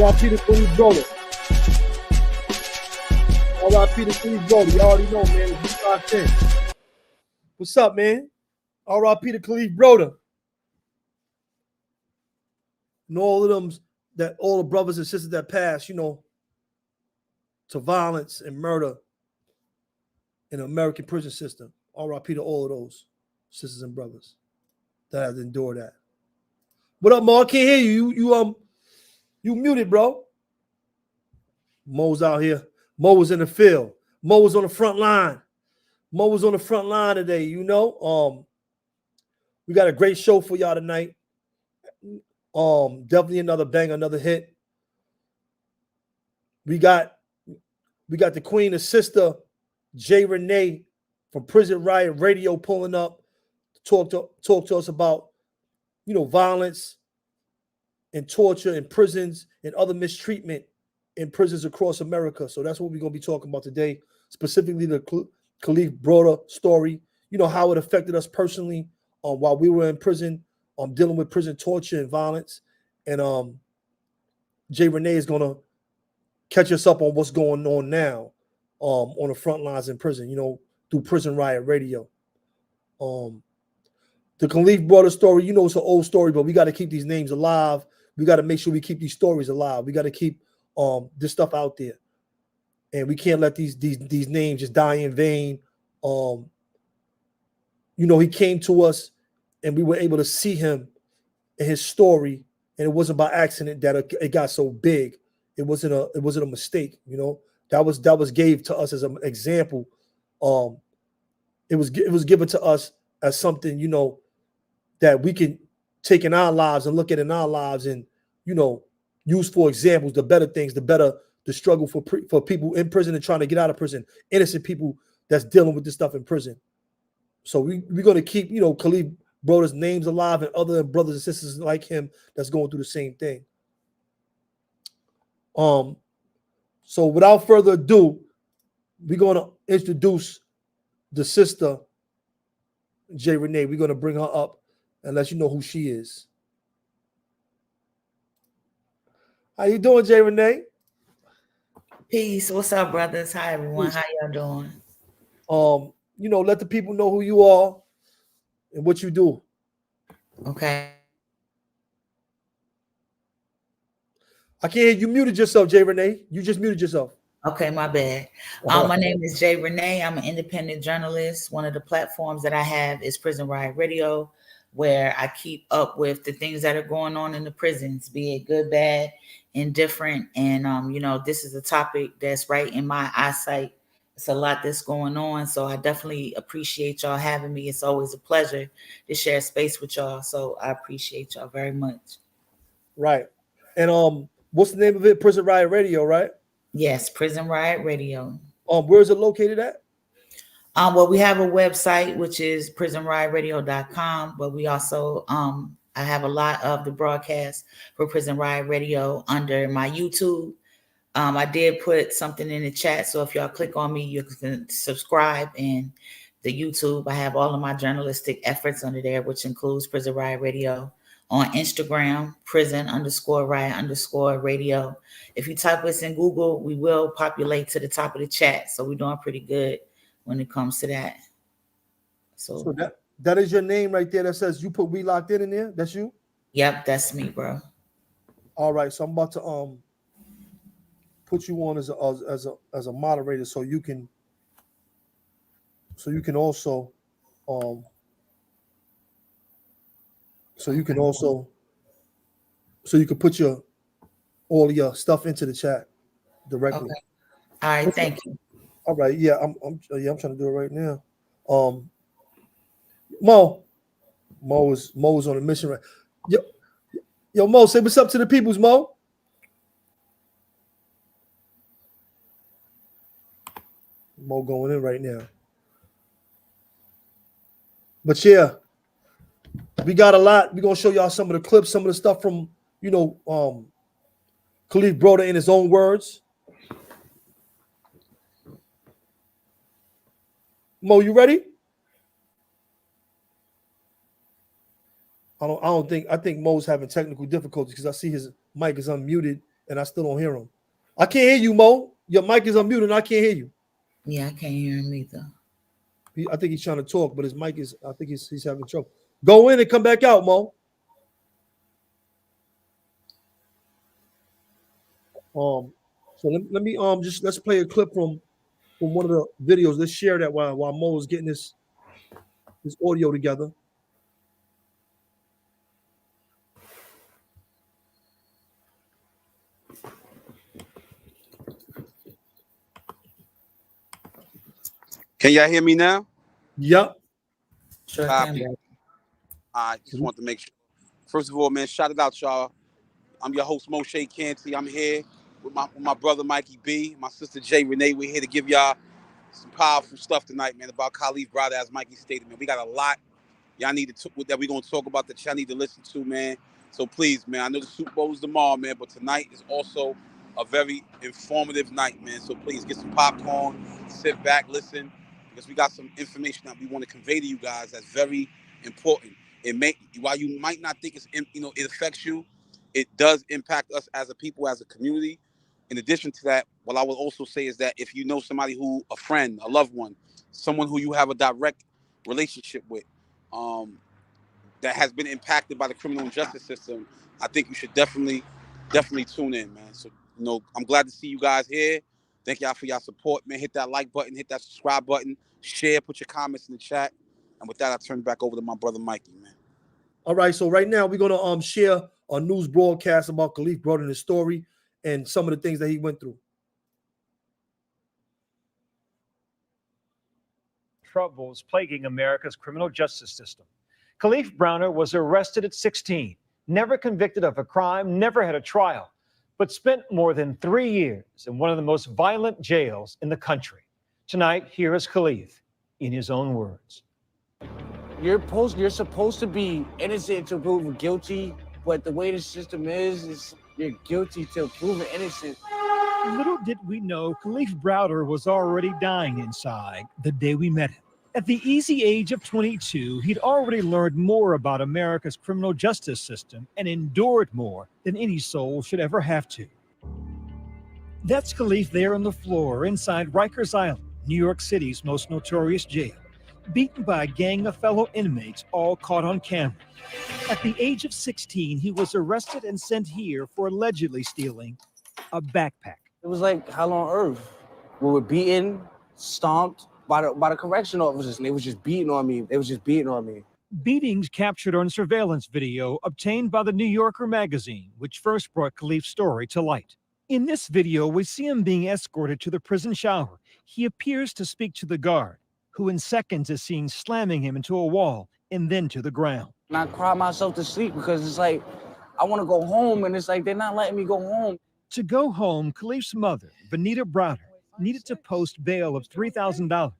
R.I.P. to Kalief Browder. R.I.P. to Kalief Browder. You already know, man. It's locked in. What's up, man? R.I.P. to Kalief Browder. And all of them, all the brothers and sisters that passed, to violence and murder in the American prison system. R.I.P. to all of those sisters and brothers that have endured that. What up, Mo? I can't hear you. You muted, bro. Mo's out here. Mo was in the field. Mo was on the front line. Mo was on the front line today, We got a great show for y'all tonight. Definitely another bang, another hit. We got the queen, the sister, J Renee from Prison Riot Radio pulling up to talk to us about, violence and torture in prisons and other mistreatment in prisons across America. So that's what we're going to be talking about today, specifically the Kalief Browder story, how it affected us personally while we were in prison, dealing with prison torture and violence. And J Renee is going to catch us up on what's going on now on the front lines in prison, through Prison Riot Radio. The Kalief Browder story, it's an old story, but we got to keep these names alive. We got to make sure we keep these stories alive. We got to keep this stuff out there. And we can't let these names just die in vain. He came to us and we were able to see him and his story. And it wasn't by accident that it got so big. It wasn't a mistake, That was gave to us as an example. It was given to us as something, that we can take in our lives and look at in our lives and, use for examples, the better things, the struggle for people in prison and trying to get out of prison, innocent people that's dealing with this stuff in prison. So we're going to keep, Kalief Browder's names alive and other brothers and sisters like him that's going through the same thing. So without further ado, we're going to introduce the sister, J Renee. We're going to bring her up and let you know who she is. How you doing, J Renee? Peace. What's up, brothers? Hi, everyone. Peace. How y'all doing? Let the people know who you are and what you do. Okay. I can't hear you. Muted yourself, J Renee. You just muted yourself. Okay, my bad. My name is J Renee. I'm an independent journalist. One of the platforms that I have is Prison Riot Radio, where I keep up with the things that are going on in the prisons, be it good, bad, indifferent. And, this is a topic that's right in my eyesight. It's a lot that's going on. So I definitely appreciate y'all having me. It's always a pleasure to share space with y'all. So I appreciate y'all very much. Right. And what's the name of it? Prison Riot Radio, right? Yes, Prison Riot Radio. Where is it located at? Well, we have a website, which is prisonriotradio.com, but we also, I have a lot of the broadcasts for Prison Riot Radio under my YouTube. I did put something in the chat, so if y'all click on me, you can subscribe. And the YouTube, I have all of my journalistic efforts under there, which includes Prison Riot Radio. On Instagram, prison_riot_radio. If you type us in Google, we will populate to the top of the chat. So we're doing pretty good when it comes to that. So that is your name right there that says you put We Locked In there? That's you? Yep, that's me, bro. All right, so I'm about to put you on as a moderator so you can also so you can put all of your stuff into the chat directly. Okay. All right, thank you. All right, yeah, I'm trying to do it right now. Mo is on a mission, right? Yo, Mo, say what's up to the peoples, Mo. Mo going in right now. But yeah, we got a lot. We're gonna show y'all some of the clips, some of the stuff from Kalief Browder in his own words. Mo, you ready? I think Mo's having technical difficulties because I see his mic is unmuted and I still don't hear him. I can't hear you, Mo. Your mic is unmuted and I can't hear you. Yeah, I can't hear him either. I think he's trying to talk, but his mic is, I think he's having trouble. Go in and come back out, Mo. So let me let's play a clip from one of the videos. Let's share that while Mo is getting his audio together. Can y'all hear me now? Yep. Sure Copy. can. I just want to make sure. First of all, man, shout it out, y'all. I'm your host, Moshe Canty. I'm here with my brother, Mikey B, my sister, J Renee. We're here to give y'all some powerful stuff tonight, man, about Kalief Browder, as Mikey stated, man. We got a lot y'all need to that we're going to talk about that y'all need to listen to, man. So please, man, I know the Super Bowl is tomorrow, man, but tonight is also a very informative night, man. So please get some popcorn, sit back, listen, because we got some information that we want to convey to you guys that's very important. It may, while you might not think it's, it affects you, it does impact us as a people, as a community. In addition to that, what I will also say is that if you know somebody who, a friend, a loved one, someone who you have a direct relationship with, that has been impacted by the criminal justice system, I think you should definitely tune in, man. So, I'm glad to see you guys here. Thank y'all for y'all support, man. Hit that like button, hit that subscribe button, share, put your comments in the chat. And with that, I turn it back over to my brother Mikey, man. All right, so right now we're gonna share a news broadcast about Kalief Browder and his story and some of the things that he went through. Troubles plaguing America's criminal justice system. Kalief Browder was arrested at 16, never convicted of a crime, never had a trial, but spent more than 3 years in one of the most violent jails in the country. Tonight, here is Kalief in his own words. You're supposed to be innocent to prove guilty, but the way the system is you're guilty till proven innocent. Little did we know Kalief Browder was already dying inside the day we met him. At the easy age of 22, he'd already learned more about America's criminal justice system and endured more than any soul should ever have to. That's Kalief there on the floor inside Rikers Island, New York City's most notorious jail, beaten by a gang of fellow inmates, all caught on camera. At the age of 16, he was arrested and sent here for allegedly stealing a backpack. It was like hell on earth. We were beaten, stomped by the correction officers, and they was just beating on me. Beatings captured on surveillance video obtained by the New Yorker magazine, which first brought Kalief's story to light. In this video, we see him being escorted to the prison shower. He appears to speak to the guard, who in seconds is seen slamming him into a wall and then to the ground. And I cried myself to sleep because it's like, I want to go home, and it's like they're not letting me go home. To go home, Kalief's mother, Vanita Browder, needed to post bail of $3,000.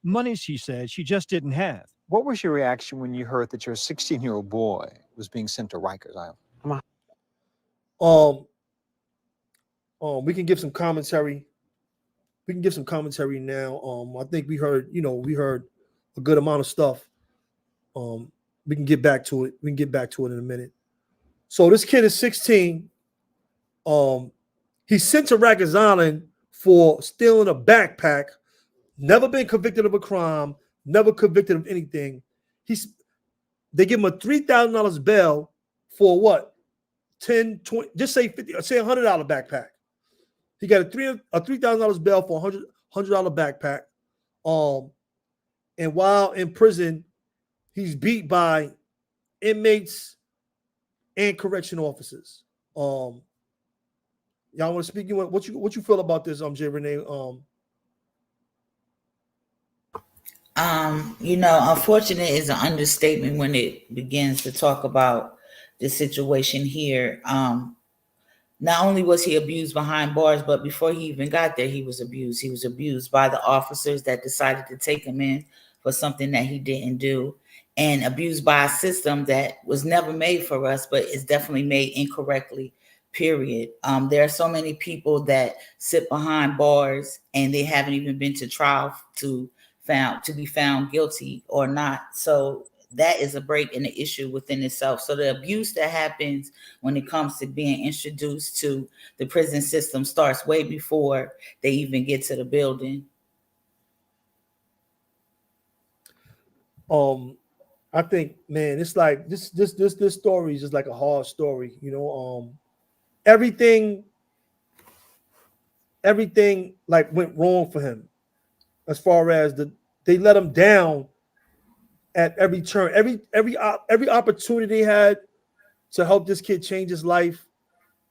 Money, she said, she just didn't have. What was your reaction when you heard that your 16-year-old boy was being sent to Rikers Island? We can give some commentary. We can give some commentary now. I think we heard a good amount of stuff. We can get back to it. We can get back to it in a minute. So this kid is 16. He's sent to Rikers Island for stealing a backpack, never been convicted of a crime, never convicted of anything. They give him a $3,000 bail for what? 10, 20, just say 50, say $100 backpack. He got a $3,000 bail for a $100 backpack. And while in prison, he's beat by inmates and correction officers. Y'all want to speak? What you feel about this, J Renee? Unfortunate is an understatement when it begins to talk about the situation here. Not only was he abused behind bars, but before he even got there, he was abused. He was abused by the officers that decided to take him in for something that he didn't do, and abused by a system that was never made for us, but is definitely made incorrectly. Period. There are so many people that sit behind bars and they haven't even been to trial to be found guilty or not. So that is a break in the issue within itself. So the abuse that happens when it comes to being introduced to the prison system starts way before they even get to the building. I think, man, it's like this story is just like a hard story, you know. Everything like went wrong for him as far as they let him down at every turn. Every opportunity they had to help this kid change his life,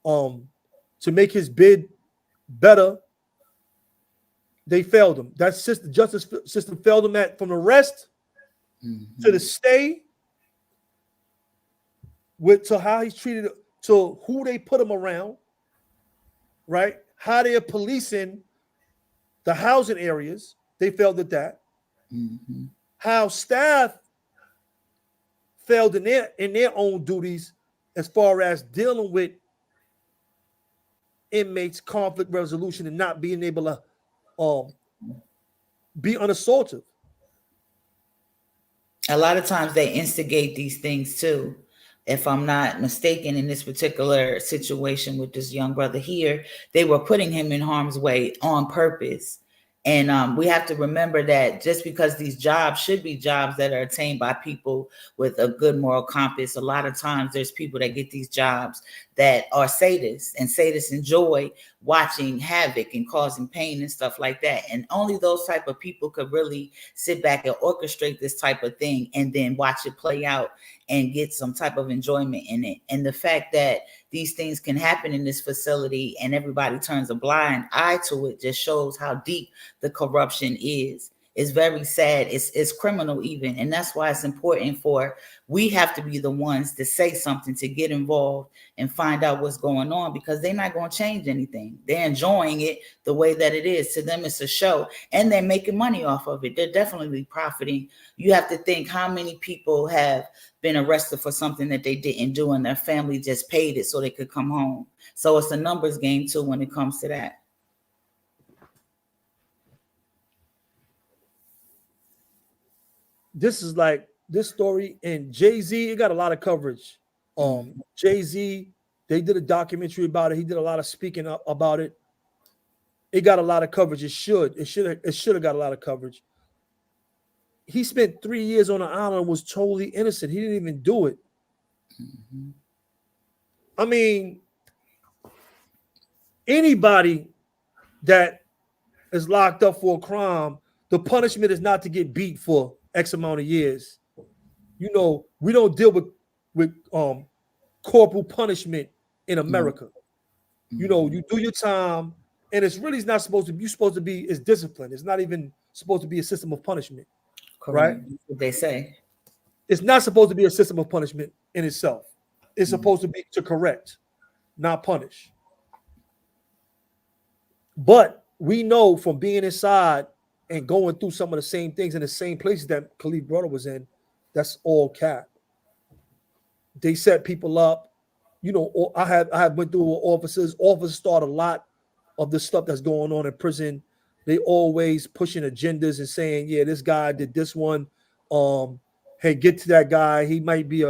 to make his bid better, they failed him. That system, justice system failed him from arrest to the stay, to how he's treated, to who they put him around, right? How they are policing the housing areas. They failed at that. How staff failed in their own duties as far as dealing with inmates, conflict resolution, and not being able to be unassaultive. A lot of times they instigate these things too. If I'm not mistaken, in this particular situation with this young brother here, they were putting him in harm's way on purpose. And we have to remember that just because these jobs should be jobs that are attained by people with a good moral compass, a lot of times there's people that get these jobs that are sadists, and sadists enjoy watching havoc and causing pain and stuff like that. And only those type of people could really sit back and orchestrate this type of thing and then watch it play out and get some type of enjoyment in it. And the fact that these things can happen in this facility and everybody turns a blind eye to it just shows how deep the corruption is. It's very sad. It's criminal even. And that's why it's important we have to be the ones to say something, to get involved and find out what's going on, because they're not going to change anything. They're enjoying it the way that it is. To them, it's a show, and they're making money off of it. They're definitely profiting. You have to think how many people have been arrested for something that they didn't do and their family just paid it so they could come home. So it's a numbers game too when it comes to that. This is like this story, and Jay-Z, it got a lot of coverage. Jay-Z, they did a documentary about it. He did a lot of speaking about it. It got a lot of coverage. It should have got a lot of coverage. He spent 3 years on an island and was totally innocent. He didn't even do it. I mean, anybody that is locked up for a crime, the punishment is not to get beat for X amount of years. You know, we don't deal with corporal punishment in America. You know, you do your time, and it's really not supposed to be. You're supposed to be is discipline. It's not even supposed to be a system of punishment. Correct. Right? What they say. It's not supposed to be a system of punishment in itself. It's supposed to be to correct, not punish. But we know from being inside and going through some of the same things in the same places that Kalief Browder was in, that's all cap. They set people up. You know, I have went through officers. Officers start a lot of the stuff that's going on in prison. They always pushing agendas and saying, yeah, this guy did this one. Hey, get to that guy. He might be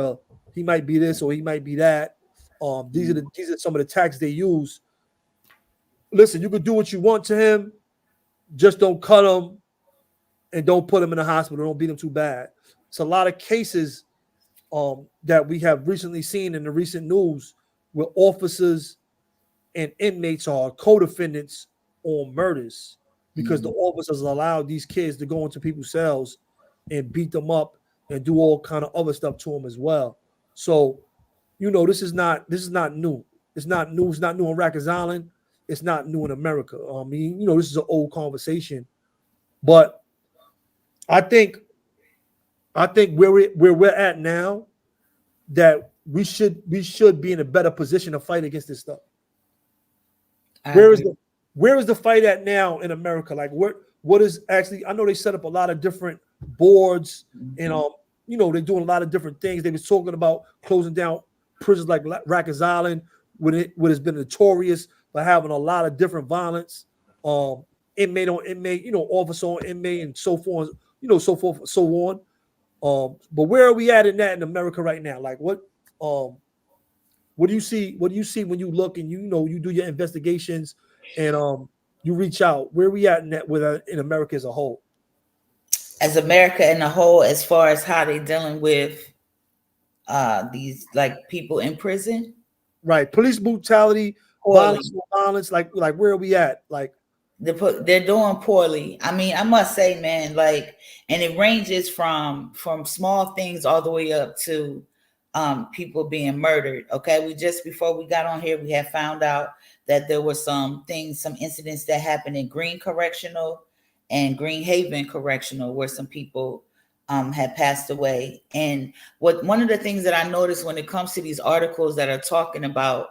this or he might be that. These are some of the tactics they use. Listen, you can do what you want to him. Just don't cut him and don't put him in the hospital. Don't beat him too bad. It's a lot of cases that we have recently seen in the recent news where officers and inmates are co-defendants on murders because the officers allowed these kids to go into people's cells and beat them up and do all kind of other stuff to them as well. So, you know, this is not new. It's not new. It's not new on Rikers Island. It's not new in America. I mean, you know, this is an old conversation, but I think where we're at now, that we should be in a better position to fight against this stuff. Where is the fight at now in America? Like what is actually? I know they set up a lot of different boards and you know, they're doing a lot of different things. They was talking about closing down prisons like Rikers Island, what has been notorious for having a lot of different violence, inmate on inmate, you know, officer on inmate, and so forth, you know, so forth, so on. But where are we at in that in America right now? Like what do you see? What do you see when you look and you do your investigations and you reach out? Where are we at in that with in America as a whole? As America in a whole, as far as how they dealing with these like people in prison? Right. Police brutality, Poorly. violence, like where are we at? Like They're doing poorly. I mean, I must say, man, like, and it ranges from small things all the way up to people being murdered. Okay, we just before we got on here, we had found out that there were some incidents that happened in Green Correctional and Green Haven Correctional where some people had passed away. And one of the things that I noticed when it comes to these articles that are talking about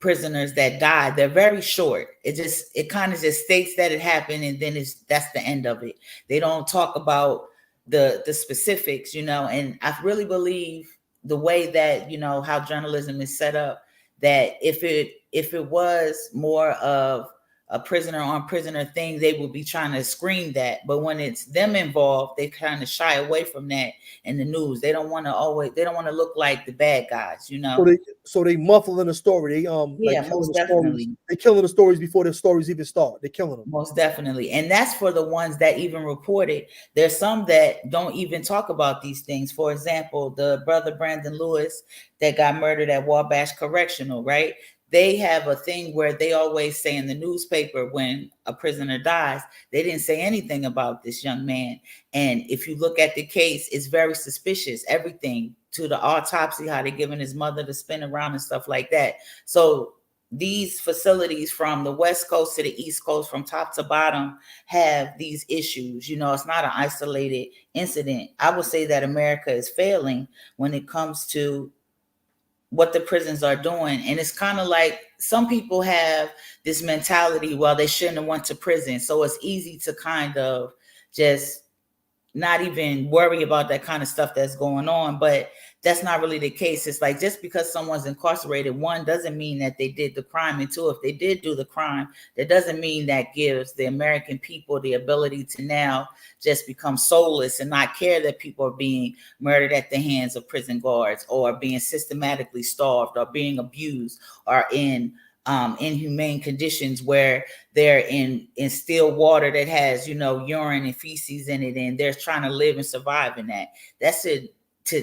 prisoners that died, they're very short. It kind of just states that it happened and then that's the end of it. They don't talk about the specifics, and I really believe the way that how journalism is set up, that if it was more of a prisoner on prisoner thing, they will be trying to screen that. But when it's them involved, they kind of shy away from that in the news. They don't want to look like the bad guys, So they muffling the story. They Yeah, killing most the stories. definitely. They killing the stories before the stories even start. They're killing them. Most definitely. And that's for the ones that even report it. There's some that don't even talk about these things. For example, the brother Brandon Lewis that got murdered at Wabash Correctional, right? They have a thing where they always say in the newspaper when a prisoner dies, they didn't say anything about this young man. And if you look at the case, it's very suspicious. Everything to the autopsy, how they're giving his mother the spin around and stuff like that. So these facilities from the West Coast to the East Coast, from top to bottom, have these issues. It's not an isolated incident. I would say that America is failing when it comes to what the prisons are doing. And it's kind of like some people have this mentality, well, they shouldn't have went to prison. So it's easy to kind of just not even worry about that kind of stuff that's going on. But that's not really the case. It's like, just because someone's incarcerated, one, doesn't mean that they did the crime. And two, if they did do the crime, that doesn't mean that gives the American people the ability to now just become soulless and not care that people are being murdered at the hands of prison guards, or being systematically starved, or being abused, or in inhumane conditions where they're in still water that has urine and feces in it, and they're trying to live and survive in that. That's it.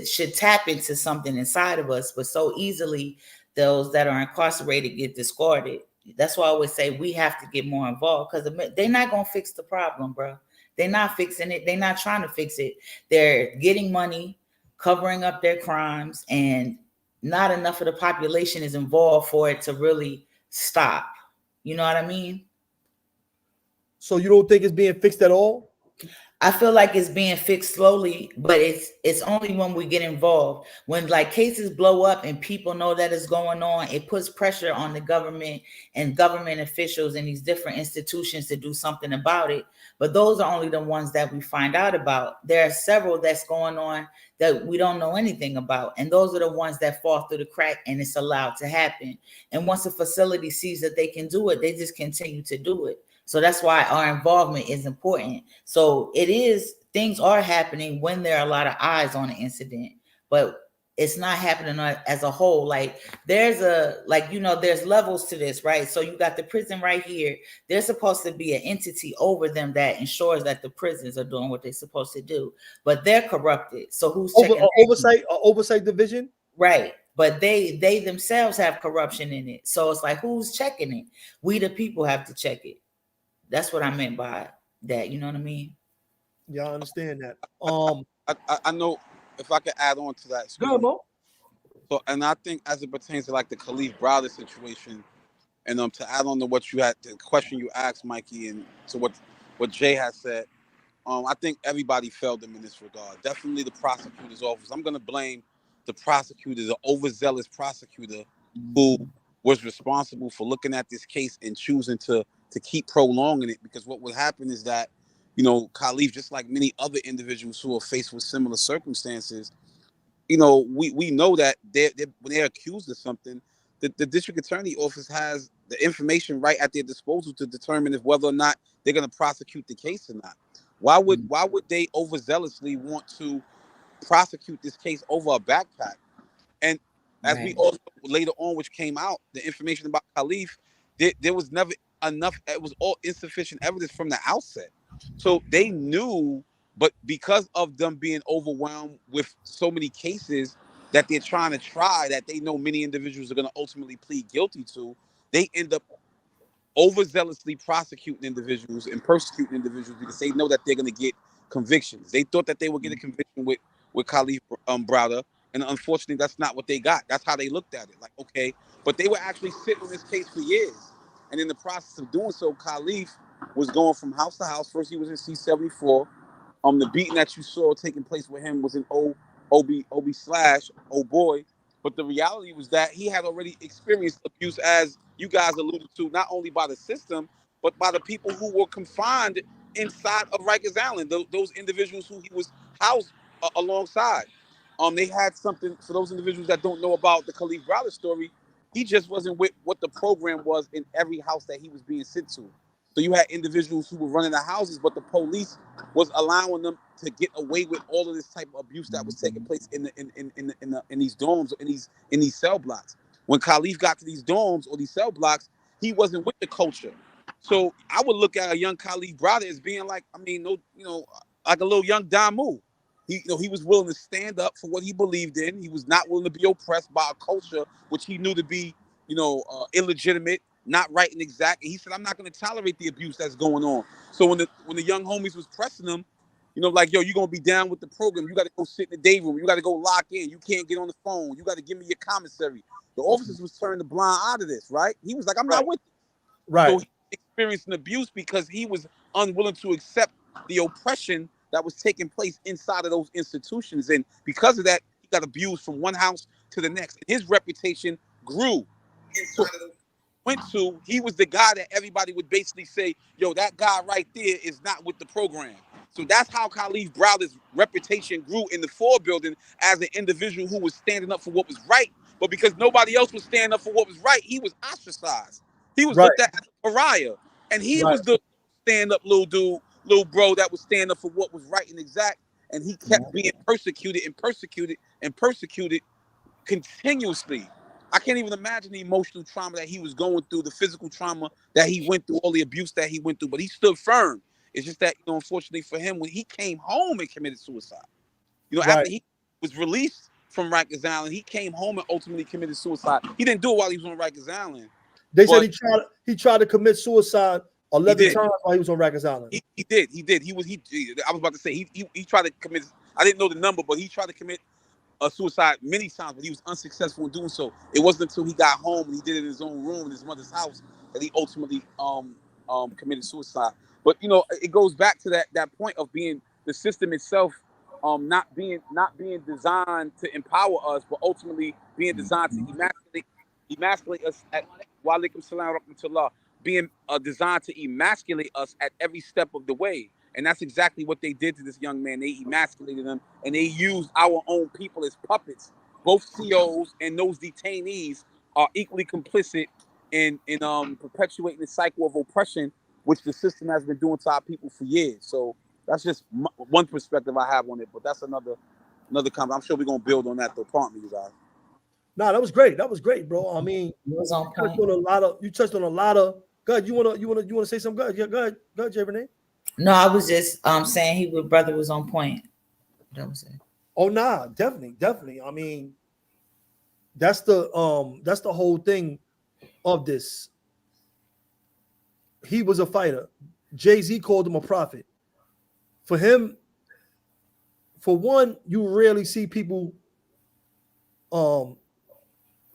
Should tap into something inside of us, but so easily those that are incarcerated get discarded. That's why I always say we have to get more involved, because they're not going to fix the problem, bro. They're not fixing it. They're not trying to fix it. They're getting money, covering up their crimes, and not enough of the population is involved for it to really stop. You know what I mean? So you don't think it's being fixed at all? I feel like it's being fixed slowly, but it's only when we get involved. When like cases blow up and people know that it's going on, it puts pressure on the government and government officials and these different institutions to do something about it. But those are only the ones that we find out about. There are several that's going on that we don't know anything about. And those are the ones that fall through the crack, and it's allowed to happen. And once a facility sees that they can do it, they just continue to do it. So that's why our involvement is important. So things are happening when there are a lot of eyes on the incident, but it's not happening as a whole. Like there's levels to this, right? So you got the prison right here. There's supposed to be an entity over them that ensures that the prisons are doing what they're supposed to do, but they're corrupted. So who's checking oversight division? Right. But they themselves have corruption in it. So it's like, who's checking it? We, the people, have to check it. That's what I meant by that. You know what I mean? Yeah, I understand that. I know, if I could add on to that. Go, Mo. So, and I think as it pertains to like the Kalief Browder situation, and to add on to what you had, the question you asked, Mikey, and to what Jay has said, I think everybody failed them in this regard. Definitely the prosecutor's office. I'm going to blame the prosecutor, the overzealous prosecutor, who was responsible for looking at this case and choosing to keep prolonging it. Because what would happen is that, Kalief, just like many other individuals who are faced with similar circumstances, we know that when they're accused of something, the district attorney office has the information right at their disposal to determine if whether or not they're going to prosecute the case or not. Why would they overzealously want to prosecute this case over a backpack. And as we also later on, which came out, the information about Kalief, there was never enough. It was all insufficient evidence from the outset. So they knew, but because of them being overwhelmed with so many cases that they're trying to try, that they know many individuals are going to ultimately plead guilty to, they end up overzealously prosecuting individuals and persecuting individuals because they know that they're going to get convictions. They thought that they would get a conviction with Kalief Browder, and unfortunately, that's not what they got. That's how they looked at it. Like, okay, but they were actually sitting on this case for years, and in the process of doing so, Kalief was going from house to house. First, he was in C-74. The beating that you saw taking place with him was in OB/Oh Boy. But the reality was that he had already experienced abuse, as you guys alluded to, not only by the system, but by the people who were confined inside of Rikers Island, those individuals who he was housed alongside. They had something, for those individuals that don't know about the Kalief Browder story, he just wasn't with what the program was in every house that he was being sent to. So you had individuals who were running the houses, but the police was allowing them to get away with all of this type of abuse that was taking place in these dorms, in these cell blocks. When Kalief got to these dorms or these cell blocks, he wasn't with the culture. So I would look at a young Kalief Browder as being like, I mean, like a little young Damu. He was willing to stand up for what he believed in. He was not willing to be oppressed by a culture which he knew to be, illegitimate, not right and exact. And he said, I'm not going to tolerate the abuse that's going on. So when the young homies was pressing him, like, yo, you're going to be down with the program. You got to go sit in the day room. You got to go lock in. You can't get on the phone. You got to give me your commissary. The officers was turning the blind eye to this, right? He was like, I'm not with you. Right. So he experienced an abuse because he was unwilling to accept the oppression that was taking place inside of those institutions. And because of that, he got abused from one house to the next. His reputation grew. So he was the guy that everybody would basically say, yo, that guy right there is not with the program. So that's how Kalief Browder's reputation grew in the Ford building as an individual who was standing up for what was right. But because nobody else was standing up for what was right, he was ostracized. He was looked at as a pariah. And he was the stand-up little dude, little bro that was standing up for what was right and exact. And he kept being persecuted and persecuted and persecuted continuously. I can't even imagine the emotional trauma that he was going through, the physical trauma that he went through, all the abuse that he went through. But he stood firm. It's just that, unfortunately for him, when he came home and committed suicide, after he was released from Rikers Island, he came home and ultimately committed suicide. He didn't do it while he was on Rikers Island. They said he tried to commit suicide 11 times while he was on Rikers Island. He did. I was about to say he tried to commit. I didn't know the number, but he tried to commit a suicide many times, but he was unsuccessful in doing so. It wasn't until he got home and he did it in his own room in his mother's house that he ultimately committed suicide. But it goes back to that point of being the system itself, not being designed to empower us, but ultimately being designed to emasculate us at Walaikum Salam wa Rahmatullah, being designed to emasculate us at every step of the way. And that's exactly what they did to this young man. They emasculated him, and they used our own people as puppets. Both COs and those detainees are equally complicit in perpetuating the cycle of oppression, which the system has been doing to our people for years. So that's just one perspective I have on it, but that's another comment. I'm sure we're gonna build on that though. Pardon me, you guys. No, that was great. That was great, bro. I mean, you touched on a lot of. God, you wanna say something? Go ahead, J Renee. No, I was just saying brother was on point. That was it. Oh nah, definitely. I mean, that's the whole thing of this. He was a fighter. Jay-Z called him a prophet. For him, for one, you rarely see people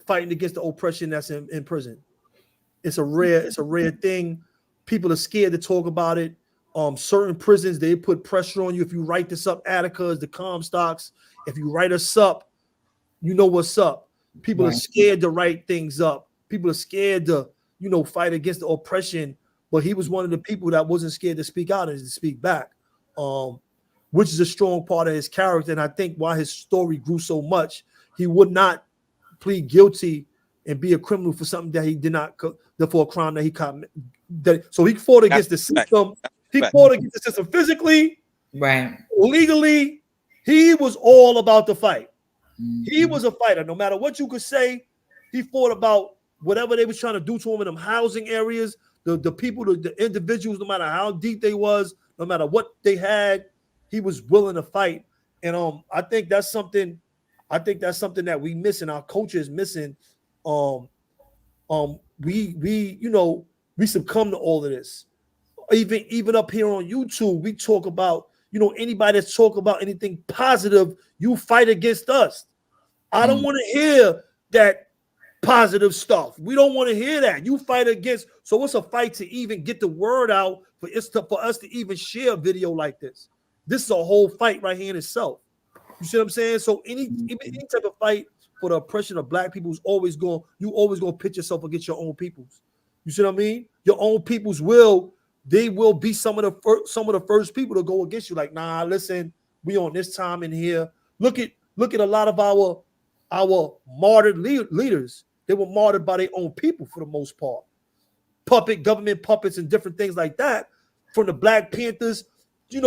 fighting against the oppression that's in prison. It's a rare thing. People are scared to talk about it. Certain prisons, they put pressure on you. If you write this up, Atticus, the Comstocks, if you write us up, you know what's up. People are scared to write things up. People are scared to, fight against the oppression. But he was one of the people that wasn't scared to speak out and to speak back, which is a strong part of his character. And I think why his story grew so much, he would not plead guilty and be a criminal for something that he did not, for a crime that he committed. So he fought against the system. He fought against the system physically, right? Legally, He was all about the fight. He was a fighter. No matter what you could say, he fought about whatever they was trying to do to him in them housing areas, the people, the individuals, no matter how deep they was, no matter what they had, he was willing to fight. And I think that's something that we miss and our culture is missing. We succumb to all of this. Even up here on YouTube, we talk about, anybody that's talk about anything positive, you fight against us. I don't want to hear that positive stuff. We don't want to hear that. You fight against. So it's a fight to even get the word out for us to even share a video like this. This is a whole fight right here in itself. You see what I'm saying? So any type of fight for the oppression of black people is always going to pitch yourself against your own peoples. You see what I mean? Your own peoples will be some of the first people to go against you. Like, nah, listen, we on this time in here. Look at a lot of our martyred leaders. They were martyred by their own people for the most part. Government puppets and different things like that. From the Black Panthers, to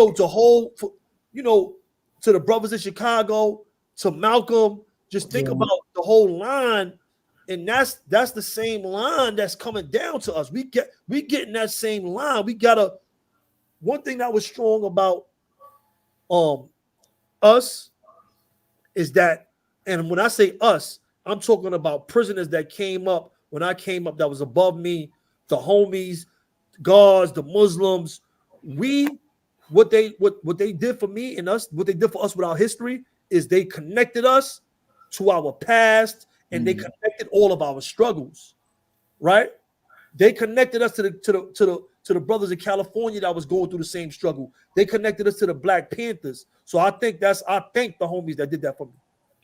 the brothers in Chicago, to Malcolm. Just think about the whole line, and that's the same line that's coming down to us. We getting that same line. One thing that was strong about us is that, and when I say us, I'm talking about prisoners that came up when I came up that was above me, the homies, guards, the Muslims. What they did for me and us, what they did for us with our history is they connected us to our past and they connected all of our struggles, right? They connected us to the brothers in California that was going through the same struggle. They connected us to the Black Panthers. So I thank the homies that did that for me.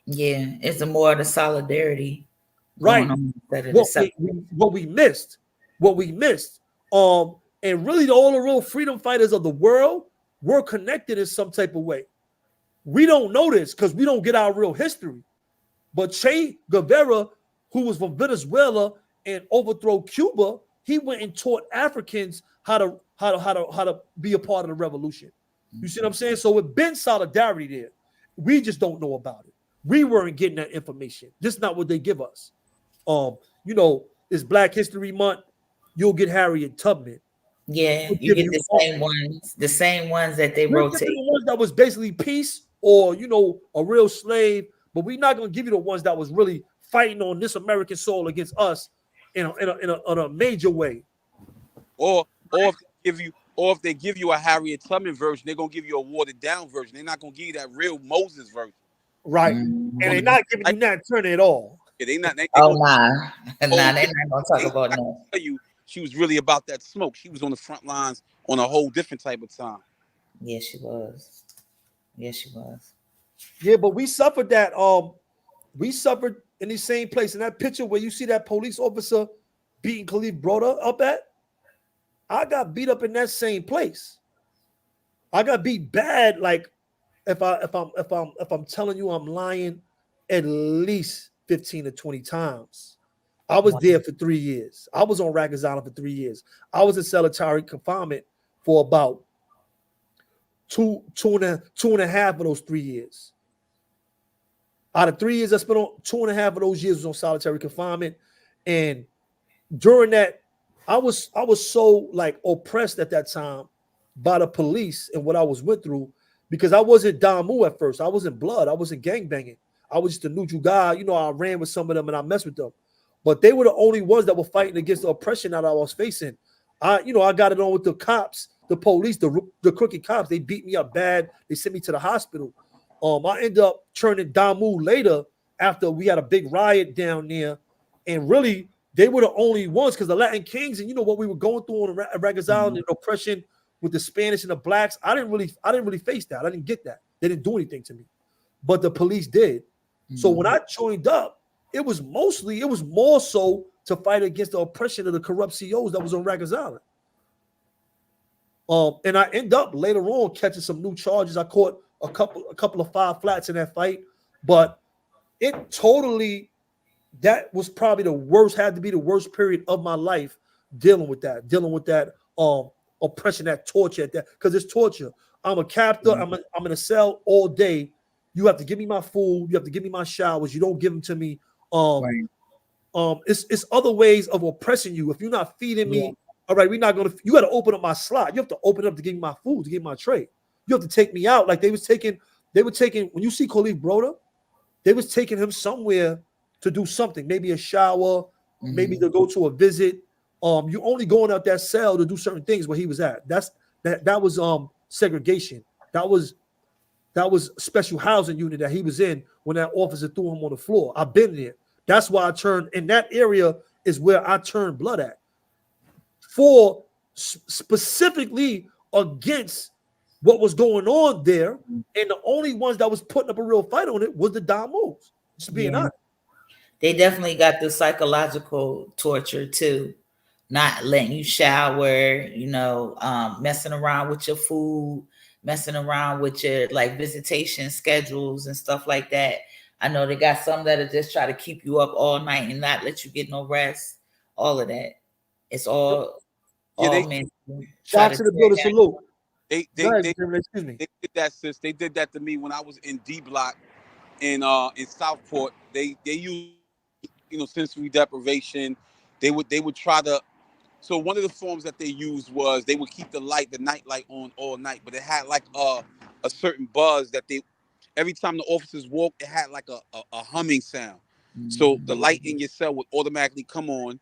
Yeah, it's more of the solidarity, right? What we missed, and really all the real freedom fighters of the world were connected in some type of way. We don't know this because we don't get our real history. But Che Guevara, who was from Venezuela and overthrew Cuba, he went and taught Africans how to be a part of the revolution. You see what I'm saying? So it's been solidarity there. We just don't know about it. We weren't getting that information. This is not what they give us. It's Black History Month. You'll get Harriet Tubman. Yeah, you get the same ones that they rotate. The ones that was basically peace or a real slave, but we're not going to give you the ones that was really fighting on this American soil against us in a major way. Or if they give you a Harriet Tubman version, they're gonna give you a watered down version. They're not gonna give you that real Moses version. Right. And they're not giving you Nat Turner at all. Yeah, they're not they're not gonna talk about that. Tell you she was really about that smoke. She was on the front lines on a whole different type of time. Yes, she was. Yeah, but we suffered that. We suffered in the same place. In that picture where you see that police officer beating Kalief Browder up at, I got beat up in that same place. I got beat bad. Like if I'm telling you I'm lying, at least 15 to 20 times. I was there for 3 years. I was on Rikers Island for 3 years. I was in solitary confinement for about two and a half of those 3 years. Out of 3 years, I spent on 2.5 of those years was on solitary confinement, and during that, I was so like oppressed at that time by the police and what I went through, because I wasn't Damu at first. I wasn't blood. I wasn't gangbanging. I was just a neutral guy. I ran with some of them and I messed with them, but they were the only ones that were fighting against the oppression that I was facing. I got it on with the cops, the police, the crooked cops. They beat me up bad. They sent me to the hospital. I ended up turning Damu later after we had a big riot down there, and really they were the only ones, because the Latin Kings and what we were going through on Rikers Island and oppression with the Spanish and the blacks. I didn't really face that. I didn't get that. They didn't do anything to me, but the police did. So when I joined up, it was more so to fight against the oppression of the corrupt CEOs that was on Rikers Island. And I end up later on catching some new charges. I caught a couple of 5 flats in that fight, but that was probably had to be the worst period of my life, dealing with that oppression, that torture, because it's torture. I'm a captor. I'm in a cell all day, You have to give me my food. You have to give me my showers. You don't give them to me. Right. It's other ways of oppressing you. If you're not feeding me, all right, we're not gonna. You got to open up my slot. You have to open up to give me my food, to give me my tray. You have to take me out. Like they were taking. When you see Kalief Browder, they was taking him somewhere to do something, maybe a shower, maybe to go to a visit. You only going out that cell to do certain things where he was at. That was segregation. That was special housing unit that he was in when that officer threw him on the floor. I've been there. That's why I turned in that area is where I turned blood at. For specifically against what was going on there, and the only ones that was putting up a real fight on it was the Damos. Just being honest. They definitely got the psychological torture too, not letting you shower, messing around with your food, messing around with your like visitation schedules and stuff like that. I know they got some that'll just try to keep you up all night and not let you get no rest. All of that. It's all meant to Shout out to the builder, salute. They excuse me. They did that, sis. They did that to me when I was in D Block in Southport. They used sensory deprivation. They would try to. So one of the forms that they used was they would keep the night light on all night, but it had like a certain buzz that every time the officers walked, it had like a humming sound. So the light in your cell would automatically come on.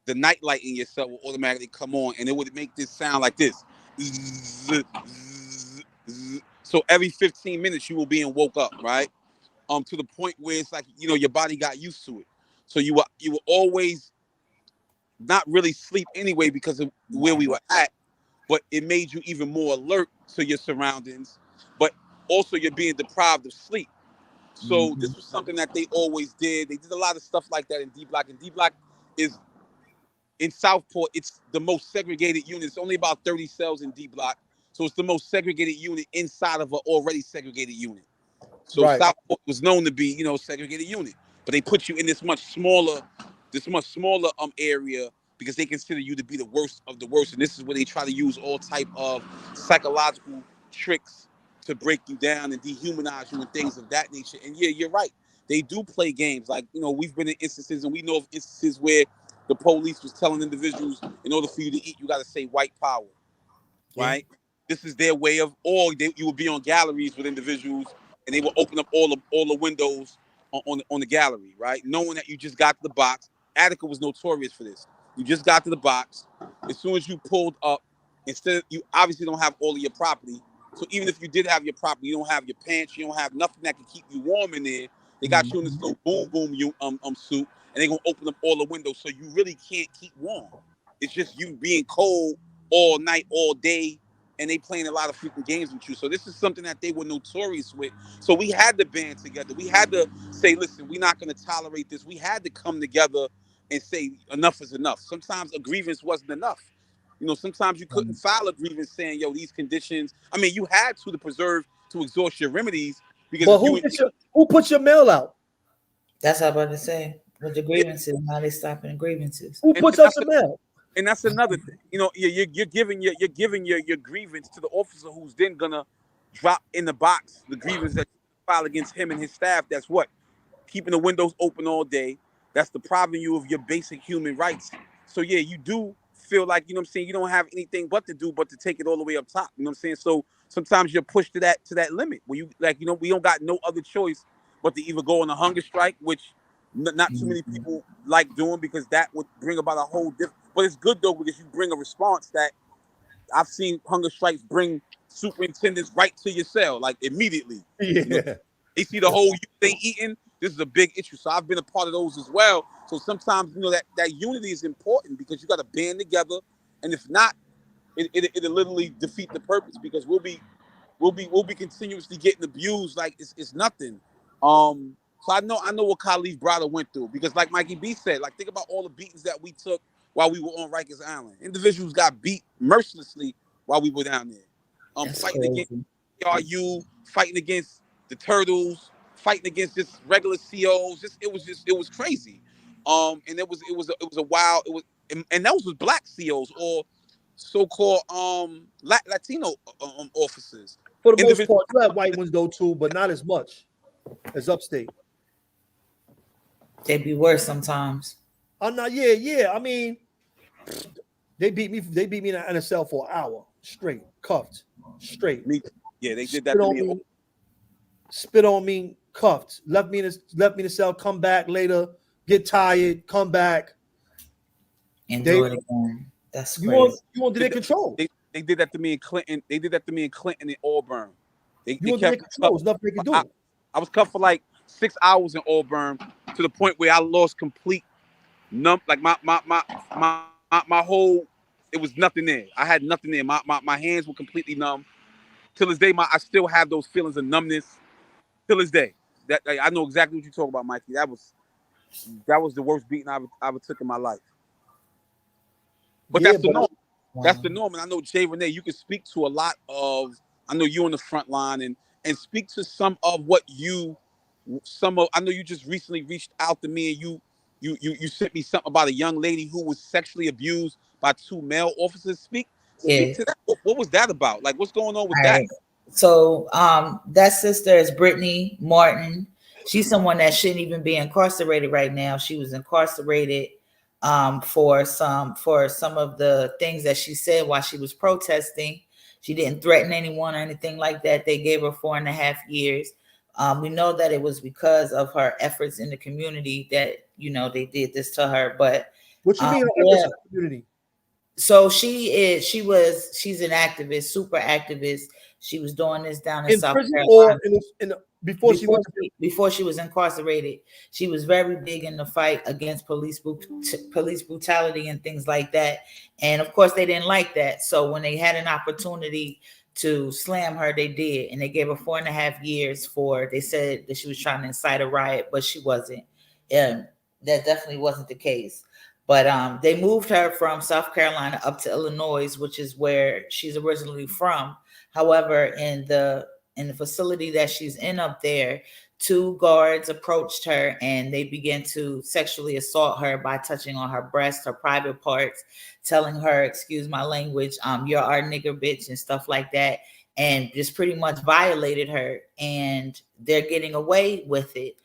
The night light in your cell will automatically come on, and it would make this sound like this. So every 15 minutes you were being woke up, right? To the point where it's like your body got used to it. So you were always not really sleep anyway because of where we were at, but it made you even more alert to your surroundings. But also you're being deprived of sleep. So this was something that they always did. They did a lot of stuff like that in D Block, and D Block is in Southport. It's the most segregated unit. It's only about 30 cells in D Block, so it's the most segregated unit inside of an already segregated unit. So Southport was known to be, segregated unit, but they put you in this much smaller area because they consider you to be the worst of the worst, and this is where they try to use all type of psychological tricks to break you down and dehumanize you and things of that nature. And yeah, you're right. They do play games. Like, we've been in instances, and we know of instances where the police was telling individuals, in order for you to eat, you got to say white power, right? This is their way of, you would be on galleries with individuals, and they will open up all the windows on the gallery, right? Knowing that you just got to the box. Attica was notorious for this. You just got to the box. As soon as you pulled up, you obviously don't have all of your property. So even if you did have your property, you don't have your pants, you don't have nothing that can keep you warm in there. They got you in this little boom suit, and they're gonna open up all the windows, so you really can't keep warm. It's just you being cold all night, all day, and they playing a lot of freaking games with you. So this is something that they were notorious with. So we had to band together. We had to say, listen, we're not going to tolerate this. We had to come together and say enough is enough. Sometimes a grievance wasn't enough. Sometimes you couldn't file a grievance saying, these conditions. I mean, you had to exhaust your remedies because. But who put your mail out? That's what I'm about to say. With the grievances, now they stopping the grievances. Who puts out your mail? And that's another thing. You're giving your grievance to the officer who's then gonna drop in the box the grievance that you file against him and his staff. That's what? Keeping the windows open all day. That's depriving you of your basic human rights. So yeah, you do feel like, you don't have anything but to do but to take it all the way up top. You know what I'm saying? So sometimes you're pushed to that limit where we don't got no other choice but to either go on a hunger strike, which not too many people like doing because that would bring about a whole different. But it's good though because you bring a response that I've seen hunger strikes bring superintendents right to your cell, like immediately. Yeah. They see the whole youth ain't eating. This is a big issue. So I've been a part of those as well. So sometimes that unity is important because you got to band together, and if not, it'll literally defeat the purpose because we'll be continuously getting abused like it's nothing. So I know what Kalief Browder went through because, like Mikey B said, like think about all the beatings that we took while we were on Rikers Island. Individuals got beat mercilessly while we were down there. Fighting against RU, fighting against the Turtles, fighting against just regular COs. It was crazy. And it was a wild. And those was black COs or so-called Latino officers. For the most individual. part, you have white ones though too, but not as much as upstate. They be worse sometimes. I'm not. Yeah. I mean, they beat me in a cell for an hour straight, cuffed, straight. Yeah, they did that to me. Spit on me, cuffed. Left me in the cell. Come back later. Get tired. Come back. And do it again. That's you crazy. want to control. They did that to me in Clinton. They did that to me in Clinton and Auburn. They want kept to control. There's nothing they can do. I was cuffed for like 6 hours in Auburn to the point where I lost complete numb. Like my whole, it was nothing there. I had nothing there. My hands were completely numb. Till this day, I still have those feelings of numbness. Till this day, that I know exactly what you're talking about, Mikey. That was the worst beating I ever took in my life. But that's the norm. Wow. That's the norm. And I know, J Renee, you can speak to a lot of, I know you're on the front line and speak to some of what I know you just recently reached out to me and you sent me something about a young lady who was sexually abused by 2 male officers. Speak to that. What was that about? Like, what's going on with that? So that sister is Brittany Martin. She's someone that shouldn't even be incarcerated right now. She was incarcerated for some of the things that she said while she was protesting. She didn't threaten anyone or anything like that. They gave her 4.5 years. We know that it was because of her efforts in the community that, they did this to her. But what you mean efforts in the community? So she's an activist, super activist. She was doing this down in South Carolina. Before she was incarcerated. She was very big in the fight against police brutality and things like that. And of course, they didn't like that. So when they had an opportunity to slam her, they did. And they gave her 4.5 years they said that she was trying to incite a riot, but she wasn't. That definitely wasn't the case. But they moved her from South Carolina up to Illinois, which is where she's originally from. However, in the facility that she's in up there, 2 guards approached her and they began to sexually assault her by touching on her breast, her private parts, telling her, excuse my language, you're our nigger bitch and stuff like that, and just pretty much violated her. And they're getting away with it.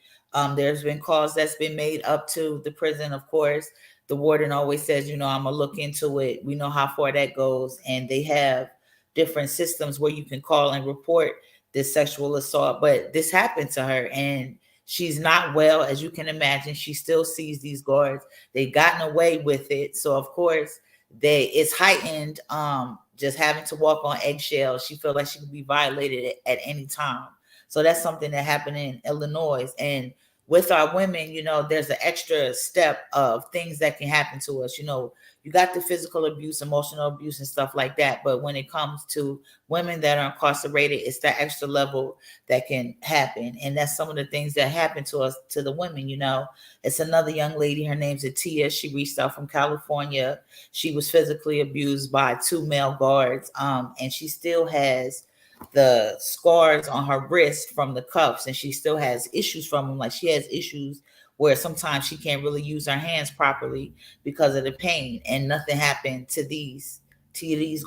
There's been calls that's been made up to the prison, of course. The warden always says, I'm going to look into it. We know how far that goes. And they have different systems where you can call and report this sexual assault. But this happened to her and she's not well, as you can imagine. She still sees these guards. They've gotten away with it. So, of course, it's heightened, just having to walk on eggshells. She feels like she could be violated at any time. So that's something that happened in Illinois. And with our women, there's an extra step of things that can happen to us. You got the physical abuse, emotional abuse and stuff like that. But when it comes to women that are incarcerated, it's that extra level that can happen. And that's some of the things that happen to us, to the women. It's another young lady. Her name's Atia. She reached out from California. She was physically abused by 2 male guards. And she still has the scars on her wrist from the cuffs, and she still has issues from them. Like, she has issues where sometimes she can't really use her hands properly because of the pain, and nothing happened to these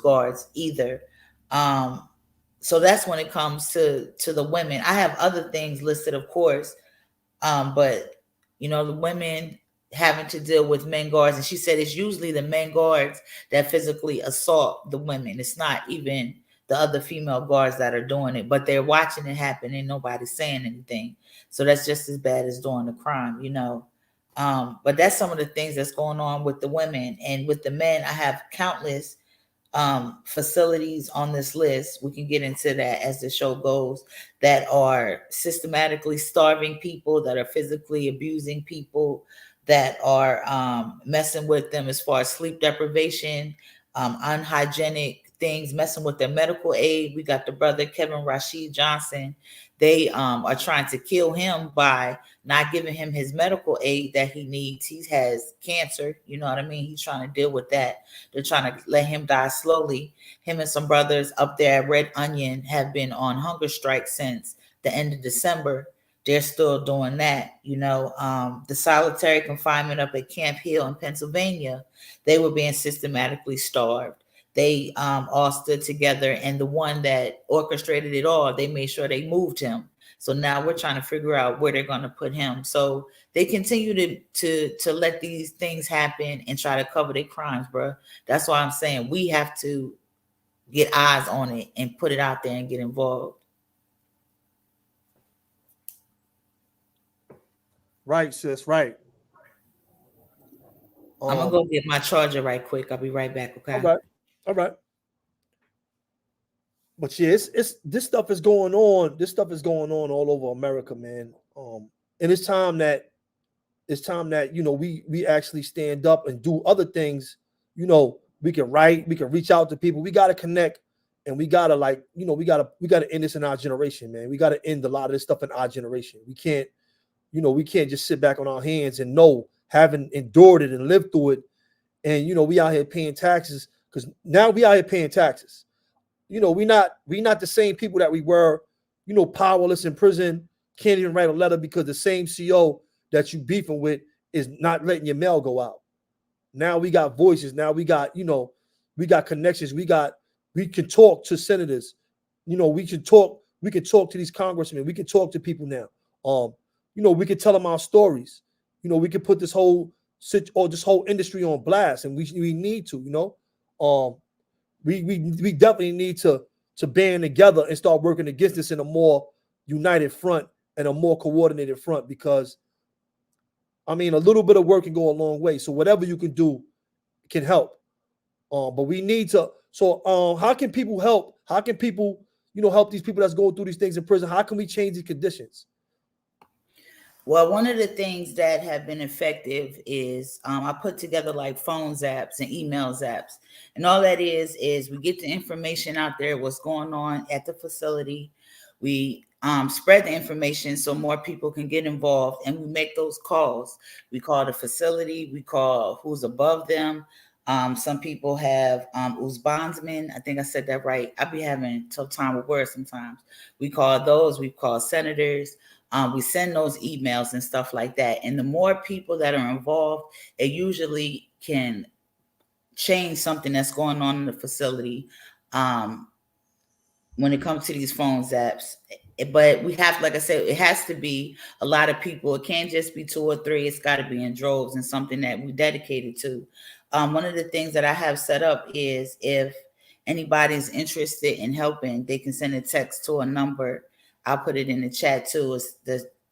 guards either. So that's when it comes to the women. I have other things listed, of course, but the women having to deal with men guards, and she said it's usually the men guards that physically assault the women. It's not even the other female guards that are doing it, but they're watching it happen and nobody's saying anything. So that's just as bad as doing the crime, But that's some of the things that's going on with the women. And with the men, I have countless facilities on this list. We can get into that as the show goes, that are systematically starving people, that are physically abusing people, that are messing with them as far as sleep deprivation, unhygienic things, messing with their medical aid. We got the brother Kevin Rashid Johnson. They are trying to kill him by not giving him his medical aid that he needs. He has cancer, you know what I mean? He's trying to deal with that. They're trying to let him die slowly. Him and some brothers up there at Red Onion have been on hunger strike since the end of December. They're still doing that, The solitary confinement up at Camp Hill in Pennsylvania, they were being systematically starved. they all stood together, and the one that orchestrated it all, they made sure they moved him. So now we're trying to figure out where they're going to put him. So they continue to let these things happen and try to cover their crimes, bro. That's why I'm saying we have to get eyes on it and put it out there and get involved. Right, sis. Right. I'm gonna go get my charger right quick. I'll be right back. Okay. All right. But yeah, it's this stuff is going on. This stuff is going on all over America, man. And it's time that we actually stand up and do other things. We can write, we can reach out to people. We got to connect, and we gotta we gotta end this in our generation, man. We gotta end a lot of this stuff in our generation. We can't just sit back on our hands and having endured it and lived through it, and we out here paying taxes, because now we out here paying taxes. We not the same people that we were, powerless in prison, can't even write a letter because the same CO that you beefing with is not letting your mail go out. Now we got voices. Now we got connections. We can talk to senators. We can talk to these congressmen. We can talk to people now. We can tell them our stories. We can put this whole industry on blast, and we need to, we definitely need to band together and start working against this in a more united front and a more coordinated front, because a little bit of work can go a long way. So whatever you can do can help. But we need to. So how can people help? How can people, help these people that's going through these things in prison? How can we change these conditions? Well, one of the things that have been effective is I put together like phone zaps and email zaps. And all that is we get the information out there, what's going on at the facility. We spread the information so more people can get involved, and we make those calls. We call the facility, we call who's above them. Some people have who's bondsmen. I think I said that right. I be having a tough time with words sometimes. We call those, we call senators. We send those emails and stuff like that. And the more people that are involved, it usually can change something that's going on in the facility when it comes to these phone zaps. But we have, like I said, it has to be a lot of people. It can't just be 2 or 3. It's got to be in droves, and something that we dedicated to. One of the things that I have set up is if anybody's interested in helping, they can send a text to a number. I'll put it in the chat too. It's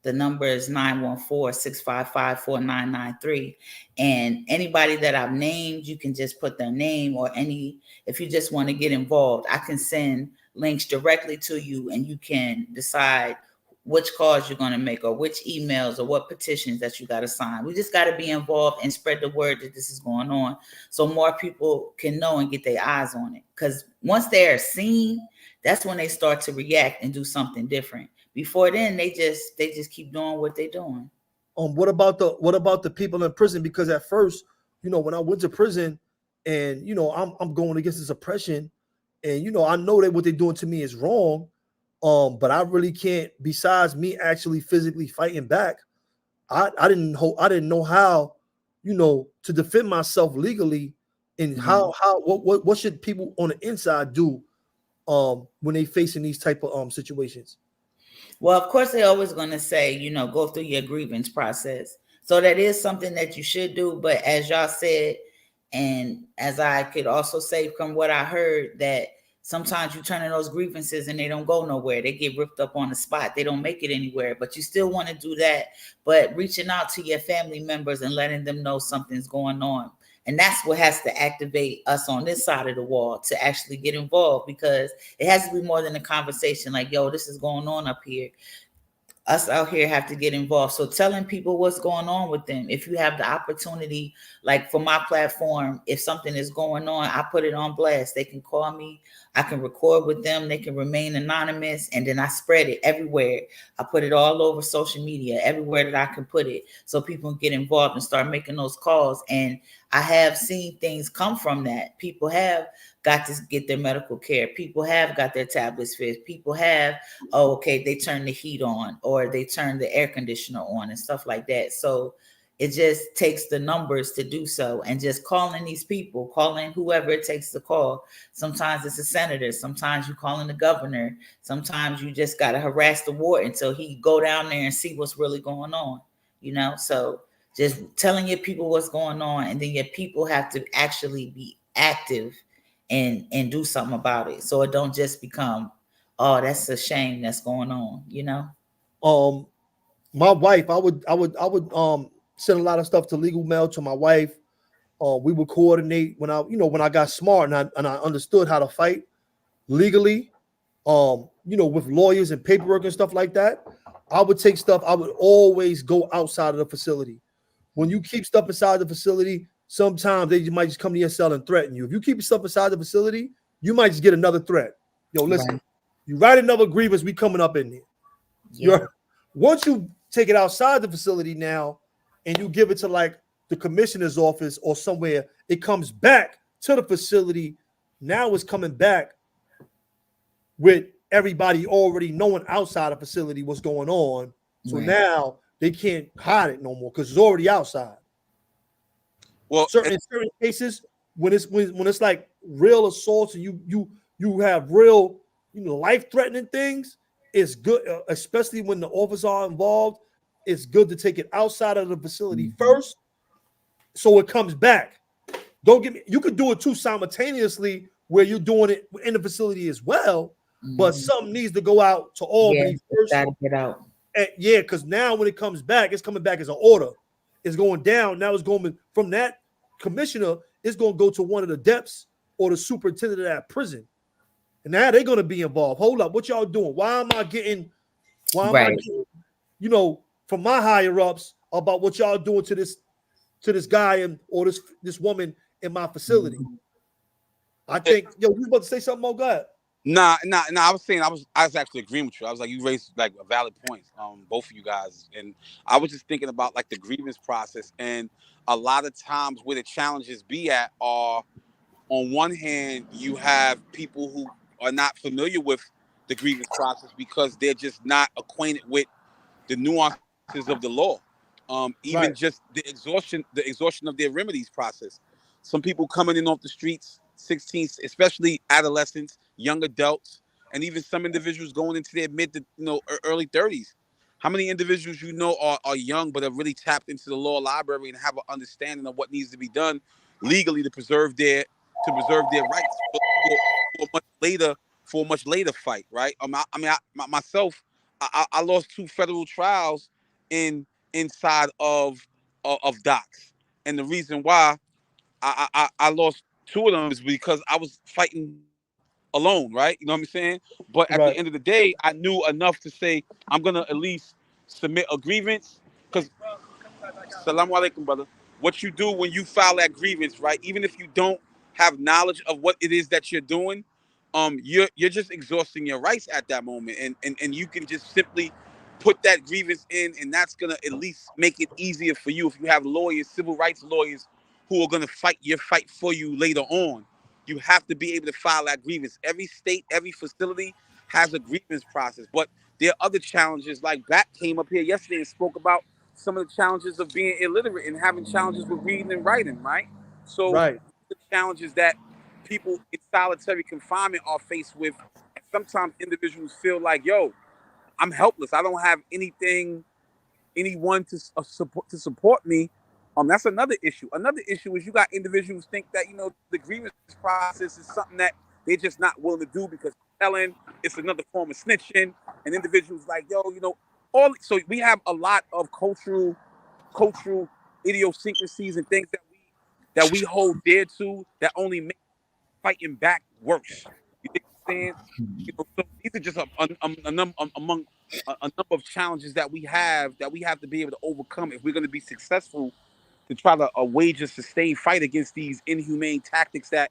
the number is 914-655-4993. And anybody that I've named, you can just put their name, or if you just want to get involved, I can send links directly to you, and you can decide which calls you're going to make, or which emails, or what petitions that you got to sign. We just got to be involved and spread the word that this is going on, so more people can know and get their eyes on it. Because once they're seen, that's when they start to react and do something different. Before then, they just keep doing what they're doing. What about the people in prison? Because at first, when I went to prison, and I'm going against this oppression, and I know that what they're doing to me is wrong. But I really can't. Besides me actually physically fighting back, I didn't know how, to defend myself legally, and what should people on the inside do when they facing these type of situations. Well, of course, they're always going to say, go through your grievance process. So that is something that you should do. But as y'all said, and as I could also say from what I heard, that sometimes you turn in those grievances and they don't go nowhere. They get ripped up on the spot. They don't make it anywhere. But you still want to do that. But reaching out to your family members and letting them know something's going on. And that's what has to activate us on this side of the wall to actually get involved, because it has to be more than a conversation like, yo, this is going on up here. Us out here have to get involved. So telling people what's going on with them. If you have the opportunity, like for my platform, if something is going on, I put it on blast. They can call me. I can record with them. They can remain anonymous. And then I spread it everywhere. I put it all over social media, everywhere that I can put it, so people can get involved and start making those calls. And I have seen things come from that. People have got to get their medical care. People have got their tablets fixed. People have, they turn the heat on, or they turn the air conditioner on and stuff like that. So It just takes the numbers to do so, and just calling these people, calling whoever it takes to call. Sometimes it's a senator. Sometimes you calling the governor. Sometimes you just got to harass the warden until he go down there and see what's really going on, you know? So just telling your people what's going on, and then your people have to actually be active and do something about it. So it don't just become, oh, that's a shame that's going on, you know? My wife, I would send a lot of stuff to legal mail to my wife. We would coordinate when I got smart and I understood how to fight legally, with lawyers and paperwork and stuff like that. I would take stuff. I would always go outside of the facility. When you keep stuff inside the facility, sometimes they might just come to your cell and threaten you. If you keep stuff inside the facility, you might just get another threat. Yo, listen, Right. You write another grievance, we coming up in there. Yeah. Once you take it outside the facility now and you give it to like the commissioner's office or somewhere, it comes back to the facility. Now it's coming back with everybody already knowing outside the facility what's going on. So Right. now they can't hide it no more because it's already outside. Well, In certain cases, when it's like real assaults and you have real life-threatening things, it's good, especially when the officers are involved. It's good to take it outside of the facility first, so it comes back. Don't get me. You could do it too simultaneously, where you're doing it in the facility as well. But something needs to go out to Albany first. Gotta get out. And because now when it comes back, it's coming back as an order. It's going down. Now it's going from that commissioner. It's going to go to one of the depths or the superintendent of that prison. And now they're going to be involved. Hold up, what y'all doing? Why am I getting, from my higher ups about what y'all doing to this guy or this woman in my facility? I think, you was about to say something more. Go ahead. Nah. I was saying I was actually agreeing with you. I was like, you raised like a valid point, both of you guys, and I was just thinking about like the grievance process, and a lot of times where the challenges be at are, on one hand, you have people who are not familiar with the grievance process because they're just not acquainted with the nuances of the law. Even just the exhaustion of their remedies process. Some people coming in off the streets, 16, especially adolescents, young adults, and even some individuals going into their mid to early 30s. How many individuals are young but are really tapped into the law library and have an understanding of what needs to be done legally to preserve their rights for a much later fight, right? Myself, I lost 2 federal trials inside of docs, and the reason why I lost 2 of them is because I was fighting alone, right? You know what I'm saying? But at the end of the day, I knew enough to say I'm gonna at least submit a grievance, because Salaam alaikum, brother. What you do when you file that grievance, right? Even if you don't have knowledge of what it is that you're doing, you're just exhausting your rights at that moment, and you can just simply put that grievance in, and that's gonna at least make it easier for you if you have lawyers, civil rights lawyers, who are gonna fight your fight for you later on. You have to be able to file that grievance. Every state, every facility has a grievance process, but there are other challenges. Like Bat came up here yesterday and spoke about some of the challenges of being illiterate and having challenges with reading and writing, right? So the challenges that people in solitary confinement are faced with, and sometimes individuals feel like, yo, I'm helpless. I don't have anyone to support me. That's another issue. Another issue is you got individuals think that the grievance process is something that they're just not willing to do because telling it's another form of snitching, and individuals like, yo, so we have a lot of cultural idiosyncrasies and things that we hold dear to that only make fighting back worse. You think what I'm saying? So these are just among a number of challenges that we have to be able to overcome if we're going to be successful to try to wage a sustained fight against these inhumane tactics that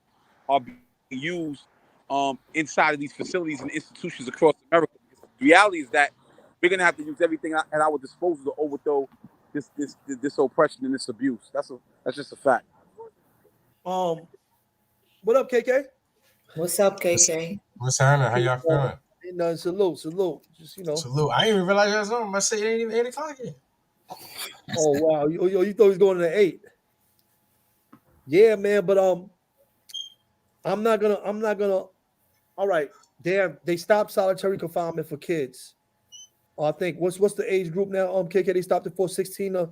are being used inside of these facilities and institutions across America. The reality is that we're going to have to use everything at our disposal to overthrow this oppression and this abuse. That's just a fact. What up, KK? What's up, KK? What's happening? How y'all feeling? Salute. Just Salute. I didn't even realize y'all was on. I say it ain't even 8 o'clock yet. Oh wow, you thought he was going to the 8? Yeah, man, but I'm not gonna. All right, they stopped solitary confinement for kids. I think what's the age group now? KK, they stopped it for 16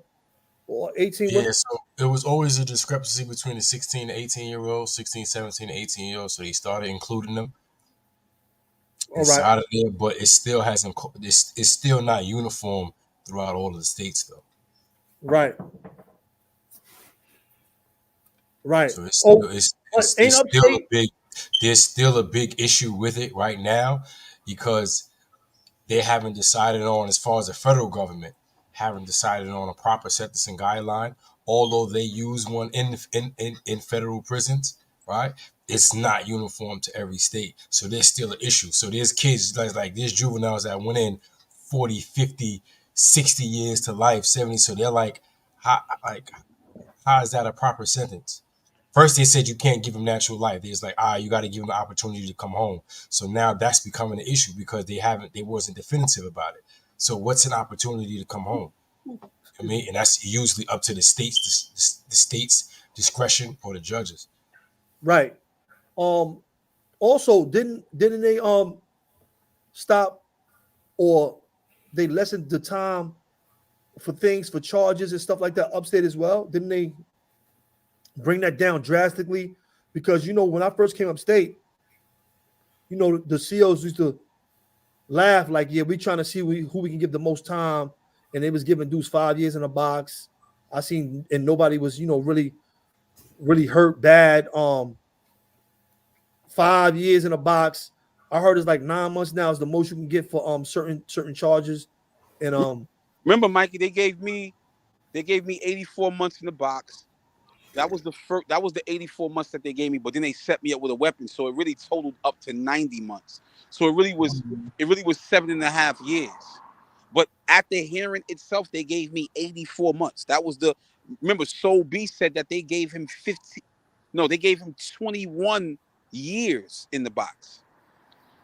or 18. Yeah, so it was always a discrepancy between the 16 to 18-year-olds, 16, 17 to 18-year-olds. So they started including them All right, inside of there, but it still hasn't. It's still not uniform throughout all of the states, though. right. Right. So it's Oh, still it's but it's, ain't it's still a upstate. big. There's still a big issue with it right now because they haven't decided on, as far as the federal government, haven't decided on a proper sentencing guideline. Although they use one in federal prisons, right? It's not uniform to every state. So there's still an issue. So there's kids like there's juveniles that went in 40, 50, 60 years to life, 70. So they're like, how is that a proper sentence? First, they said you can't give him natural life. They're just like, you got to give him the opportunity to come home. So now that's becoming an issue because they wasn't definitive about it. So what's an opportunity to come home? I mean, and that's usually up to the state's discretion or the judges. Right. Also, didn't they stop or they lessened the time for charges and stuff like that upstate as well? Didn't they bring that down drastically? Because when I first came upstate, the COs used to laugh like, yeah, we trying to see who we can give the most time, and they was giving dudes 5 years in a box. I seen, and nobody was really hurt bad. 5 years in a box. I heard it's like 9 months now is the most you can get for certain charges. And remember, Mikey, they gave me 84 months in the box. That was the 84 months that they gave me, but then they set me up with a weapon, so it really totaled up to 90 months. So it really was 7.5 years. But at the hearing itself, they gave me 84 months. That was remember, Soul B said that they gave him 21 years in the box.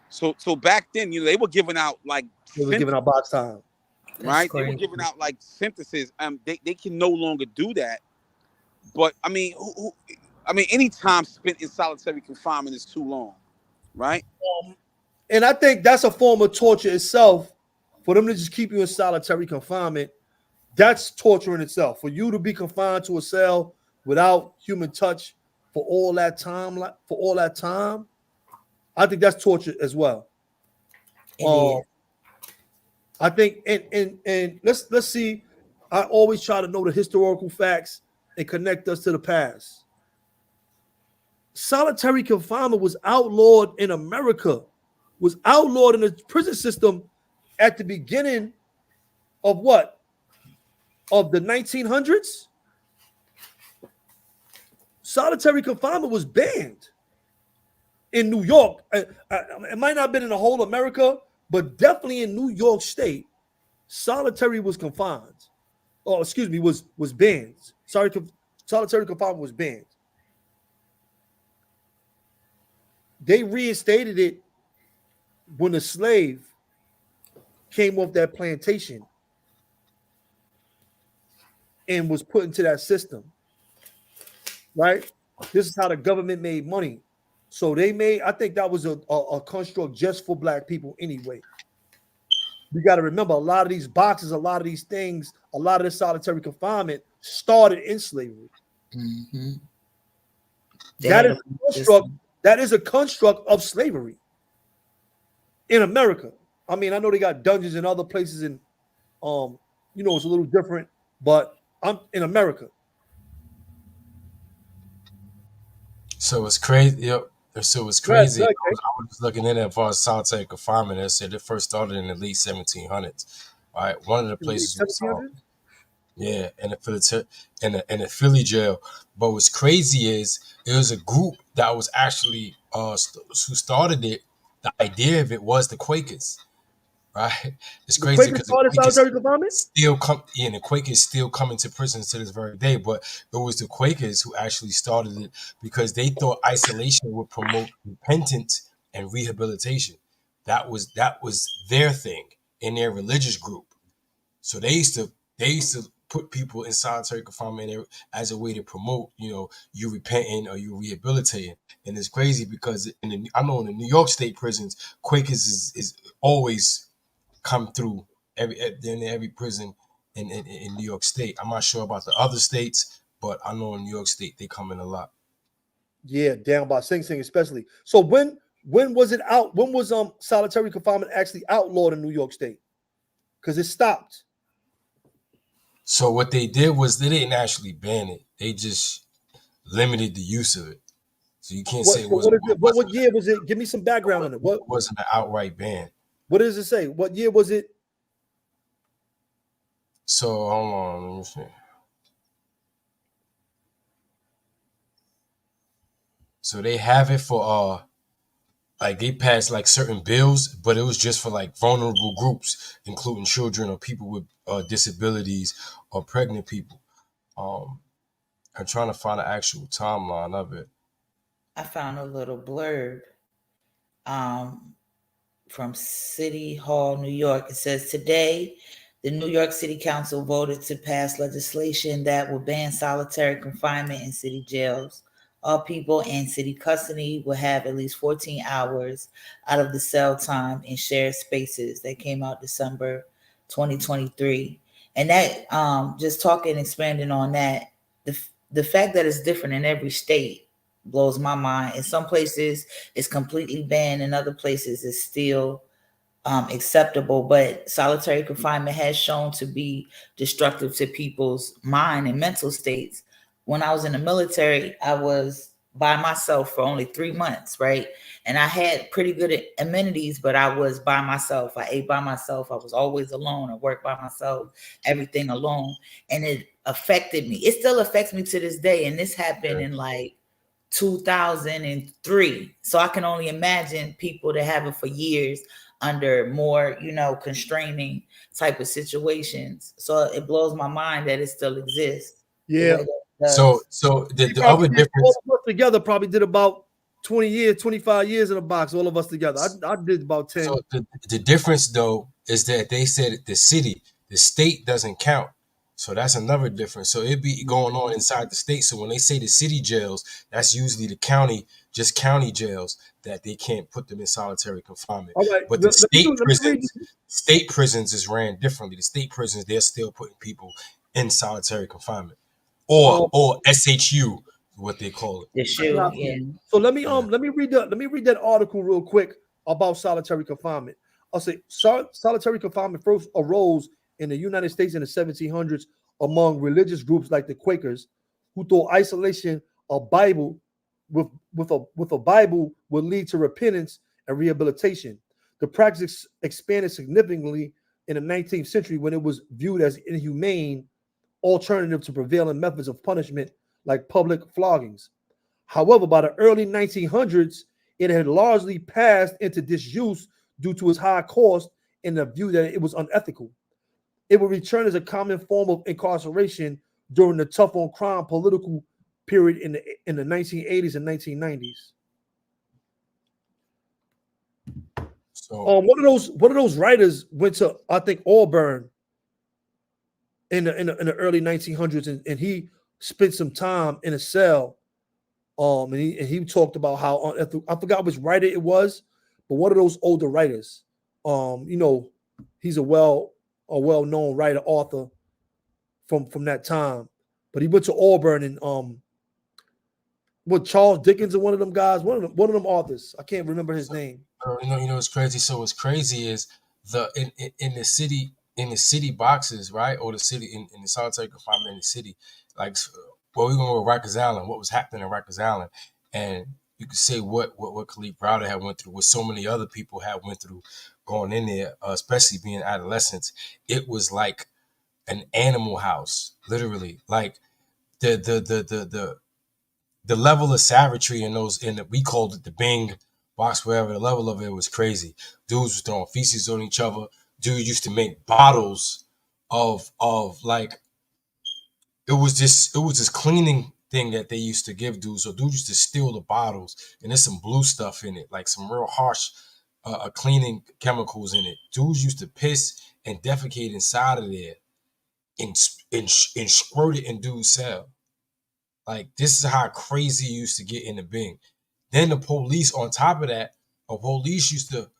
So back then, they were giving out like box time. Right? They were giving out like sentences. They can no longer do that. But I mean, any time spent in solitary confinement is too long, right? And I think that's a form of torture itself. For them to just keep you in solitary confinement, that's torture in itself. For you to be confined to a cell without human touch for all that time, I think that's torture as well. I think, and let's see. I always try to know the historical facts and connect us to the past. Solitary confinement was outlawed in America, was outlawed in the prison system at the beginning of what? Of the 1900s? Solitary confinement was banned in New York. It might not have been in the whole America, but definitely in New York State, solitary was confined. Oh, excuse me, was banned. Solitary confinement was banned. They reinstated it when the slave came off that plantation and was put into that system. Right? This is how the government made money. So I think that was a construct just for black people anyway. You got to remember, a lot of these boxes, a lot of these things, a lot of this solitary confinement started in slavery. Mm-hmm. That is a construct of slavery in America. I mean, I know they got dungeons in other places, and it's a little different, but I'm in America. So it's crazy. Yep. So it's crazy. Right. I was looking in as far as solitary confinement. They said it first started in the late 1700s. Right, one of the places we saw. Yeah, in the Philly jail. But what's crazy is it was a group that was actually who started it. The idea of it was the Quakers. Right, it's crazy because the Quakers still come into prisons to this very day. But it was the Quakers who actually started it because they thought isolation would promote repentance and rehabilitation. That was their thing in their religious group. So they used They used to put people in solitary confinement as a way to promote, you repenting or you rehabilitating. And it's crazy because I know in the New York State prisons, Quakers is always come through in every prison in New York State. I'm not sure about the other states, but I know in New York State they come in a lot. Yeah, down by Sing Sing especially. So when was it out? When was solitary confinement actually outlawed in New York State? Because it stopped. So what they did was they didn't actually ban it. They just limited the use of it. So you can't say it was. What year was it? Give me some background on it. What wasn't an outright ban? What does it say? What year was it? So hold on, let me see. So they have it for like they passed like certain bills, but it was just for like vulnerable groups, including children or people with disabilities or pregnant people. I'm trying to find an actual timeline of it. I found a little blurb from City Hall, New York. It says, today, the New York City Council voted to pass legislation that will ban solitary confinement in city jails. All people in city custody will have at least 14 hours out of the cell time in shared spaces. That came out December 2023. And that, just talking, expanding on that, the fact that it's different in every state blows my mind. In some places, it's completely banned. In other places, it's still acceptable. But solitary confinement has shown to be destructive to people's mind and mental states. When I was in the military, I was by myself for only 3 months, right? And I had pretty good amenities, but I was by myself. I ate by myself. I was always alone. I worked by myself, everything alone. And it affected me. It still affects me to this day. And this happened in like 2003. So I can only imagine people that have it for years under more, constraining type of situations. So it blows my mind that it still exists. Yeah. So the other difference. All of us together probably did about 20 years, 25 years in a box, all of us together. I did about 10. So the difference though is that they said the state doesn't count. So that's another difference. So it'd be going on inside the state. So when they say the city jails, that's usually the county jails that they can't put them in solitary confinement. Right. But the state prisons is ran differently. The state prisons, they're still putting people in solitary confinement. Or SHU, what they call it. Yeah. So let me read that article real quick about solitary confinement. I'll say solitary confinement first arose in the United States in the 1700s among religious groups like the Quakers, who thought isolation of Bible with a Bible would lead to repentance and rehabilitation. The practice expanded significantly in the 19th century when it was viewed as inhumane alternative to prevailing methods of punishment like public floggings. However, by the early 1900s, it had largely passed into disuse due to its high cost and the view that it was unethical. It would return as a common form of incarceration during the tough on crime political period in the 1980s and 1990s. So one of those writers went to, I think, Auburn in the early 1900s, and he spent some time in a cell. And he talked about how I forgot which writer it was, but one of those older writers. He's a well-known writer, author from that time. But he went to Auburn, and Charles Dickens or one of them guys, one of them authors. I can't remember his name. It's crazy. So what's crazy is in the city boxes, right? Or the city in the solitary confinement in the city, like we went with Rikers Island, what was happening in Rikers Island, and you could say what Kalief Browder had went through, what so many other people had went through going in there, especially being adolescents. It was like an animal house, literally. Like the level of savagery we called it the Bing box, wherever, the level of it was crazy. Dudes was throwing feces on each other. Dudes used to make bottles of like, it was this cleaning thing that they used to give dudes. So dudes used to steal the bottles, and there's some blue stuff in it, like some real harsh cleaning chemicals in it. Dudes used to piss and defecate inside of there and squirted in dude's cell. Like, this is how crazy it used to get in the Bing. Then the police, on top of that, the police used to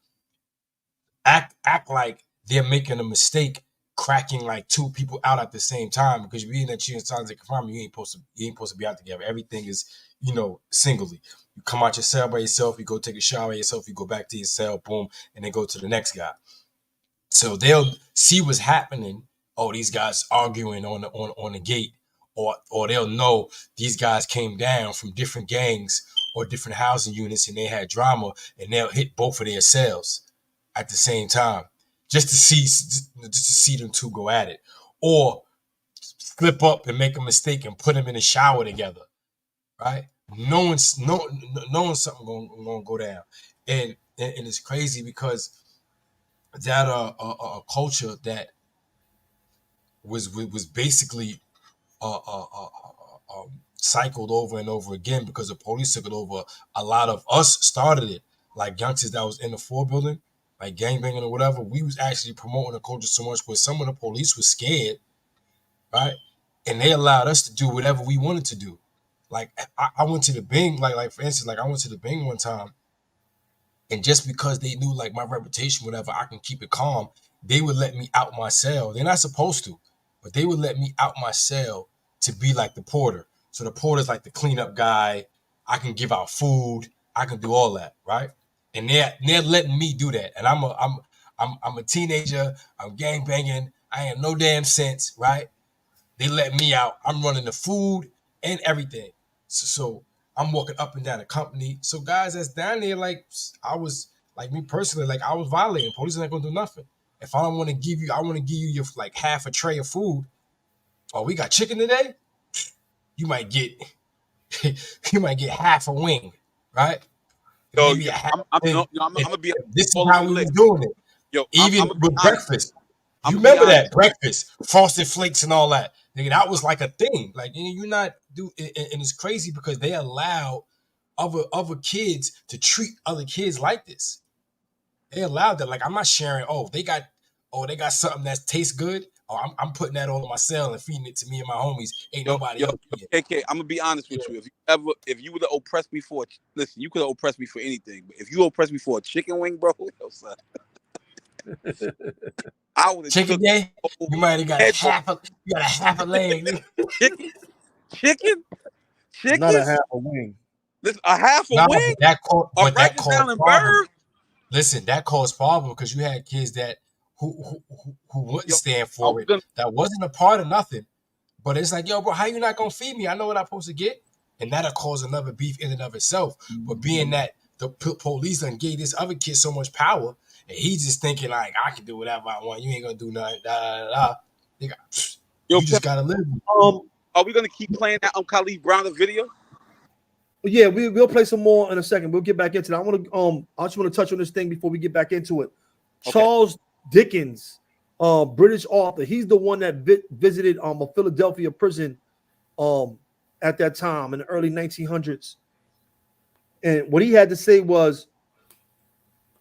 act like they're making a mistake, cracking like 2 people out at the same time, because being that you're in solitary confinement, you ain't supposed to be out together. Everything is, singly. You come out your cell by yourself, you go take a shower by yourself, you go back to your cell, boom, and then go to the next guy. So they'll see what's happening. Oh, these guys arguing on the gate, or they'll know these guys came down from different gangs or different housing units and they had drama, and they'll hit both of their cells at the same time just to see them 2 go at it, or slip up and make a mistake and put them in the shower together, right? Knowing something gonna go down, and it's crazy because that a culture that was basically cycled over and over again because the police took it over. A lot of us started it, like youngsters that was in the 4 building, like gangbanging or whatever. We was actually promoting the culture so much where some of the police was scared, right? And they allowed us to do whatever we wanted to do. Like I went to the Bing, like for instance, like I went to the Bing one time, and just because they knew like my reputation, whatever, I can keep it calm, they would let me out my cell. They're not supposed to, but they would let me out my cell to be like the porter. So the porter's like the cleanup guy. I can give out food. I can do all that, right? And they're letting me do that. And I'm a teenager. I'm gangbanging. I ain't no damn sense, right? They let me out. I'm running the food and everything. So I'm walking up and down the company. So guys that's down there, like I was, like me personally, like I was violating. Police are not gonna do nothing. If I don't want to give you, I want to give you your like half a tray of food. Oh, we got chicken today? You might get half a wing, right? Yo, Maybe a half I'm wing. gonna be. This is how we was doing it. Yo, Even I'm with breakfast. You I'm gonna be remember that honest. breakfast, Frosted Flakes and all that. Nigga, that was like a thing. Like, you're not do, and it's crazy because they allow other kids to treat other kids like this. They allowed that. Like, I'm not sharing. They got something that tastes good. Oh, I'm putting that all in my cell and feeding it to me and my homies. Ain't nobody else. KK, I'm gonna be honest with you. If you would have oppressed me for, listen, you could have oppressed me for anything, but if you oppressed me for a chicken wing, bro, yo, son, I would have chicken day. You might have got half a leg. Chicken. Not a half a wing. Listen, a half a wing. That caused Bird. Listen, that caused problem because you had kids that who wouldn't stand for it. That wasn't a part of nothing. But it's like, yo, bro, how you not gonna feed me? I know what I'm supposed to get, and that'll cause another beef in and of itself. But being that the police done gave this other kid so much power, and he's just thinking like, I can do whatever I want. You ain't gonna do nothing. You just gotta live. Are we gonna keep playing that Kalief Browder video? Yeah, we'll play some more in a second. We'll get back into that. I just want to touch on this thing before we get back into it. Okay. Charles Dickens, British author. He's the one that visited a Philadelphia prison at that time in the early 1900s. And what he had to say was,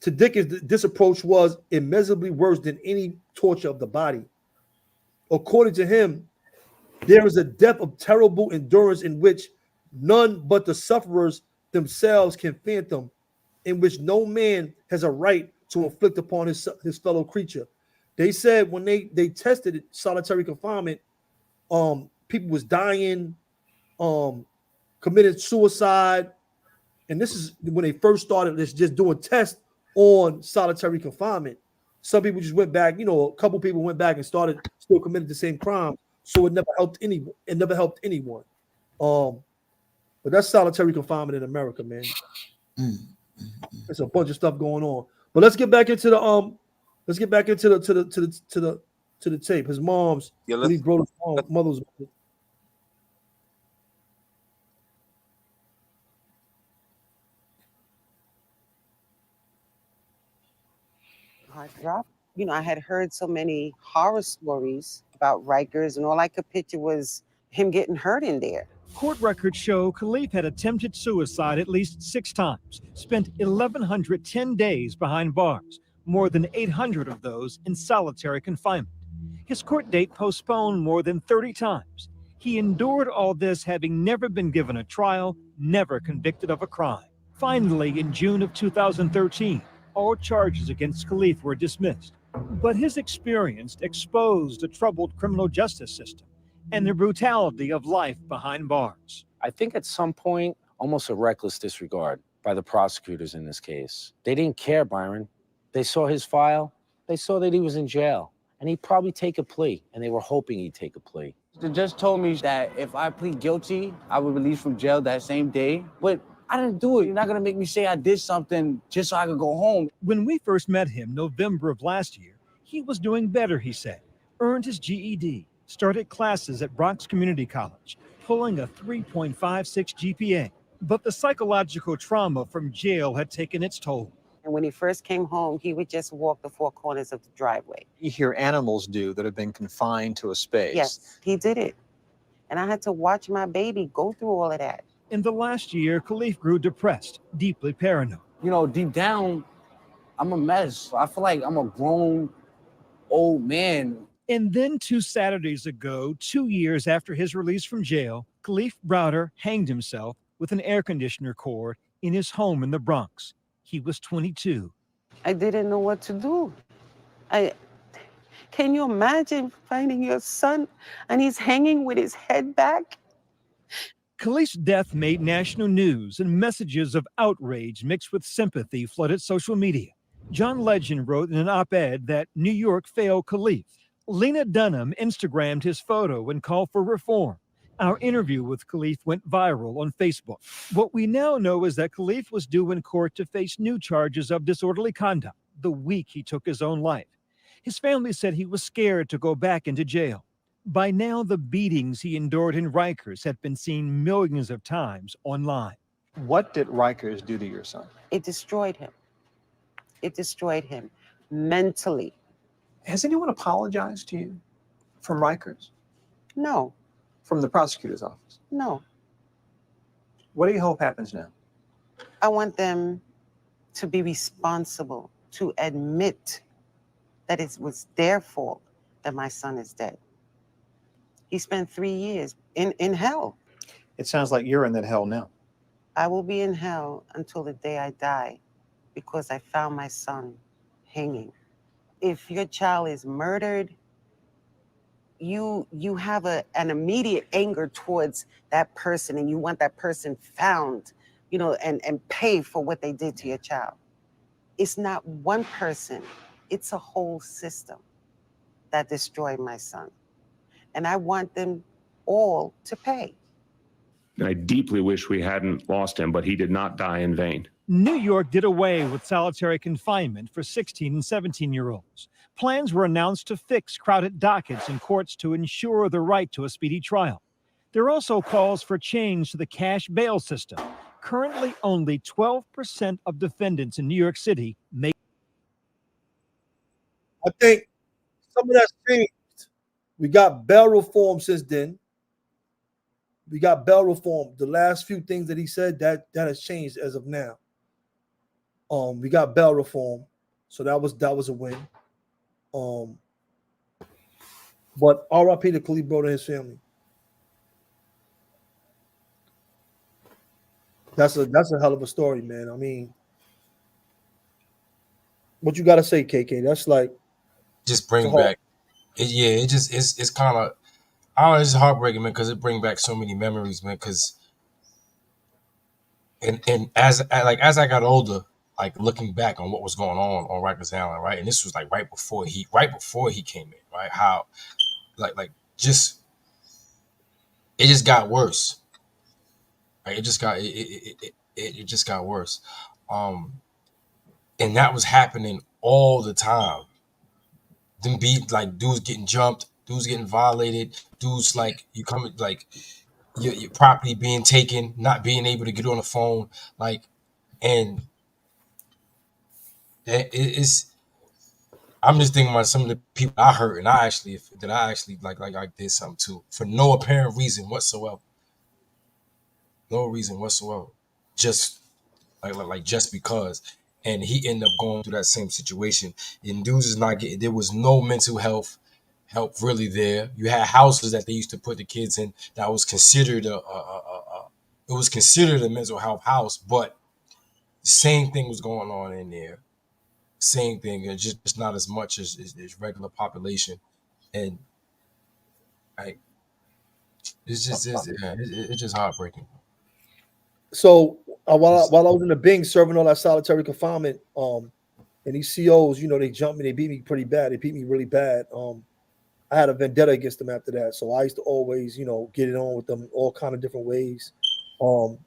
to Dickens, this approach was immeasurably worse than any torture of the body. According to him, there is a depth of terrible endurance in which none but the sufferers themselves can fathom, in which no man has a right to inflict upon his fellow creature. They said when they tested solitary confinement, people was dying, committed suicide, and this is when they first started just doing tests on solitary confinement. Some people just went back, a couple people went back and started still committing the same crime. So it never helped anyone. It never helped anyone. But that's solitary confinement in America, man. There's a bunch of stuff going on. But let's get back into the to the tape. His mom's mother's. I had heard so many horror stories about Rikers, and all I could picture was him getting hurt in there. Court records show Kalief had attempted suicide at least 6 times, spent 1,110 days behind bars, more than 800 of those in solitary confinement. His court date postponed more than 30 times. He endured all this having never been given a trial, never convicted of a crime. Finally, in June of 2013, all charges against Kalief were dismissed. But his experience exposed a troubled criminal justice system and the brutality of life behind bars. I think at some point, almost a reckless disregard by the prosecutors in this case. They didn't care, Byron. They saw his file. They saw that he was in jail, and he'd probably take a plea, and they were hoping he'd take a plea. The judge told me that if I plead guilty, I would release from jail that same day, but I didn't do it. You're not gonna make me say I did something just so I could go home. When we first met him November of last year, he was doing better, he said. Earned his GED, started classes at Bronx Community College, pulling a 3.56 GPA. But the psychological trauma from jail had taken its toll. And when he first came home, he would just walk the four corners of the driveway. You hear animals do that have been confined to a space. Yes, he did it. And I had to watch my baby go through all of that. In the last year, Kalief grew depressed, deeply paranoid. You know, deep down, I'm a mess. I feel like I'm a grown old man. And then 2 Saturdays ago, 2 years after his release from jail, Kalief Browder hanged himself with an air conditioner cord in his home in the Bronx. He was 22. I didn't know what to do. Can you imagine finding your son and he's hanging with his head back? Kalief's death made national news, and messages of outrage mixed with sympathy flooded social media. John Legend wrote in an op-ed that New York failed Kalief. Lena Dunham Instagrammed his photo and called for reform. Our interview with Kalief went viral on Facebook. What we now know is that Kalief was due in court to face new charges of disorderly conduct the week he took his own life. His family said he was scared to go back into jail. By now, the beatings he endured in Rikers had been seen millions of times online. What did Rikers do to your son? It destroyed him. It destroyed him mentally. Has anyone apologized to you from Rikers? No, From the prosecutor's office? no. What do you hope happens now? I want them to be responsible, to admit that it was their fault that my son is dead. He spent 3 years in hell. It sounds like you're in that hell now. I will be in hell until the day I die because I found my son hanging. If your child is murdered, you have an immediate anger towards that person, and you want that person found, and pay for what they did to your child. It's not one person, it's a whole system that destroyed my son. And I want them all to pay. I deeply wish we hadn't lost him, but he did not die in vain. New York did away with solitary confinement for 16 and 17-year-olds. Plans were announced to fix crowded dockets in courts to ensure the right to a speedy trial. There are also calls for change to the cash bail system. Currently, only 12% of defendants in New York City make. I think some of that's changed. We got bail reform since then. We got bail reform. The last few things that he said, that has changed as of now. We got bail reform, so that was a win. But R.I.P. to Kalief Browder and his family. That's a hell of a story, man. I mean, what you got to say, KK? That's like just bring back. It's kind of, I don't know, it's heartbreaking, man, because it brings back so many memories, man. Because and as I got older, like looking back on what was going on Rikers Island, right, and this was like right before he came in, right? How like just it just got worse. Right? It just got worse, and that was happening all the time. Them dudes getting jumped, dudes getting violated, dudes like you coming like your property being taken, not being able to get on the phone, like, and it's. I'm just thinking about some of the people I hurt, and I actually like I did something too for no apparent reason whatsoever. No reason whatsoever, just like just because. And he ended up going through that same situation. And dudes is not getting. There was no mental health help really there. You had houses that they used to put the kids in that was considered it was considered a mental health house, but the same thing was going on in there. Same thing, and just not as much as regular population, and like it's just heartbreaking. So while I was in the Bing serving all that solitary confinement, and these COs, they jumped me, they beat me pretty bad. They beat me really bad. I had a vendetta against them after that. So I used to always, get it on with them all kind of different ways,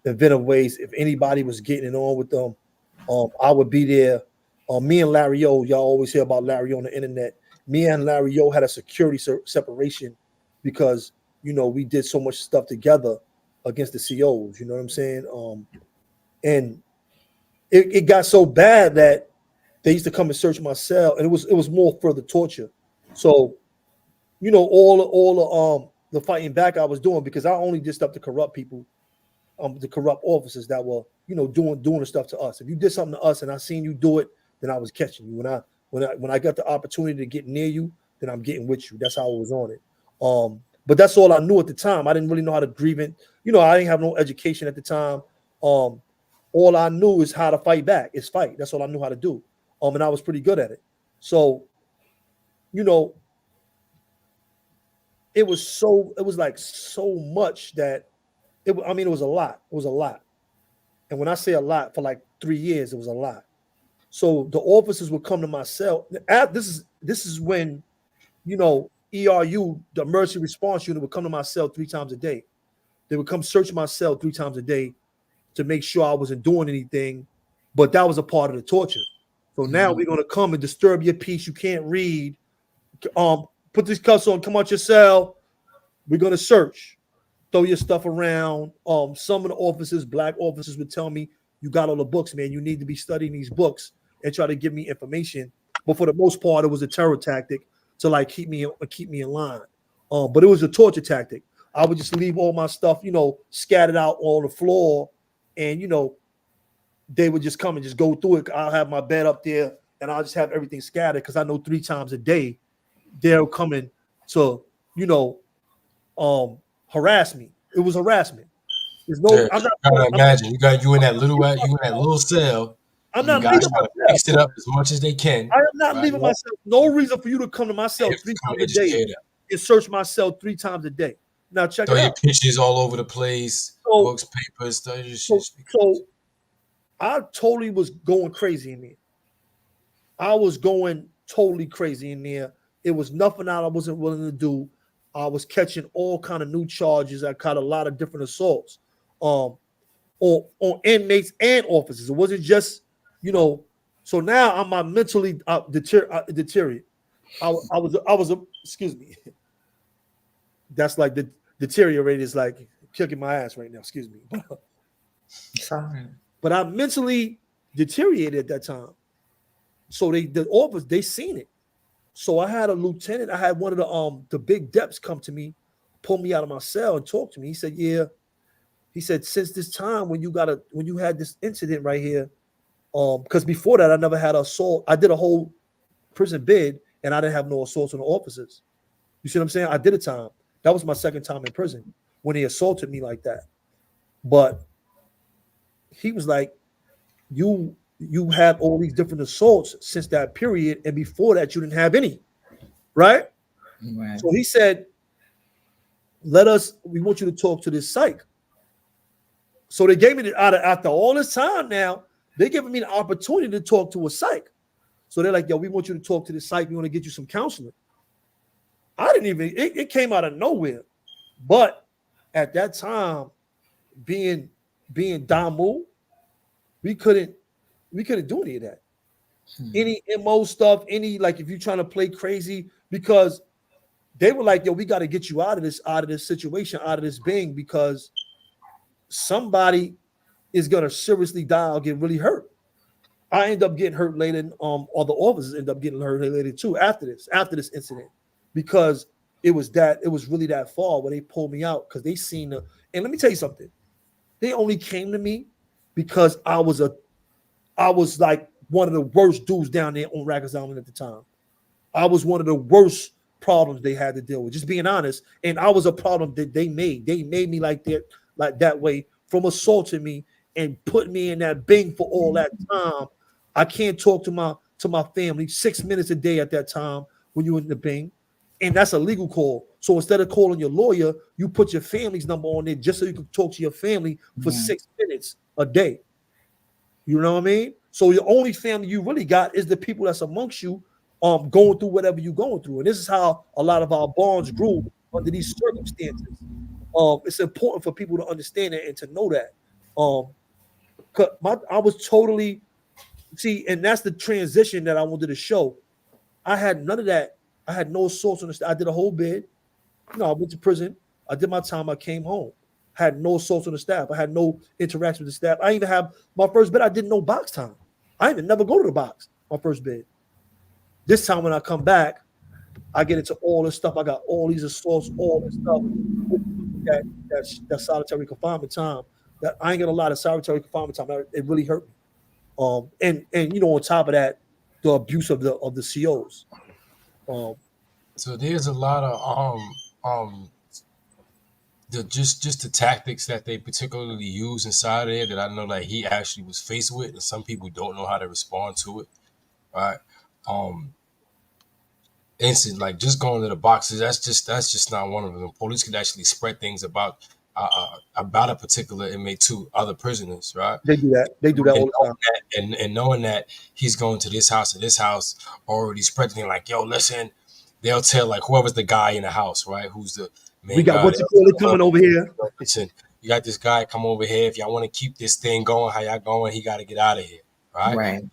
inventive ways. If anybody was getting it on with them, I would be there. Me and Larry O, y'all always hear about Larry on the internet. Me and Larry O had a security separation because, we did so much stuff together against the COs. You know what I'm saying? And it got so bad that they used to come and search my cell, and it was more further torture. So, all the fighting back I was doing, because I only did stuff to corrupt people, the corrupt officers that were, doing the stuff to us. If you did something to us and I seen you do it, then I was catching you. When I got the opportunity to get near you, then I'm getting with you. That's how I was on it. But that's all I knew at the time. I didn't really know how to grieve it. I didn't have no education at the time. All I knew is how to fight back. It's fight. That's all I knew how to do. And I was pretty good at it. So, it was like so much that it was a lot. It was a lot. And when I say a lot, for like 3 years, it was a lot. So the officers would come to my cell. This is when, ERU, the emergency response unit, would come to my cell 3 times a day. They would come search my cell 3 times a day to make sure I wasn't doing anything. But that was a part of the torture. So now we're going to come and disturb your peace. You can't read. Put these cuffs on. Come out your cell. We're going to search. Throw your stuff around. Some of the officers, black officers, would tell me, you got all the books, man. You need to be studying these books and try to give me information. But for the most part, it was a terror tactic to like keep me in line. But it was a torture tactic. I would just leave all my stuff, scattered out on the floor, and they would just come and just go through it. I'll have my bed up there, and I'll just have everything scattered because I know 3 times a day they're coming to, harass me. It was harassment. There's no. Yeah, imagine you in that little cell. I'm not leaving myself. Fix it up as much as they can. I am not leaving myself. No reason for you to come to my cell 3 times a day and search my cell 3 times a day. Now check it out. Your pictures all over the place, books, papers. So I totally was going crazy in there. I was going totally crazy in there. It was nothing I wasn't willing to do. I was catching all kind of new charges. I caught a lot of different assaults on inmates and officers. It wasn't just, so now I'm mentally deteriorate. I was excuse me. That's like the deteriorate is like kicking my ass right now. Excuse me. Sorry. But I mentally deteriorated at that time. So the officers, they seen it. So I had a lieutenant. I had one of the big deps come to me, pull me out of my cell and talk to me. He said, "Yeah." He said, "Since this time when you had this incident right here, because before that I never had an assault. I did a whole prison bid and I didn't have no assaults on the officers. You see what I'm saying? I did a time. That was my second time in prison when he assaulted me like that. But he was like, you had all these different assaults since that period, and before that you didn't have any, right? So he said, we want you to talk to this psych." So they gave me after all this time now, they're giving me the opportunity to talk to a psych. So they're like, "Yo, we want you to talk to this psych. We want to get you some counseling." I didn't even, it came out of nowhere. But at that time, being Damu, we couldn't do any of that. Any MO stuff, like if you're trying to play crazy, because they were like, "Yo, we got to get you out of this situation, out of this Bing, because somebody is gonna seriously die or get really hurt." I end up getting hurt later, or the officers end up getting hurt later too after this incident, because it was really that far where they pulled me out because they seen and let me tell you something. They only came to me because I was like one of the worst dudes down there on Rikers Island at the time. I was one of the worst problems they had to deal with. Just being honest, and I was a problem that they made. They made me like that way, from assaulting me and putting me in that Bing for all that time. I can't talk to my family 6 minutes a day at that time when you're in the Bing, and that's a legal call. So instead of calling your lawyer, you put your family's number on it just so you can talk to your family for 6 minutes a day. You know what I mean? So your only family you really got is the people that's amongst you, going through whatever you're going through. And this is how a lot of our bonds grew under these circumstances. It's important for people to understand it and to know that. I was totally, and that's the transition that I wanted to show. I had none of that. I had no assaults on the staff. I did a whole bid. I went to prison. I did my time. I came home. Had no assaults on the staff. I had no interaction with the staff. I even have my first bid. I did no box time. I even never go to the box. My first bid. This time when I come back, I get into all this stuff. I got all these assaults, all this stuff. That solitary confinement time. That I ain't got a lot of solitary confinement time. It really hurt me. And on top of that, the abuse of the COs. So there's a lot of just the tactics that they particularly use inside there that I know like he actually was faced with, and some people don't know how to respond to it. Right. Instant, like just going to the boxes, that's just not one of them. Police can actually spread things about a particular inmate to other prisoners, right? They do that all the time. And knowing that he's going to this house and this house, already spreading like, yo, listen, they'll tell like whoever's the guy in the house, right? Who's the main we got guy, what you call it coming over here. Listen, you got this guy come over here. If y'all want to keep this thing going, how y'all going, he got to get out of here, right? Right.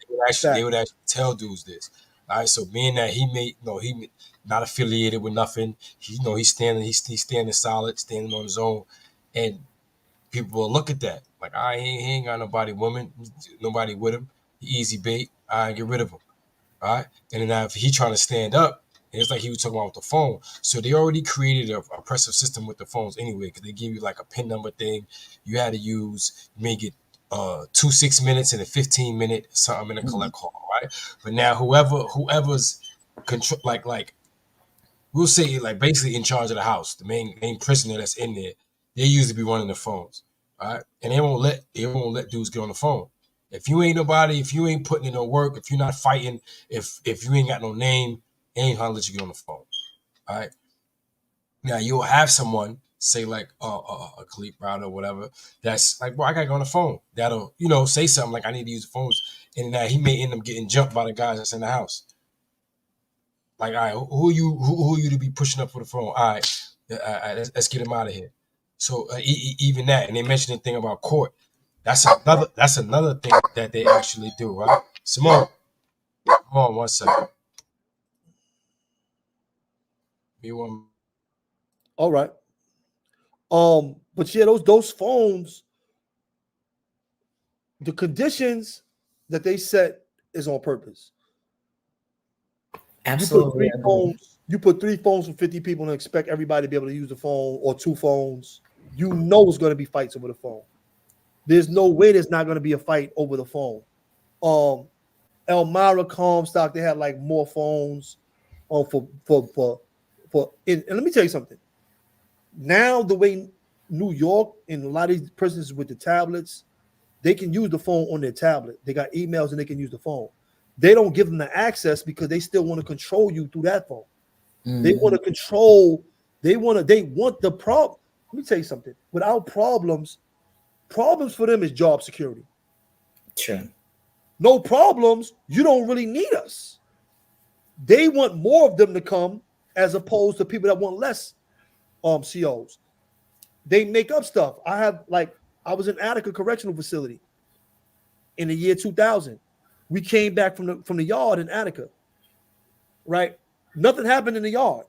They would actually tell dudes this. All right, so being that he not affiliated with nothing, he's standing solid, standing on his own, and people will look at that like, he ain't got nobody with him, easy bait, I get rid of him, all right? And then now if he trying to stand up, and it's like he was talking about with the phone, so they already created a oppressive system with the phones anyway, because they give you like a pin number thing you had to use, you may get 2 6 minutes and a 15-minute something in a collect call, right? But now whoever's control, like we'll say like basically in charge of the house, the main prisoner that's in there, they usually be running the phones, right? And they won't let dudes get on the phone. If you ain't nobody, if you ain't putting in no work, if you're not fighting, if you ain't got no name, they ain't gonna let you get on the phone, all right? Now you'll have someone say like a Kalief Browder or whatever, that's like, bro, I gotta go on the phone. That'll, say something like I need to use the phones, and that he may end up getting jumped by the guys that's in the house. Like, all right, who are you to be pushing up for the phone? All right, let's get him out of here. So even that, and they mentioned the thing about court. That's another thing that they actually do, right? Simone, hold on 1 second. Be one. All right. But yeah, those phones, the conditions that they set is on purpose. Absolutely. You put 3 phones for 50 people and expect everybody to be able to use the phone, or 2 phones. You know it's going to be fights over the phone. There's no way there's not going to be a fight over the phone. Elmira, Comstock, they had like more phones and let me tell you something. Now the way New York and a lot of these prisons with the tablets, they can use the phone on their tablet. They got emails and they can use the phone. They don't give them the access because they still want to control you through that phone. Mm-hmm. They want to control. They want the problem. Let me tell you something. Without problems for them is job security. Sure. No problems, you don't really need us. They want more of them to come as opposed to people that want less COs. They make up stuff. I was in Attica Correctional Facility in the year 2000. We came back from the yard in Attica, right? Nothing happened in the yard.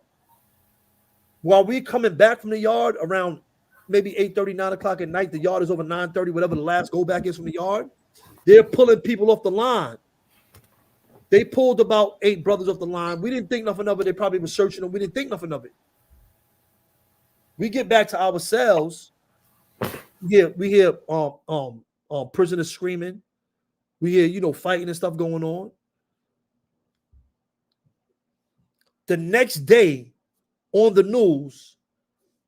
While we coming back from the yard around maybe 8:30, 9 o'clock at night, the yard is over 9:30, whatever the last go back is from the yard. They're pulling people off the line. They pulled about 8 brothers off the line. We didn't think nothing of it. They probably were searching them. We didn't think nothing of it. We get back to our cells. We hear prisoners screaming. We hear, fighting and stuff going on. The next day on the news,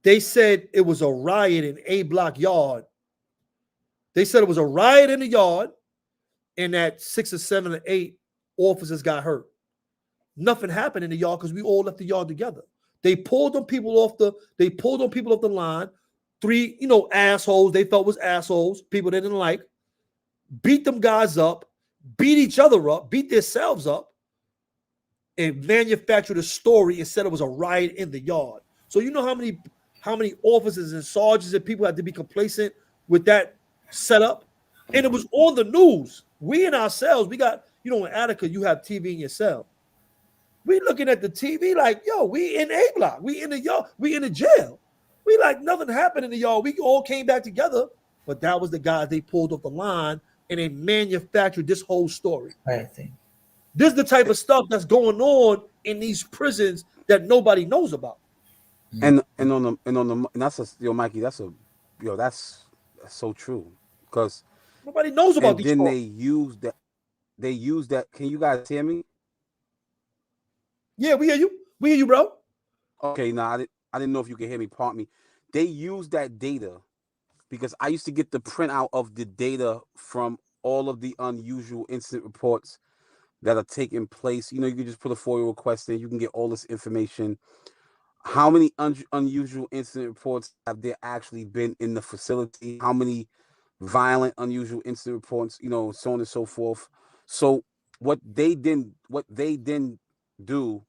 they said it was a riot in A Block Yard. They said it was a riot in the yard and that 6 or 7 or 8 officers got hurt. Nothing happened in the yard because we all left the yard together. They pulled them people off the line. 3, assholes they felt was assholes, people they didn't like, beat them guys up, beat each other up, beat themselves up, and manufactured a story and said it was a riot in the yard. So you know how many officers and sergeants and people had to be complacent with that setup? And it was on the news. We in our cells, we got, in Attica, you have TV in your cell. We looking at the TV like, yo, we in A Block, we in the yard, we in the jail. We like nothing happened in the yard. We all came back together, but that was the guys they pulled off the line and they manufactured this whole story. Right. This is the type of stuff that's going on in these prisons that nobody knows about. And that's Mikey, that's so true, because nobody knows about these. Then stories. they use that. Can you guys hear me? Yeah, we hear you. We hear you, bro. Okay, now I didn't know if you could hear me. Pardon me. They use that data because I used to get the printout of the data from all of the unusual incident reports that are taking place. You can just put a FOIA request in. You can get all this information. How many unusual incident reports have there actually been in the facility? How many violent, unusual incident reports? So on and so forth. So what they then do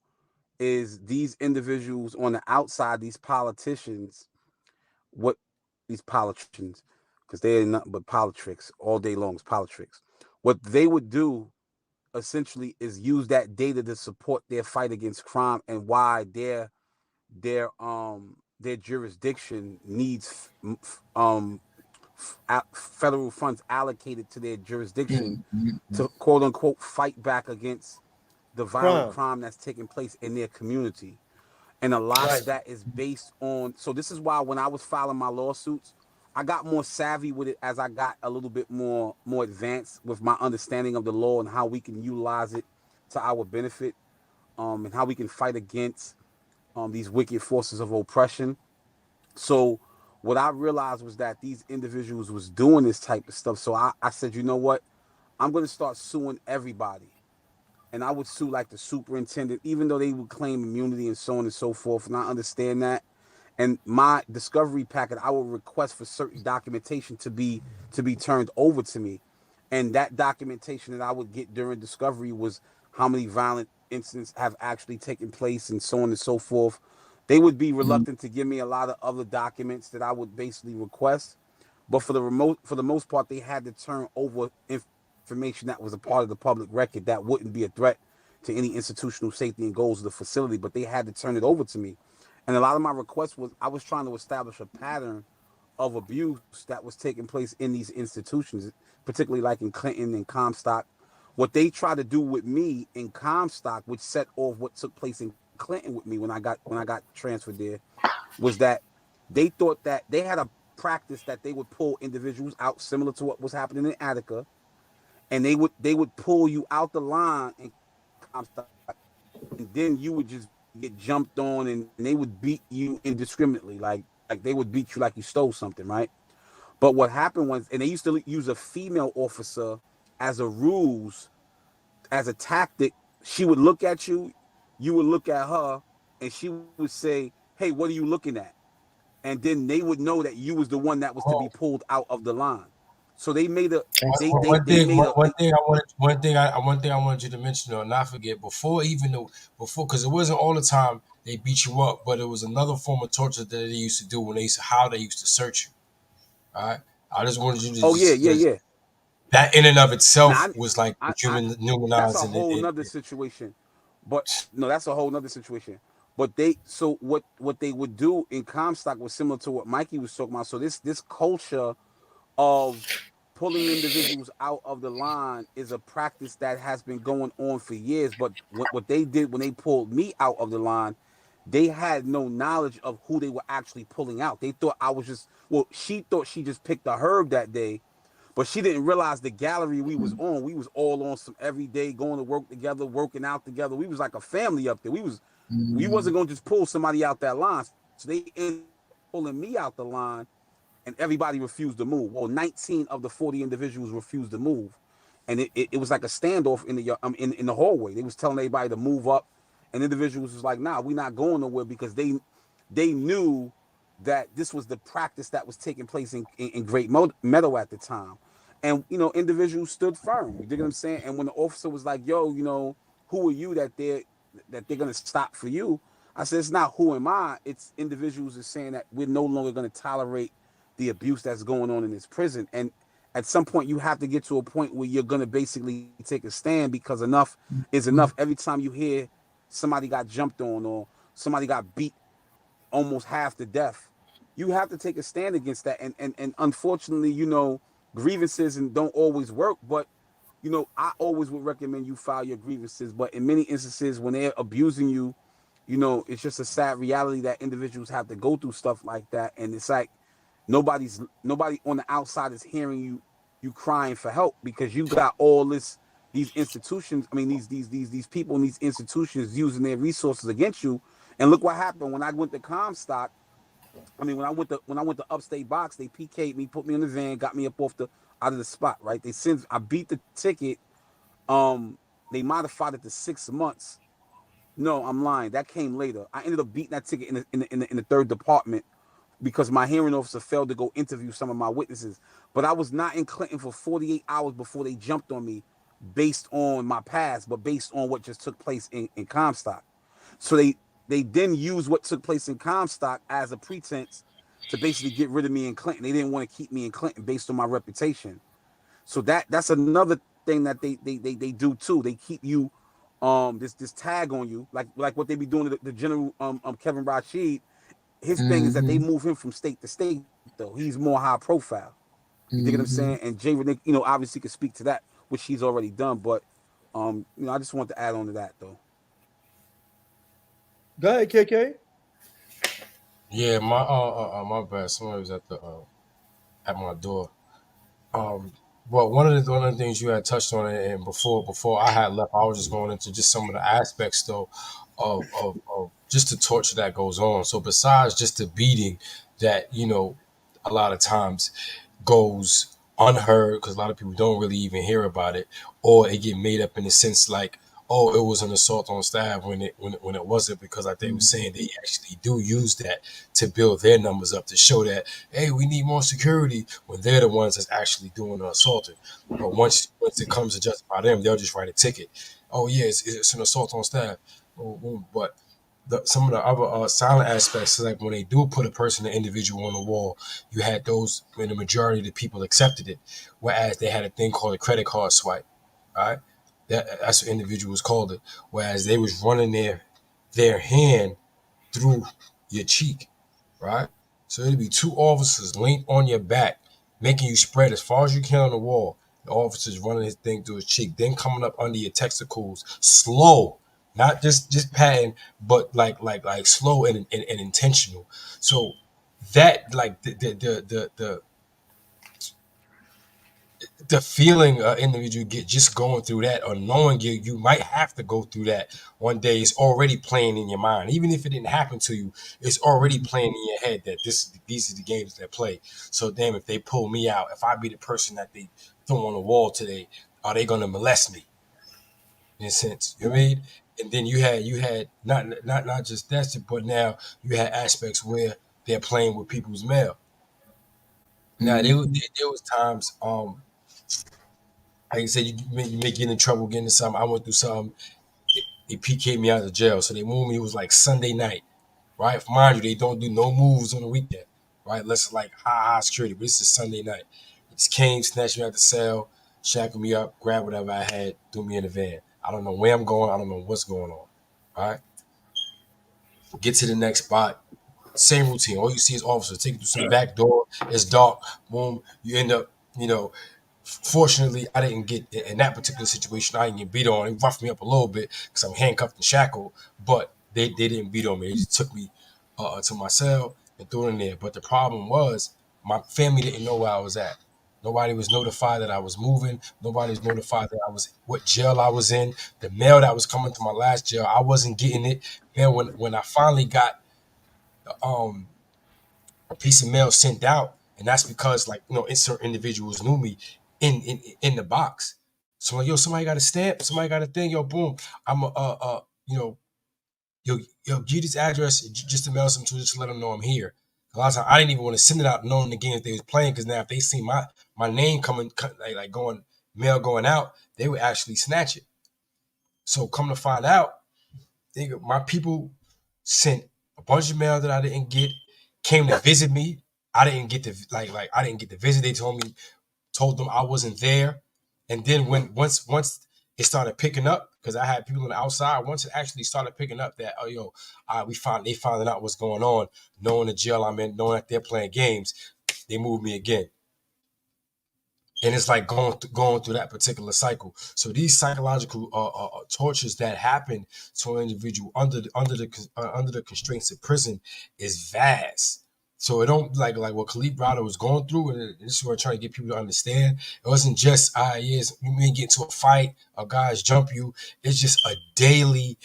is these individuals on the outside, these politicians, because they're nothing but politics all day long. It's politics. What they would do essentially is use that data to support their fight against crime and why their jurisdiction needs federal funds allocated to their jurisdiction to quote unquote fight back against the violent crime that's taking place in their community. And a lot of that is based on, so this is why when I was filing my lawsuits, I got more savvy with it as I got a little bit more advanced with my understanding of the law and how we can utilize it to our benefit, and how we can fight against these wicked forces of oppression. So what I realized was that these individuals was doing this type of stuff. So I said, you know what? I'm going to start suing everybody. And I would sue like the superintendent, even though they would claim immunity and so on and so forth. And I understand that. And my discovery packet, I will request for certain documentation to be turned over to me. And that documentation that I would get during discovery was how many violent incidents have actually taken place and so on and so forth. They would be reluctant to give me a lot of other documents that I would basically request. But for the most part, they had to turn over information that was a part of the public record that wouldn't be a threat to any institutional safety and goals of the facility, but they had to turn it over to me. And a lot of my requests was I was trying to establish a pattern of abuse that was taking place in these institutions, particularly like in Clinton and Comstock. What they tried to do with me in Comstock, which set off what took place in Clinton with me when I got transferred there, was that they thought that they had a practice that they would pull individuals out similar to what was happening in Attica, and they would pull you out the line in Comstock, and then you would just get jumped on, and they would beat you indiscriminately, like they would beat you like you stole something, right? But what happened was, and they used to use a female officer as a ruse, as a tactic. She would look at you, you would look at her, and she would say, "Hey, what are you looking at?" And then they would know that you was the one that was to be pulled out of the line. So they made a one thing I wanted you to mention or not forget before, because it wasn't all the time they beat you up, but it was another form of torture that they used to do when they used to search you. All right, I just wanted you to. Yeah. That in and of itself was like humanizing. That's a whole nother situation. But no, that's a whole nother situation. But what they would do in Comstock was similar to what Mikey was talking about. So this culture of pulling individuals out of the line is a practice that has been going on for years. But what they did when they pulled me out of the line, they had no knowledge of who they were actually pulling out. They thought she thought she just picked a herb that day, but she didn't realize the gallery we was on. We was all on some every day, going to work together, working out together. We was like a family up there. We was We wasn't going to just pull somebody out that line. So they ended up pulling me out the line, and everybody refused to move. Well, 19 of the 40 individuals refused to move. And it was like a standoff in the hallway. They was telling everybody to move up, and individuals was like, "Nah, we're not going nowhere," because they knew that this was the practice that was taking place in Great Meadow at the time. And individuals stood firm. You dig what I'm saying? And when the officer was like, "Yo, who are you that they're gonna stop for you?" I said, "It's not who am I. It's individuals are saying that we're no longer going to tolerate the abuse that's going on in this prison." And at some point, you have to get to a point where you're going to basically take a stand, because enough is enough. Every time you hear somebody got jumped on or somebody got beat almost half to death, you have to take a stand against that. And unfortunately, grievances and don't always work, but I always would recommend you file your grievances. But in many instances, when they're abusing you, it's just a sad reality that individuals have to go through stuff like that. And it's like nobody on the outside is hearing you crying for help, because you got all these institutions. I mean, these people in these institutions using their resources against you. And look what happened when I went to Comstock. I mean, when I went to Upstate Box, they PK'd me, put me in the van, got me up out of the spot. Right? I beat the ticket. They modified it to 6 months. No, I'm lying. That came later. I ended up beating that ticket in the third department, because my hearing officer failed to go interview some of my witnesses. But I was not in Clinton for 48 hours before they jumped on me, based on my past, but based on what just took place in Comstock. So they then used what took place in Comstock as a pretense to basically get rid of me in Clinton. They didn't want to keep me in Clinton based on my reputation. So that's another thing that they do too. They keep you this tag on you, like what they be doing to the general Kevin Rashid. His thing is that they move him from state to state, though. He's more high profile. You dig what I'm saying? And J Renee, obviously could speak to that, which he's already done. But I just want to add on to that, though. Go ahead, KK. Yeah, my bad. Somebody was at my door. Well, one of the things you had touched on, and before I had left, I was just going into just some of the aspects though of just the torture that goes on. So besides just the beating that a lot of times goes unheard, because a lot of people don't really even hear about it, or it get made up in the sense like, oh, it was an assault on staff when it wasn't, because like they were saying, they actually do use that to build their numbers up, to show that, hey, we need more security, when they're the ones that's actually doing the assaulting. But once it comes to justify them, they'll just write a ticket. Oh yeah, it's an assault on staff. But some of the other silent aspects, like when they do put a person, an individual on the wall, you had those when the majority of the people accepted it, whereas they had a thing called a credit card swipe, right? That's what individuals called it. Whereas they was running their hand through your cheek, right? So it'd be two officers linked on your back, making you spread as far as you can on the wall. The officer's running his thing through his cheek, then coming up under your testicles, slow, not just patting, but like slow and intentional. So that like the feeling an individual get just going through that, or knowing you might have to go through that one day, is already playing in your mind. Even if it didn't happen to you, it's already playing in your head that these are the games that play. So damn, if they pull me out, if I be the person that they throw on the wall today, are they gonna molest me? In a sense, you know what I mean? And then you had not just that, but now you had aspects where they're playing with people's mail. Now there was times like I said, you may get in trouble getting something. I went through something. They PK'd me out of jail, so they moved me. It was like Sunday night, right? Mind you, they don't do no moves on the weekend, right? Unless it's like high security, but this is Sunday night. They just came, snatched me out the cell, shackled me up, grabbed whatever I had, threw me in the van. I don't know where I'm going. I don't know what's going on, right? Get to the next spot. Same routine. All you see is officers take you through some back door. It's dark. Boom. You end up, fortunately, I didn't get in that particular situation. I didn't get beat on. It roughed me up a little bit because I'm handcuffed and shackled, but they didn't beat on me. They just took me to my cell and threw it in there. But the problem was my family didn't know where I was at. Nobody was notified that I was moving. Nobody was notified that I was what jail I was in. The mail that was coming to my last jail, I wasn't getting it. Man, when I finally got a piece of mail sent out, and that's because certain individuals knew me in the box. So like, yo, somebody got a stamp, somebody got a thing, yo, boom. I'm you know, yo, give this address just to mail something to, just to let them know I'm here. A lot of times I didn't even want to send it out knowing the game that they was playing, because now if they see my name coming, like going mail going out, they would actually snatch it. So come to find out, my people sent a bunch of mail that I didn't get, came to visit me. I didn't get to I didn't get to visit. They told them I wasn't there. And then once it started picking up, because I had people on the outside, once it actually started picking up that, oh yo, they found out what's going on, knowing the jail I'm in, knowing that they're playing games, they moved me again. And it's like going through that particular cycle. So these psychological tortures that happen to an individual under the constraints of prison is vast. So it don't like what Kalief Browder was going through, and this is what I'm trying to get people to understand. It wasn't just yes, you may get into a fight, or guys jump you. It's just a daily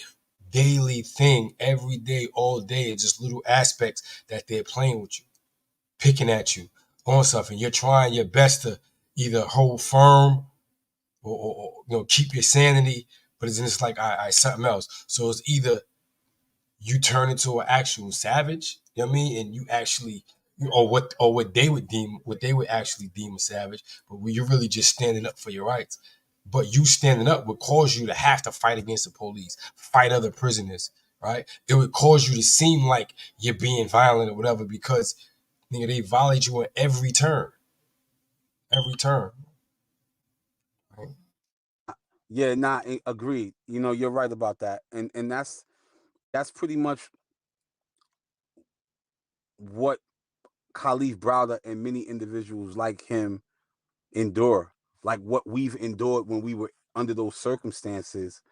thing, every day, all day. It's just little aspects that they're playing with you, picking at you on stuff, and you're trying your best to either hold firm or keep your sanity, but it's just like something else. So it's either you turn into an actual savage, you know what I mean, and you actually, or what they would actually deem a savage, but when you're really just standing up for your rights. But you standing up would cause you to have to fight against the police, fight other prisoners, right? It would cause you to seem like you're being violent or whatever, because they violate you on every turn. Every turn. Yeah, agreed. You're right about that, and that's pretty much what Kalief Browder and many individuals like him endure, like what we've endured when we were under those circumstances.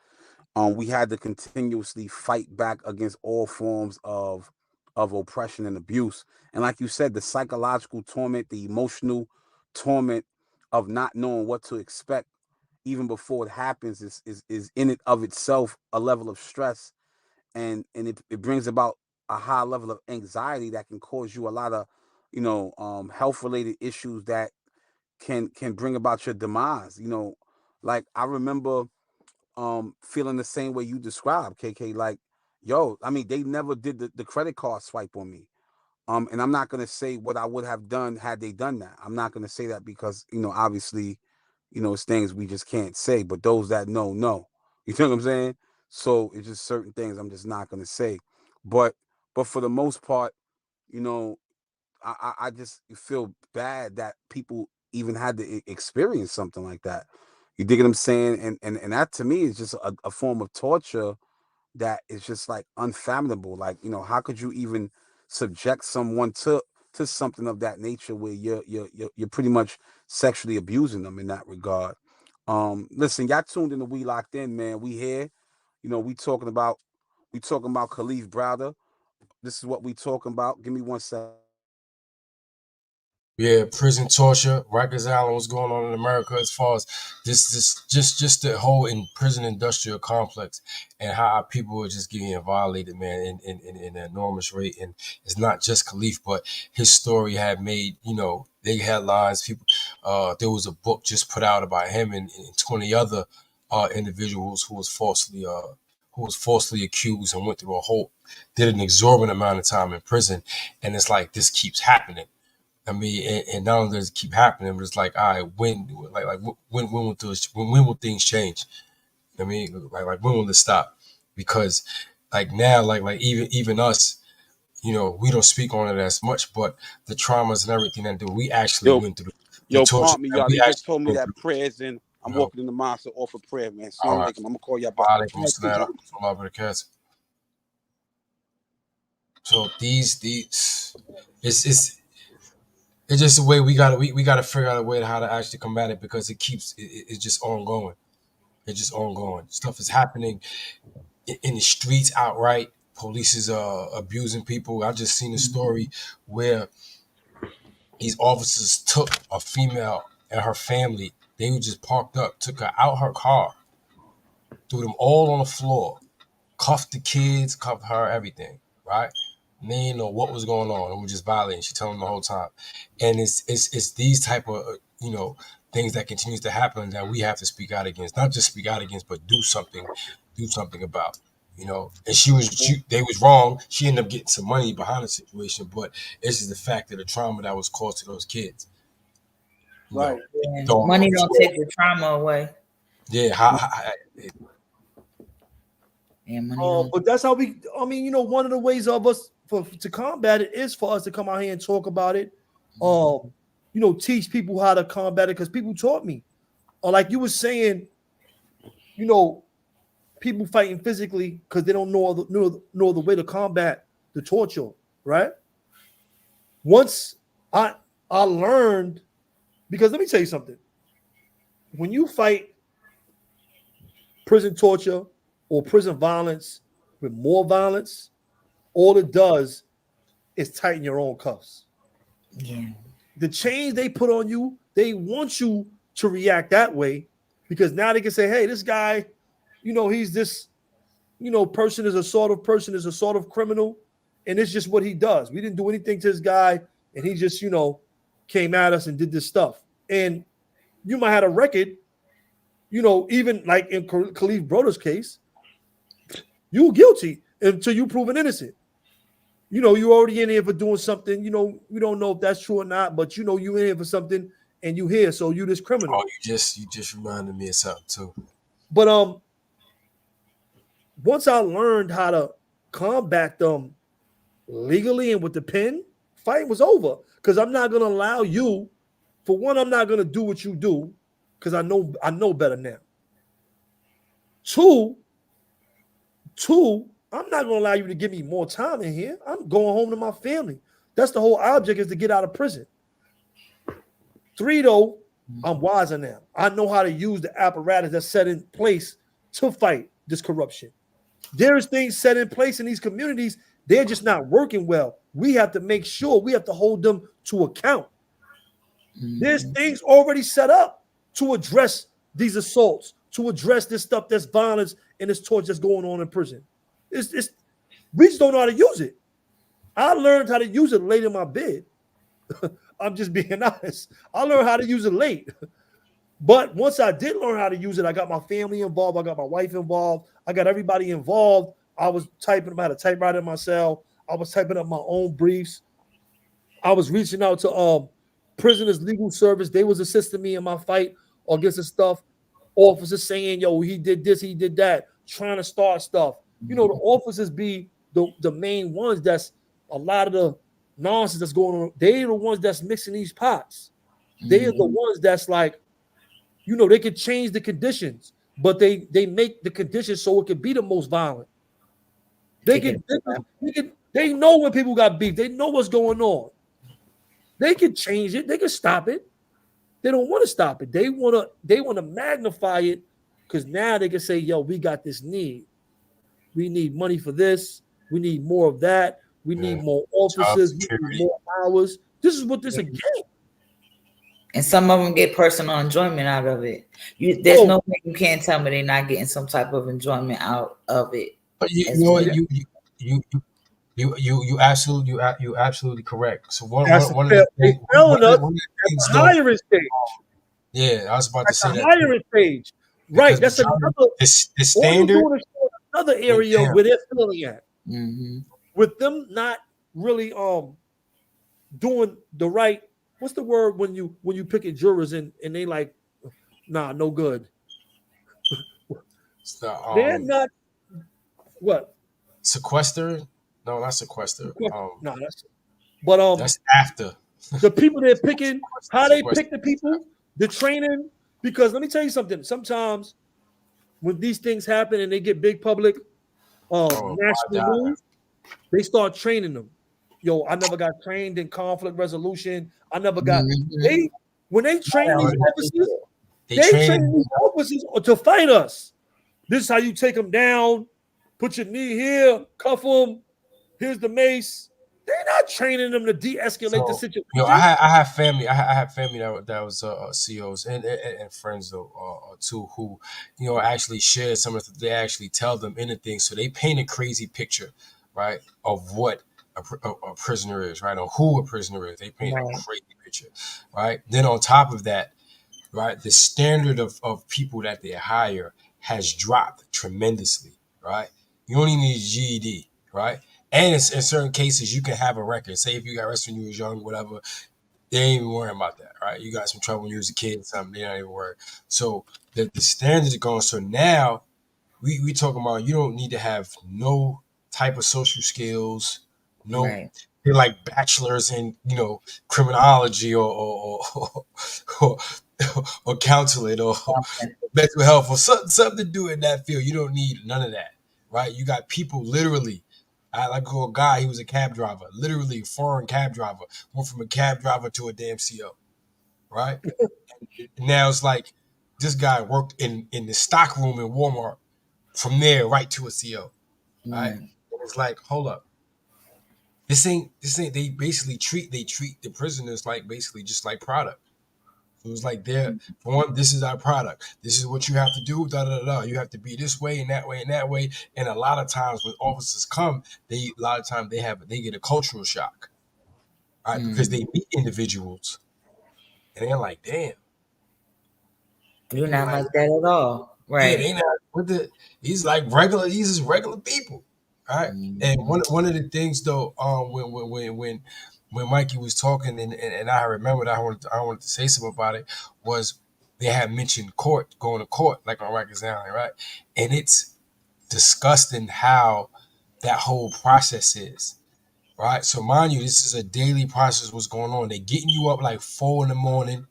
We had to continuously fight back against all forms of oppression and abuse. And like you said, the psychological torment, the emotional torment of not knowing what to expect even before it happens is in it of itself a level of stress, and it brings about a high level of anxiety that can cause you a lot of health related issues that can bring about your demise. Like I remember feeling the same way you described, KK. Like, yo, I mean, they never did the credit card swipe on me. And I'm not gonna say what I would have done had they done that. I'm not gonna say that because obviously, it's things we just can't say. But those that know. You know what I'm saying? So it's just certain things I'm just not gonna say. But for the most part, you know, I just feel bad that people even had to experience something like that. You dig what I'm saying? And that to me is just a form of torture that is just like unfathomable. Like, how could you even subject someone to something of that nature where you're pretty much sexually abusing them in that regard? Listen, y'all tuned in to We Locked In, man. We here. We talking about Kalief Browder. This is what we talking about. Give me 1 second. Yeah, prison torture, Rikers Island, what's going on in America as far as just the whole prison industrial complex, and how our people are just getting violated, man, in an enormous rate. And it's not just Kalief, but his story had made, big headlines. People, there was a book just put out about him and 20 other individuals who was falsely accused and went through did an exorbitant amount of time in prison. And it's like, this keeps happening. I mean, and not only does it keep happening, but it's like, all right, when will things change? I mean, like when will it stop? Because like now, like even us, we don't speak on it as much, but the traumas and everything that we actually Yo, went through, the yo, torture pardon me, that y'all. we They just actually told me went that through. prayers in. I'm You know, walking in the mosque to offer prayer, man. all Assalamu right, alaikum. I'm gonna call y'all back. Waalaikum Go ahead, please, salam y'all. wa rahmatullahi. So these it's just a way we gotta figure out a way to how to actually combat it, because it's just ongoing. It's just ongoing. Stuff is happening in the streets outright. Police is abusing people. I just seen a story where these officers took a female and her family, they were just parked up, took her out her car, threw them all on the floor, cuffed the kids, cuffed her, everything, right? And they didn't know what was going on. It was just violating. She told them the whole time. And it's these type of, things that continues to happen that we have to speak out against. Not just speak out against, but do something about. And they was wrong. She ended up getting some money behind the situation, but it's just the fact of the trauma that was caused to those kids. Right. Money don't take the trauma away. Yeah. But that's how one of the ways of us to combat it is for us to come out here and talk about it. Teach people how to combat it, because people taught me. Or like you were saying, people fighting physically because they don't know the way to combat the torture, right? Once I learned, because let me tell you something. When you fight prison torture or prison violence with more violence, all it does is tighten your own cuffs. Yeah. The chains they put on you, they want you to react that way, because now they can say, hey, this guy, he's this, person is a sort of criminal, and it's just what he does. We didn't do anything to this guy, and he just, came at us and did this stuff. And you might have a record, even like in Kalief Browder's case, you're guilty until you proven innocent. You already in here for doing something. We don't know if that's true or not, but you in here for something, and you here, so you this criminal. Oh, you just reminded me of something too. But once I learned how to combat them legally and with the pen, fight was over. Because I'm not gonna allow you. For one, I'm not gonna do what you do, because I know better now. Two, I'm not gonna allow you to give me more time in here. I'm going home to my family. That's the whole object, is to get out of prison. Three, though, I'm wiser now. I know how to use the apparatus that's set in place to fight this corruption. There's things set in place in these communities, they're just not working well. We have to make sure, we have to hold them to account. There's things already set up to address these assaults, to address this stuff that's violence and this torture that's going on in prison. We just don't know how to use it. I learned how to use it late in my bed. I'm just being honest. I learned how to use it late. But once I did learn how to use it, I got my family involved. I got my wife involved. I got everybody involved. I was typing about a typewriter in my cell. I was typing up my own briefs. I was reaching out to prisoners' legal service. They was assisting me in my fight against the stuff. Officers saying, yo, he did this, he did that, trying to start stuff. The officers be the main ones that's a lot of the nonsense that's going on. They're the ones that's mixing these pots. They are the ones that's like, they could change the conditions, but they make the conditions so it could be the most violent. They know when people got beef. They know what's going on. They can change it. They can stop it. They don't want to stop it. They want to magnify it, because now they can say, yo, we got this need. We need money for this. We need more of that. We need more officers. We need more hours. This is what this again. And some of them get personal enjoyment out of it. There's no way you can't tell me they're not getting some type of enjoyment out of it. But you know what? You absolutely correct. So one of the things, hiring stage. Yeah, I was about to say that. Hiring stage, right? That's another the standard. Another area where they're feeling at. With them not really doing the right. What's the word when you pick at jurors and they like, nah, no good. They're not what? Sequester? No, not sequester. No, that's after. The people they're picking, how they pick the people, the training. Because let me tell you something. Sometimes when these things happen and they get big public national news, they start training them. Yo, I never got trained in conflict resolution. I never got when they train these officers, they train these officers to fight us. This is how you take them down. Put your knee here, cuff them. Here's the mace. They're not training them to de-escalate the So, situation. I have family. I have family that was COs and friends too who, actually shared some of the, they actually tell them anything. So they paint a crazy picture, right, of what a prisoner is, right, or who a prisoner is. They paint a crazy picture, right. Then on top of that, right, the standard of people that they hire has dropped tremendously, right. You only need a GED, right. And in certain cases, you can have a record. Say if you got arrested when you was young, whatever, they ain't even worrying about that, right? You got some trouble when you was a kid, something, they don't even worry. So the standards are going. So now we talking about you don't need to have no type of social skills, no, they're like bachelors in criminology or or counseling or mental health or something to do in that field. You don't need none of that, right? You got people literally. I like a guy, he was a cab driver, literally a foreign cab driver, went from a cab driver to a damn CO, right? Now it's like this guy worked in the stock room in Walmart, from there right to a CO, right? And it's like, hold up, this ain't. They basically treat the prisoners like basically just like product. So it's like they're, for one, this is our product. This is what you have to do. Da da da. You have to be this way and that way and that way. And a lot of times when officers come, they get a cultural shock, right? Because they meet individuals and they're like, damn, you're not like that at all, right? Yeah, they not with the. He's like regular. These is regular people, right? And one of the things though, when Mikey was talking and I remembered I wanted to say something about it, was they had mentioned going to court like on Rikers Island, right? And it's disgusting how that whole process is, right? So mind you, this is a daily process. What's going on? They're getting you up like 4 a.m,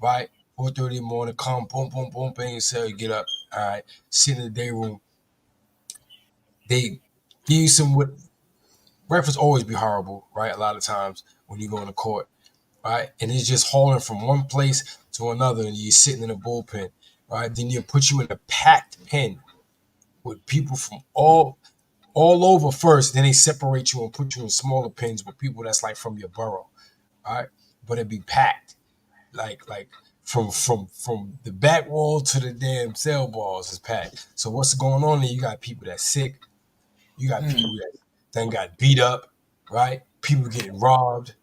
right? 4:30 in the morning, come, boom, boom, boom, bang your cell, you get up, all right, sit in the day room. They give you some what breakfast always be horrible, right? A lot of times when you go into court, right? And it's just hauling from one place to another, and you're sitting in a bullpen, right? Then you put you in a packed pen with people from all over first. Then they separate you and put you in smaller pens with people that's like from your borough, right? But it'd be packed, like from the back wall to the damn cell balls is packed. So what's going on there? You got people that's sick. You got people that then got beat up, right? People getting robbed.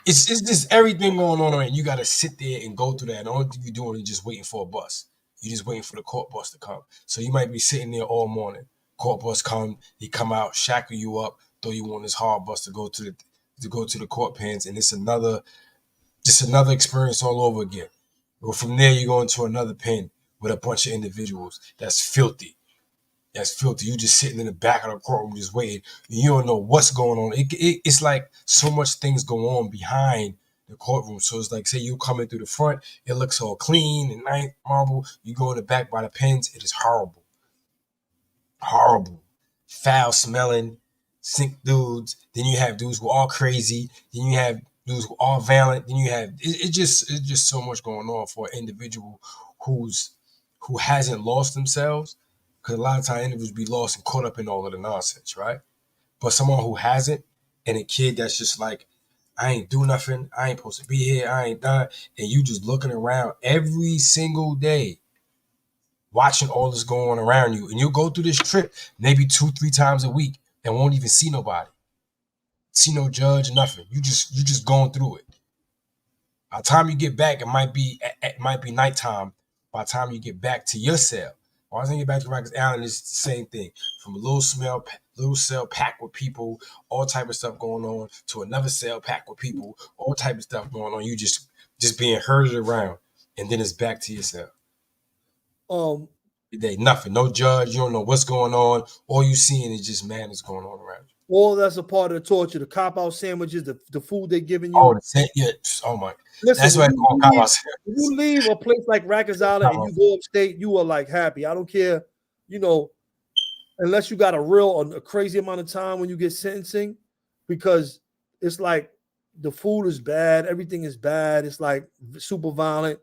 It's just everything going on, and you got to sit there and go through that. And the only thing you're doing is just waiting for a bus. You're just waiting for the court bus to come. So you might be sitting there all morning. Court bus come, he come out, shackle you up, throw you on this hard bus to go to the court pens, and it's another experience all over again. Well, from there, you go into another pen with a bunch of individuals that's filthy. You just sitting in the back of the courtroom just waiting. You don't know what's going on. It's like so much things go on behind the courtroom. So it's like, say you coming through the front, it looks all clean and nice, marble. You go in the back by the pens, it is horrible. Horrible. Foul smelling, sick dudes. Then you have dudes who are all crazy. Then you have dudes who are violent. Then you have it's just so much going on for an individual who hasn't lost themselves. Because a lot of times individuals be lost and caught up in all of the nonsense, right? But someone who hasn't, and a kid that's just like, I ain't do nothing, I ain't supposed to be here, I ain't done, and you just looking around every single day, watching all this going on around you, and you'll go through this trip maybe 2-3 times a week and won't even see nobody, see no judge, nothing. You just going through it. By the time you get back, it might be nighttime. By the time you get back to your cell, by the time you get back to Rikers Island, it's the same thing. From a little cell packed with people, all type of stuff going on, to another cell packed with people, all type of stuff going on. You just being herded around, and then it's back to your cell. Nothing, no judge. You don't know what's going on. All you seeing is just madness going on around you. All that's a part of the torture. The cop-out sandwiches, the food they're giving you. Oh my. Listen, that's why you leave a place like Rikers Island and you go upstate, you are like happy. I don't care, unless you got a crazy amount of time when you get sentencing, because it's like the food is bad, everything is bad. It's like super violent.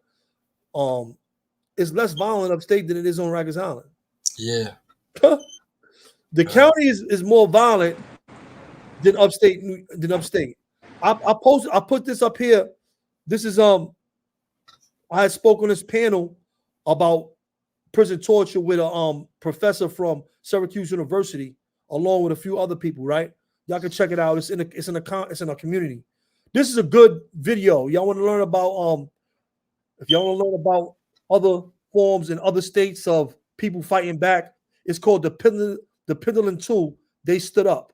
It's less violent upstate than it is on Rikers Island. Yeah. The county is more violent, than upstate. I put this up here. This is I had spoke on this panel about prison torture with a professor from Syracuse University, along with a few other people. Right? Y'all can check it out. It's in a community. This is a good video. Y'all want to learn about if y'all want to learn about other forms in other states of people fighting back, it's called the Pendleton 2. They stood up.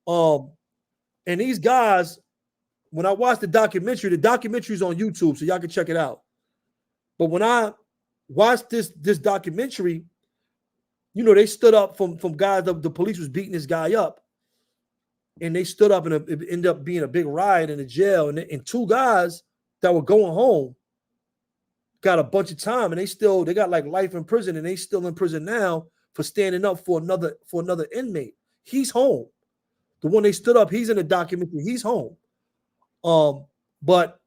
And these guys, when I watched the documentary is on YouTube, so y'all can check it out. But when I watched this documentary, you know, they stood up from guys that the police was beating this guy up. And they stood up, and it ended up being a big riot in the jail. And two guys that were going home got a bunch of time, and they got like life in prison, and they still in prison now for standing up for another inmate. He's home. The one they stood up, he's in the documentary. He's home. But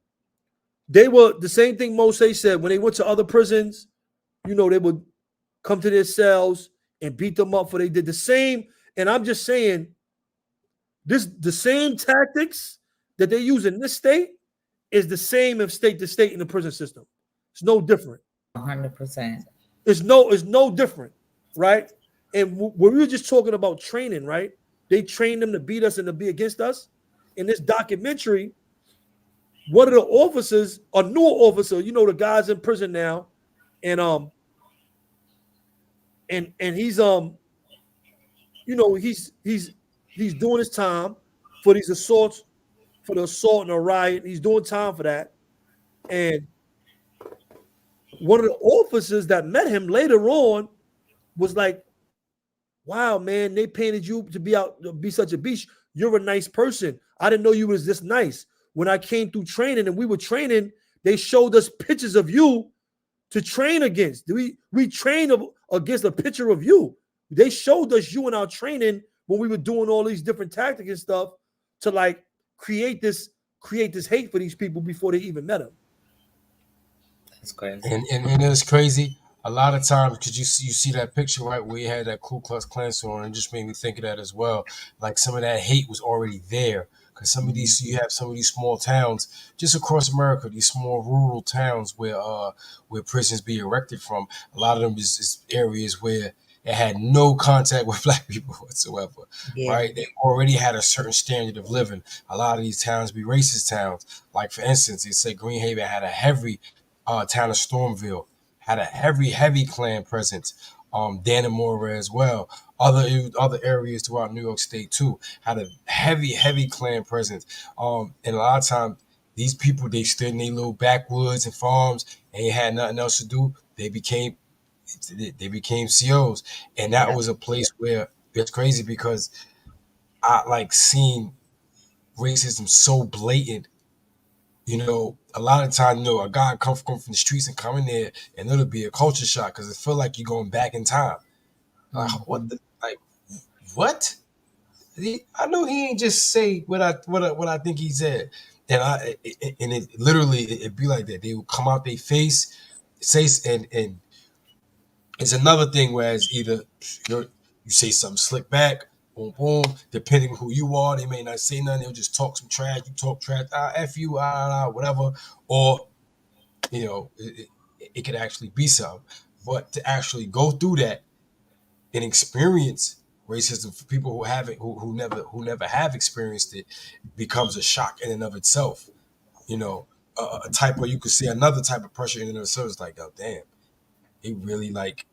they were the same thing Moshe said when they went to other prisons. You know, they would come to their cells and beat them up for they did the same. And I'm just saying, the same tactics that they use in this state is the same in state to state in the prison system. It's no different. 100%. It's no different, right? And when we were just talking about training, right? They trained them to beat us and to be against us. In this documentary, one of the officers, a newer officer, you know, the guys in prison now, and he's you know, he's doing his time for these assaults, for the assault and the riot. He's doing time for that. And one of the officers that met him later on was like, wow, man, they painted you to be such a beast. You're a nice person. I didn't know you was this nice. When I came through training and we were training, they showed us pictures of you to train against. We trained against a picture of you. They showed us you in our training when we were doing all these different tactics and stuff to like create this hate for these people before they even met him. That's crazy. And it's crazy. A lot of times, because you see that picture, right, where you had that Ku Klux Klan on, and just made me think of that as well. Like some of that hate was already there. Because some of these, you have some of these small towns just across America, these small rural towns where prisons be erected from. A lot of them is areas where it had no contact with Black people whatsoever, right? They already had a certain standard of living. A lot of these towns be racist towns. Like, for instance, they said Greenhaven had a heavy town of Stormville had a heavy Klan presence. Dannemora as well. Other areas throughout New York State too had a heavy Klan presence. And a lot of times these people, they stood in their little backwoods and farms and they had nothing else to do. They became COs, and that was a place where it's crazy because I like seeing racism so blatant. You know, a lot of times, you know, a guy come from the streets and come in there, and it'll be a culture shock because it feel like you're going back in time. What? I know he ain't just say what I think he said, and it literally it'd be like that. They would come out their face, say, and it's another thing where it's either you say something slick back. Boom, boom. Depending on who you are, they may not say nothing. They'll just talk some trash. You talk trash, F you, whatever. Or, you know, it could actually be something. But to actually go through that and experience racism for people who haven't, who never have experienced it, becomes a shock in and of itself. You know, a type where you could see another type of pressure in and of itself. It's like, oh damn, he really like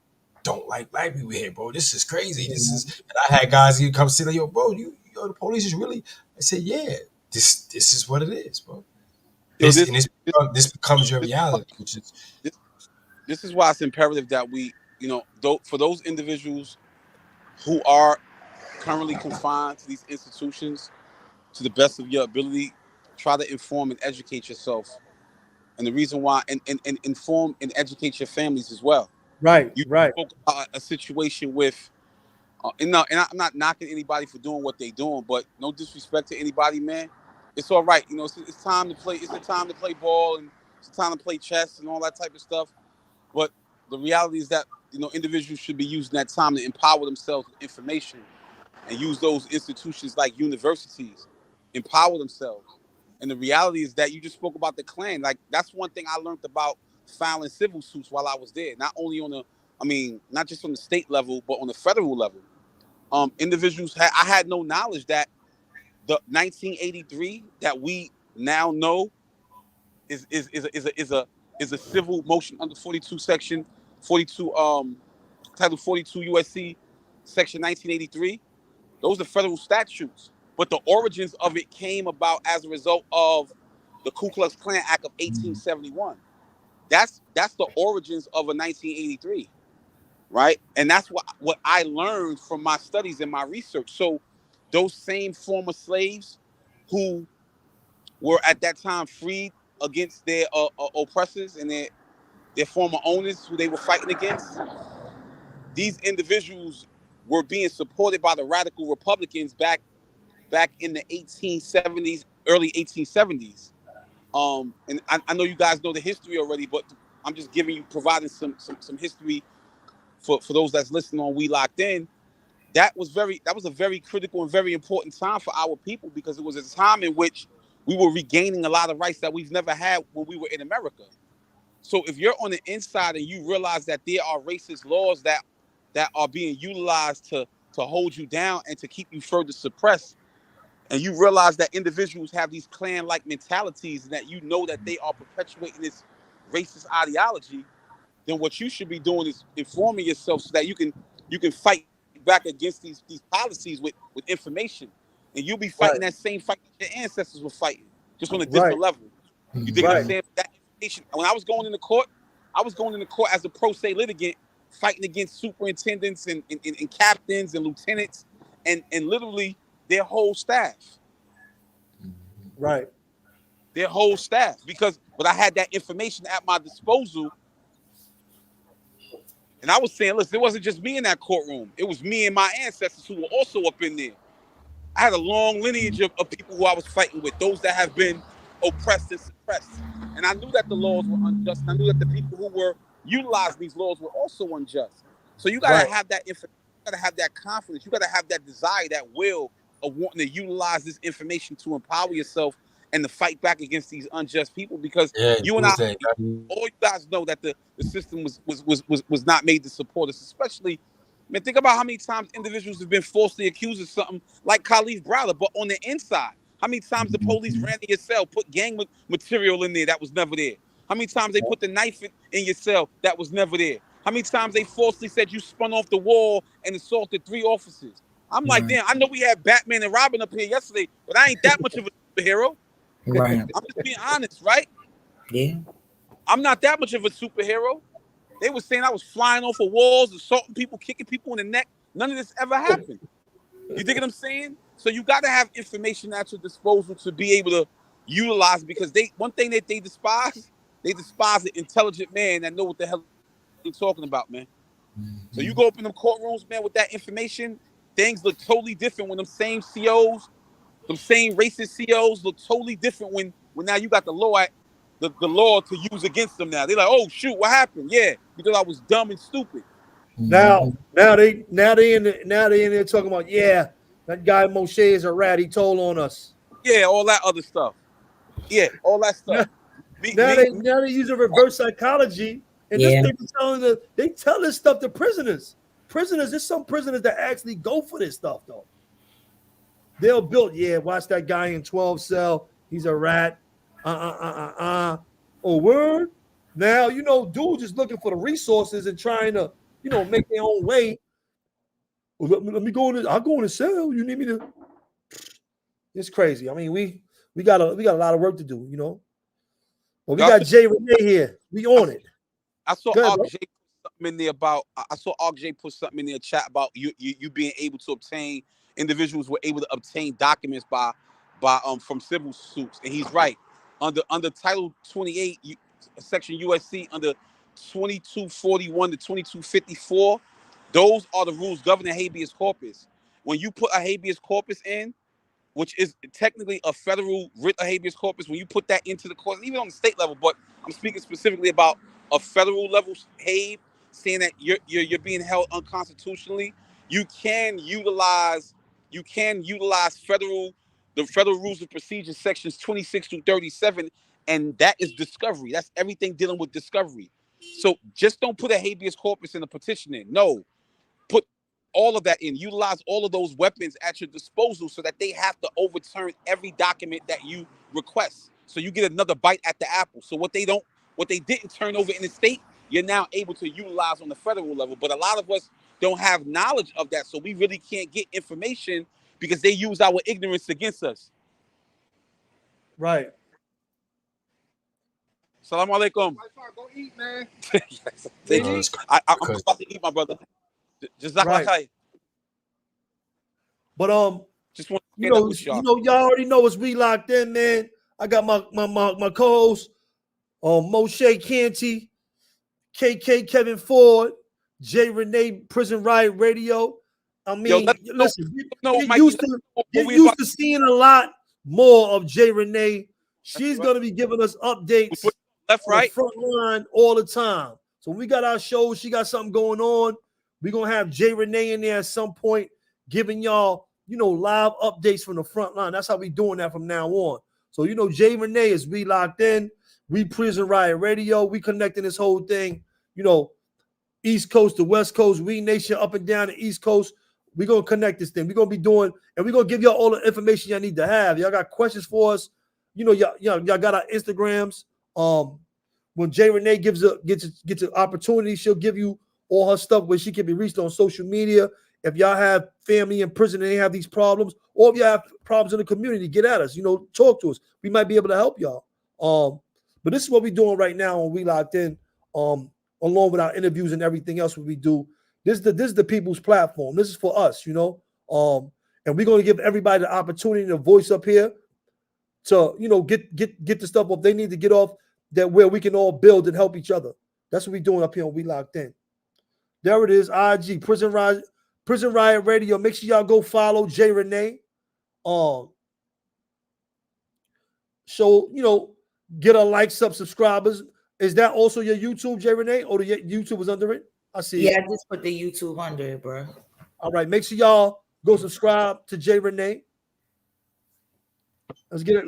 don't like Black people here, bro. This is crazy. This is, and I had guys here come say like, yo, bro, the police is really. I said, yeah, this is what it is, bro. This becomes your reality, which is. This is why it's imperative that we, you know, for those individuals who are currently confined to these institutions, to the best of your ability, try to inform and educate yourself. And the reason why, and inform and educate your families as well. Right, you right. spoke about a situation with, and I'm not knocking anybody for doing what they're doing, but no disrespect to anybody, man. It's all right, you know. It's time to play. It's the time to play ball, and it's the time to play chess and all that type of stuff. But the reality is that, you know, individuals should be using that time to empower themselves with information and use those institutions like universities, empower themselves. And the reality is that you just spoke about the Klan. Like, that's one thing I learned about filing civil suits while I was there. Not only on not just on the state level, but on the federal level. Individuals I had no knowledge that the 1983 that we now know is a civil motion under 42 section 42 title 42 USC section 1983. Those are federal statutes, but the origins of it came about as a result of the Ku Klux Klan Act of 1871. That's the origins of a 1983, right? And that's what I learned from my studies and my research. So those same former slaves who were at that time freed against their oppressors and their former owners who they were fighting against, these individuals were being supported by the radical Republicans back in the 1870s, early 1870s. And I know you guys know the history already, but I'm just providing some history for those that's listening on We Locked In. That was a very critical and very important time for our people, because it was a time in which we were regaining a lot of rights that we've never had when we were in America. So if you're on the inside and you realize that there are racist laws that are being utilized to hold you down and to keep you further suppressed, and you realize that individuals have these Klan-like mentalities and that you know that they are perpetuating this racist ideology, then what you should be doing is informing yourself so that you can fight back against these policies with information. And you'll be fighting that same fight that your ancestors were fighting, just on a different level. You dig what I'm saying? That information. When I was going into court, as a pro se litigant, fighting against superintendents and captains and lieutenants and literally their whole staff. Right. Their whole staff. But I had that information at my disposal. And I was saying, listen, it wasn't just me in that courtroom. It was me and my ancestors who were also up in there. I had a long lineage of people who I was fighting with, those that have been oppressed and suppressed. And I knew that the laws were unjust. And I knew that the people who were utilizing these laws were also unjust. So you got to have that information. You got to have that confidence. You got to have that desire, that will of wanting to utilize this information to empower yourself and to fight back against these unjust people, because you and I, all you guys know that the system was not made to support us. Especially, man, think about how many times individuals have been falsely accused of something like Kalief Browder, but on the inside, how many times the police ran in your cell, put gang material in there that was never there? How many times they put the knife in your cell that was never there? How many times they falsely said you spun off the wall and assaulted 3 officers? I'm like, damn, I know we had Batman and Robin up here yesterday, but I ain't that much of a superhero. Right. I'm just being honest, right? Yeah. I'm not that much of a superhero. They were saying I was flying off of walls, assaulting people, kicking people in the neck. None of this ever happened. You dig what I'm saying? So you got to have information at your disposal to be able to utilize, because one thing that they despise an intelligent man that know what the hell they're talking about, man. So you go up in them courtrooms, man, with that information, things look totally different when them same COs, them same racist COs look totally different when now you got the law to use against them now. They're like, oh shoot, what happened? Yeah, because I was dumb and stupid. Now they in there talking about, yeah, that guy Moshe is a rat. He told on us. Yeah, all that other stuff. Yeah, all that stuff. Now they using reverse psychology, and they tell this stuff to prisoners. There's some prisoners that actually go for this stuff though. They'll build, watch that guy in 12 cell. He's a rat. Oh, word. Now, dudes just looking for the resources and trying to, make their own way. Well, let me go in. I'll go in the cell. You need me to? It's crazy. I mean, we got a lot of work to do, Well, we got J Renee here. We on it. I saw RJ put something in there about. I saw RJ put something in there chat about you being able to obtain. Individuals were able to obtain documents by from civil suits, and he's right. Under Title 28, Section USC, under 2241 to 2254, those are the rules governing habeas corpus. When you put a habeas corpus in, which is technically a federal writ of habeas corpus, when you put that into the court, even on the state level, but I'm speaking specifically about a federal level habe, saying that you're being held unconstitutionally, you can utilize you can utilize the federal rules of procedure sections 26 through 37, and that is discovery. That's everything dealing with discovery. So just don't put a habeas corpus in a petition in. No, put all of that in. Utilize all of those weapons at your disposal so that they have to overturn every document that you request. So you get another bite at the apple. So what they didn't turn over in the state, you're now able to utilize on the federal level. But a lot of us don't have knowledge of that, so we really can't get information because they use our ignorance against us. Right. Salam alaikum. Go eat, man. Yes, thank you. I'm about to eat, my brother. Jazakallah Right. khair. But just want to y'all already know it's We Locked In, man. I got my co-host, Moshe Canty, KK Kevin Ford, J Renee, Prison Riot Radio. I mean, listen, get used to seeing a lot more of J Renee. She's gonna be giving us updates left, right, front line all the time. So when we got our shows, she got something going on. We're gonna have J Renee in there at some point, giving y'all, live updates from the front line. That's how we doing that from now on. So J Renee is We Locked In, we Prison Riot Radio, we connecting this whole thing, East Coast to West Coast, we nation up and down the East Coast. We're gonna connect this thing. We're gonna be doing, and we're gonna give y'all all the information y'all need to have. Y'all got questions for us, y'all got our Instagrams. When J Renee gets an opportunity, she'll give you all her stuff where she can be reached on social media. If y'all have family in prison and they have these problems, or if y'all have problems in the community, get at us. Talk to us. We might be able to help y'all. But this is what we're doing right now on We Locked In. Along with our interviews and everything else we do. This is the people's platform. This is for us, and we're going to give everybody the opportunity to voice up here to, get the stuff off they need to get off, that where we can all build and help each other. That's what we're doing up here on We Locked In. There it is, IG, Prison Riot Radio. Make sure y'all go follow J Renee. So, get a like, subscribers. Is that also your YouTube, J Renee, or the YouTube was under it? I see. Yeah, I just put the YouTube under it, bro. All right, make sure y'all go subscribe to J Renee. Let's get it.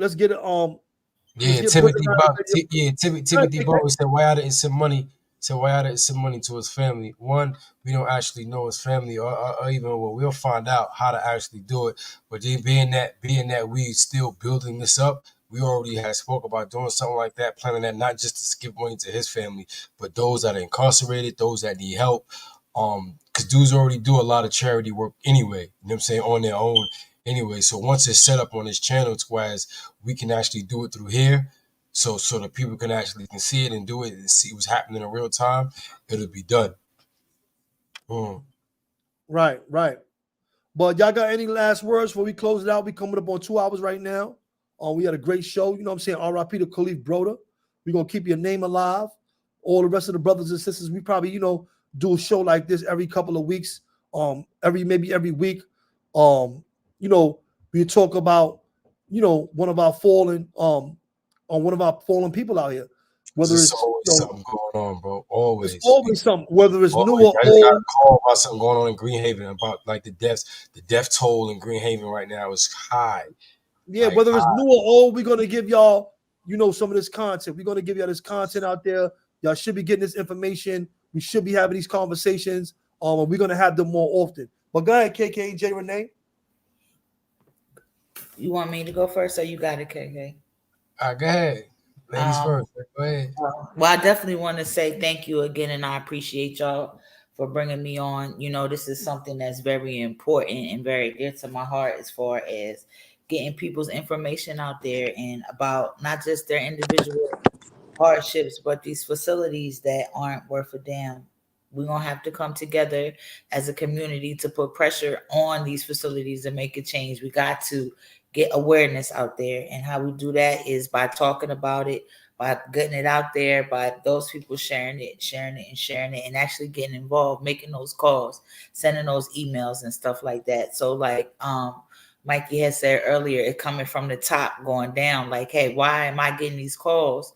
Timothy Bowie said Riot is some money. So Riot is some money to his family. One, we don't actually know his family, or even we'll find out how to actually do it. But then being that we still building this up. We already had spoke about doing something like that, planning that not just to give money to his family, but those that are incarcerated, those that need help. Because dudes already do a lot of charity work anyway, you know what I'm saying, on their own anyway. So once it's set up on his channel, it's whereas we can actually do it through here. So the people can see it and do it and see what's happening in real time, it'll be done. Right. But y'all got any last words before we close it out? We coming up on 2 hours right now. We had a great show. You know what I'm saying? RIP to Kalief Browder. We're going to keep your name alive. All the rest of the brothers and sisters, we probably, do a show like this every couple of weeks. Every week. We talk about, one of our fallen people out here. Whether There's always something going on, bro. Always. It's always something. Whether it's new or I just got old. a call about something going on in Greenhaven about like the death toll in Greenhaven right now is high. Yeah, like, whether it's new or old, we're gonna give y'all, some of this content. We're gonna give y'all this content out there. Y'all should be getting this information. We should be having these conversations. And we're gonna have them more often. But go ahead, KK, J Renee. You want me to go first, or you got it, KK? Go ahead. Ladies first. Go ahead. Well, I definitely want to say thank you again, and I appreciate y'all for bringing me on. This is something that's very important and very dear to my heart as far as getting people's information out there and about not just their individual hardships, but these facilities that aren't worth a damn. We're going to have to come together as a community to put pressure on these facilities and make a change. We got to get awareness out there. And how we do that is by talking about it, by getting it out there, by those people sharing it, and actually getting involved, making those calls, sending those emails and stuff like that. So like, Mikey had said earlier, it coming from the top going down, like, hey, why am I getting these calls?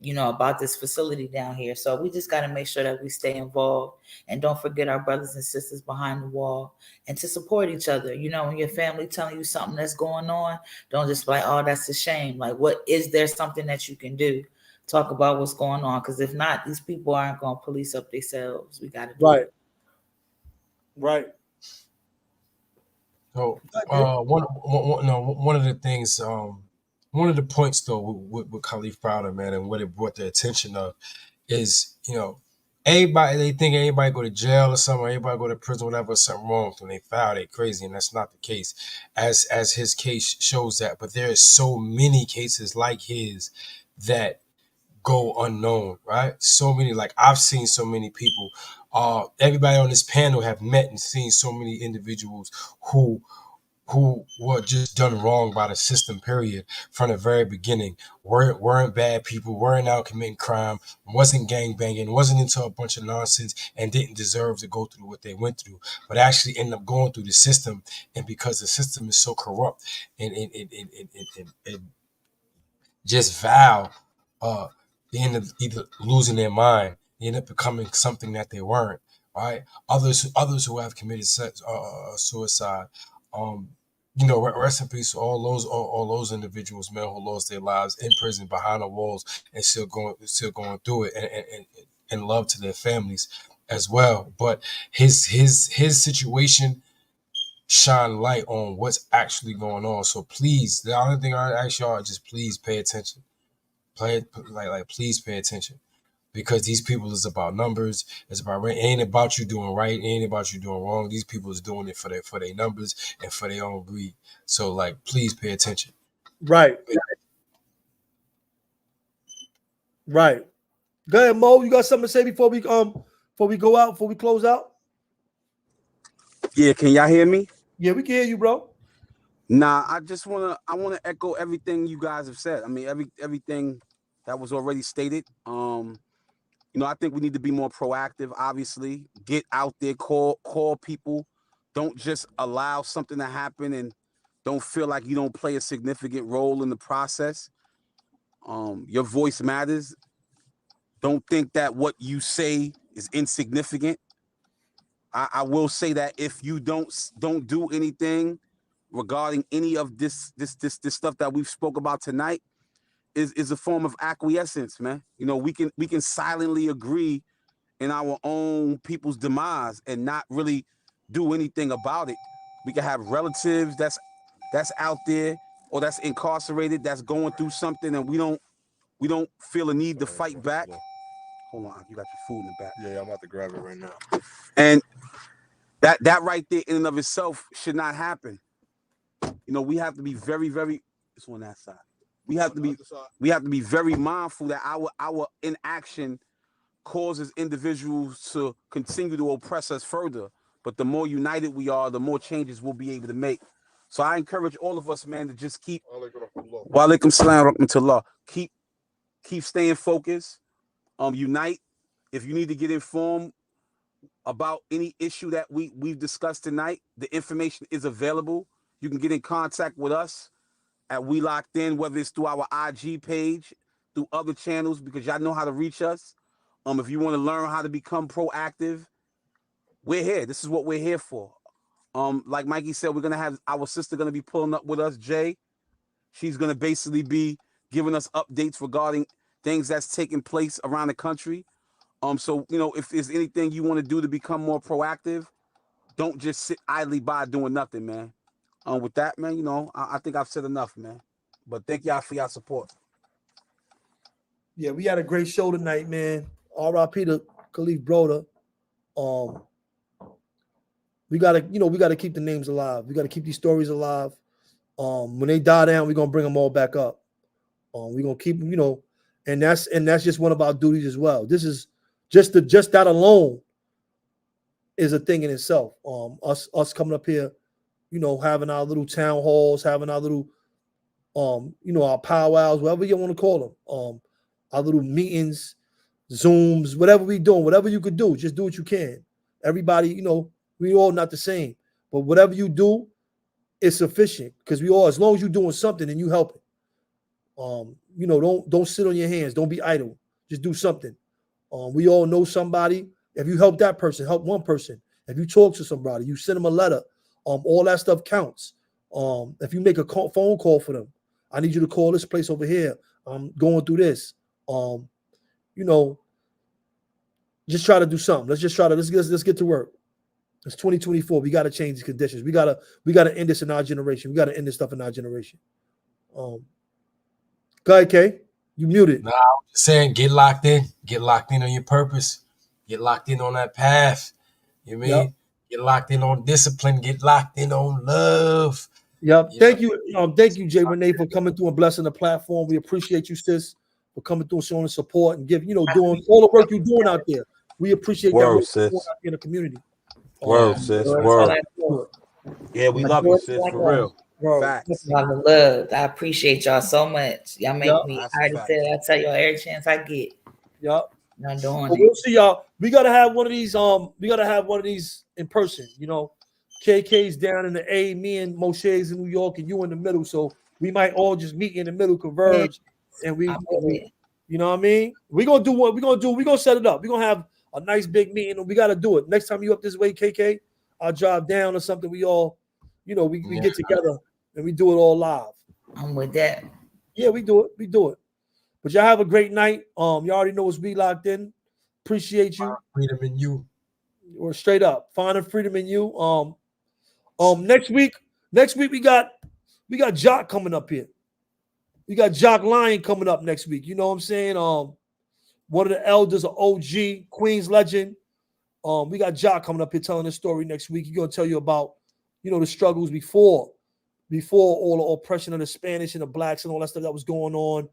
you know, about this facility down here. So we just got to make sure that we stay involved and don't forget our brothers and sisters behind the wall and to support each other. You know, when your family telling you something that's going on, don't just be like, oh, that's a shame. Like, what is there something that you can do? Talk about what's going on. Because if not, these people aren't going to police up themselves. We got to do it. Right. So one of the things, one of the points though with Kalief Browder, man, and what it brought the attention of is, you know, they think everybody go to jail or something, everybody go to prison, whatever, something wrong when they foul, they crazy, and that's not the case, as his case shows that. But there is so many cases like his that go unknown, right? So many, like I've seen so many people. Everybody on this panel have met and seen so many individuals who were just done wrong by the system, period, from the very beginning. Weren't bad people, weren't out committing crime, wasn't gang banging, wasn't into a bunch of nonsense, and didn't deserve to go through what they went through, but actually ended up going through the system. And because the system is so corrupt and just vile, they end up either losing their mind, they end up becoming something that they weren't. Right? Others who have committed suicide, you know, rest in peace to all those individuals, man, who lost their lives in prison behind the walls and still going through it, and love to their families as well. But his situation shine light on what's actually going on. So please, the only thing I ask y'all is just please pay attention. Please pay attention, because these people is about numbers. It's about, it ain't about you doing right. It ain't about you doing wrong. These people is doing it for their numbers and for their own greed. So like, please pay attention. Right. Right. Go ahead, Mo. You got something to say before we go out, before we close out? Yeah, can y'all hear me? Yeah, we can hear you, bro. Nah, I wanna echo everything you guys have said. I mean, everything that was already stated. You know, I think we need to be more proactive, obviously. Get out there, call people. Don't just allow something to happen and don't feel like you don't play a significant role in the process. Your voice matters. Don't think that what you say is insignificant. I will say that if you don't do anything regarding any of this stuff that we've spoke about tonight, is a form of acquiescence, man. You know, we can silently agree in our own people's demise and not really do anything about it. We can have relatives that's out there or that's incarcerated, that's going through something, and we don't feel a need to fight back. Hold on, you got your food in the back. Yeah, I'm about to grab it right now. And that right there in and of itself should not happen. You know, we have to be very, very, it's on that side. We have to be very mindful that our inaction causes individuals to continue to oppress us further. But the more united we are, the more changes we'll be able to make. So I encourage all of us, man, to just keep Walaikum salam rahmatullah. Keep staying focused. Unite. If you need to get informed about any issue that we've discussed tonight, the information is available. You can get in contact with us at We Locked In, whether it's through our IG page, through other channels, because y'all know how to reach us. If you want to learn how to become proactive, we're here. This is what we're here for. Like Mikey said, we're gonna have our sister gonna be pulling up with us, Jay. She's gonna basically be giving us updates regarding things that's taking place around the country. So you know, if there's anything you want to do to become more proactive, don't just sit idly by doing nothing, man. With that, man, you know, I think I've said enough, man. But thank y'all for y'all support. Yeah, we had a great show tonight, man. R.I.P. to Kalief Browder. We gotta keep the names alive. We gotta keep these stories alive. When they die down, we're gonna bring them all back up. We're gonna keep them, you know, and that's just one of our duties as well. This is just that alone is a thing in itself. Us coming up here, you know, having our little town halls, having our little, you know, our powwows, whatever you want to call them, our little meetings, Zooms, whatever we doing, whatever you could do, just do what you can. Everybody, you know, we all not the same, but whatever you do is sufficient, because we all, as long as you're doing something and you helping. You know, don't sit on your hands. Don't be idle. Just do something. We all know somebody. If you help that person, help one person. If you talk to somebody, you send them a letter. All that stuff counts. If you make a phone call for them, I need you to call this place over here. I'm going through this. You know, just try to do something. Let's get to work. It's 2024. We got to change these conditions. We gotta end this in our generation. We got to end this stuff in our generation. Go ahead, Kay. You muted. Nah, I'm just saying, get locked in. Get locked in on your purpose. Get locked in on that path. You mean? Yep. Get locked in on discipline. Get locked in on love. Yep. Thank you, J Renee, for coming through and blessing the platform. We appreciate you, sis, for coming through and showing support and doing all the work you're doing out there. We appreciate that work sis. Out in the community. Word, sis. Word. Yeah, we love you, sis, for real. Facts. Love. I appreciate y'all so much. Y'all make me. I tell y'all every chance I get. Yep. I'm doing it. We'll see y'all. We gotta have one of these. We gotta have one of these in person. You know, KK's down in the A, me and Moshe's in New York, and you in the middle. So we might all just meet in the middle, converge, and we you know what I mean? We're gonna do what we're gonna do. We're gonna set it up. We're gonna have a nice big meeting, and we gotta do it. Next time you up this way, KK, I'll drive down or something. We all, you know, we get together and we do it all live. I'm with that. Yeah, we do it. We do it. But y'all have a great night. You already know it's We Locked In. Appreciate you. Freedom in you. Or straight up. Finding freedom in you. Next week we got Jock coming up here. We got Jock Lion coming up next week. You know what I'm saying? One of the elders of OG, Queens legend. We got Jock coming up here telling his story next week. He's gonna tell you about, you know, the struggles before all the oppression of the Spanish and the blacks and all that stuff that was going on.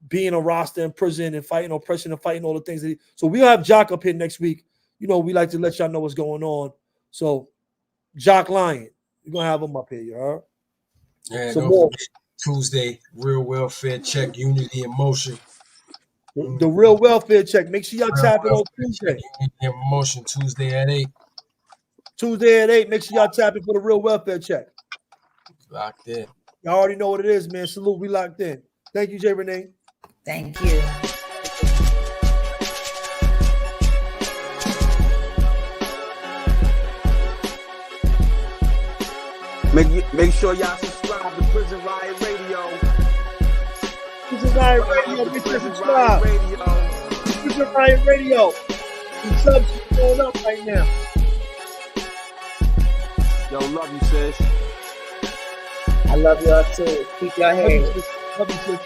Being a roster in prison and fighting oppression and fighting all the things. So we'll have Jock up here next week. You know, we like to let y'all know what's going on. So Jock Lion, we're gonna have him up here, you heard? Yeah, so Tuesday, Real Welfare Check, Unity in Motion. The Real Welfare Check. Make sure y'all tap it on Tuesday. Unity in Motion, Tuesday at 8. Tuesday at 8. Make sure y'all tap it for the Real Welfare Check. Locked in. Y'all already know what it is, man. Salute, we locked in. Thank you, J Renee. Thank you. Make sure y'all subscribe to Prison Riot Radio. Prison Riot Radio. Make sure you subscribe. Prison Riot Radio. Some subs are going up right now. Yo, love you, sis. I love y'all too. Keep your head. Love you, sis.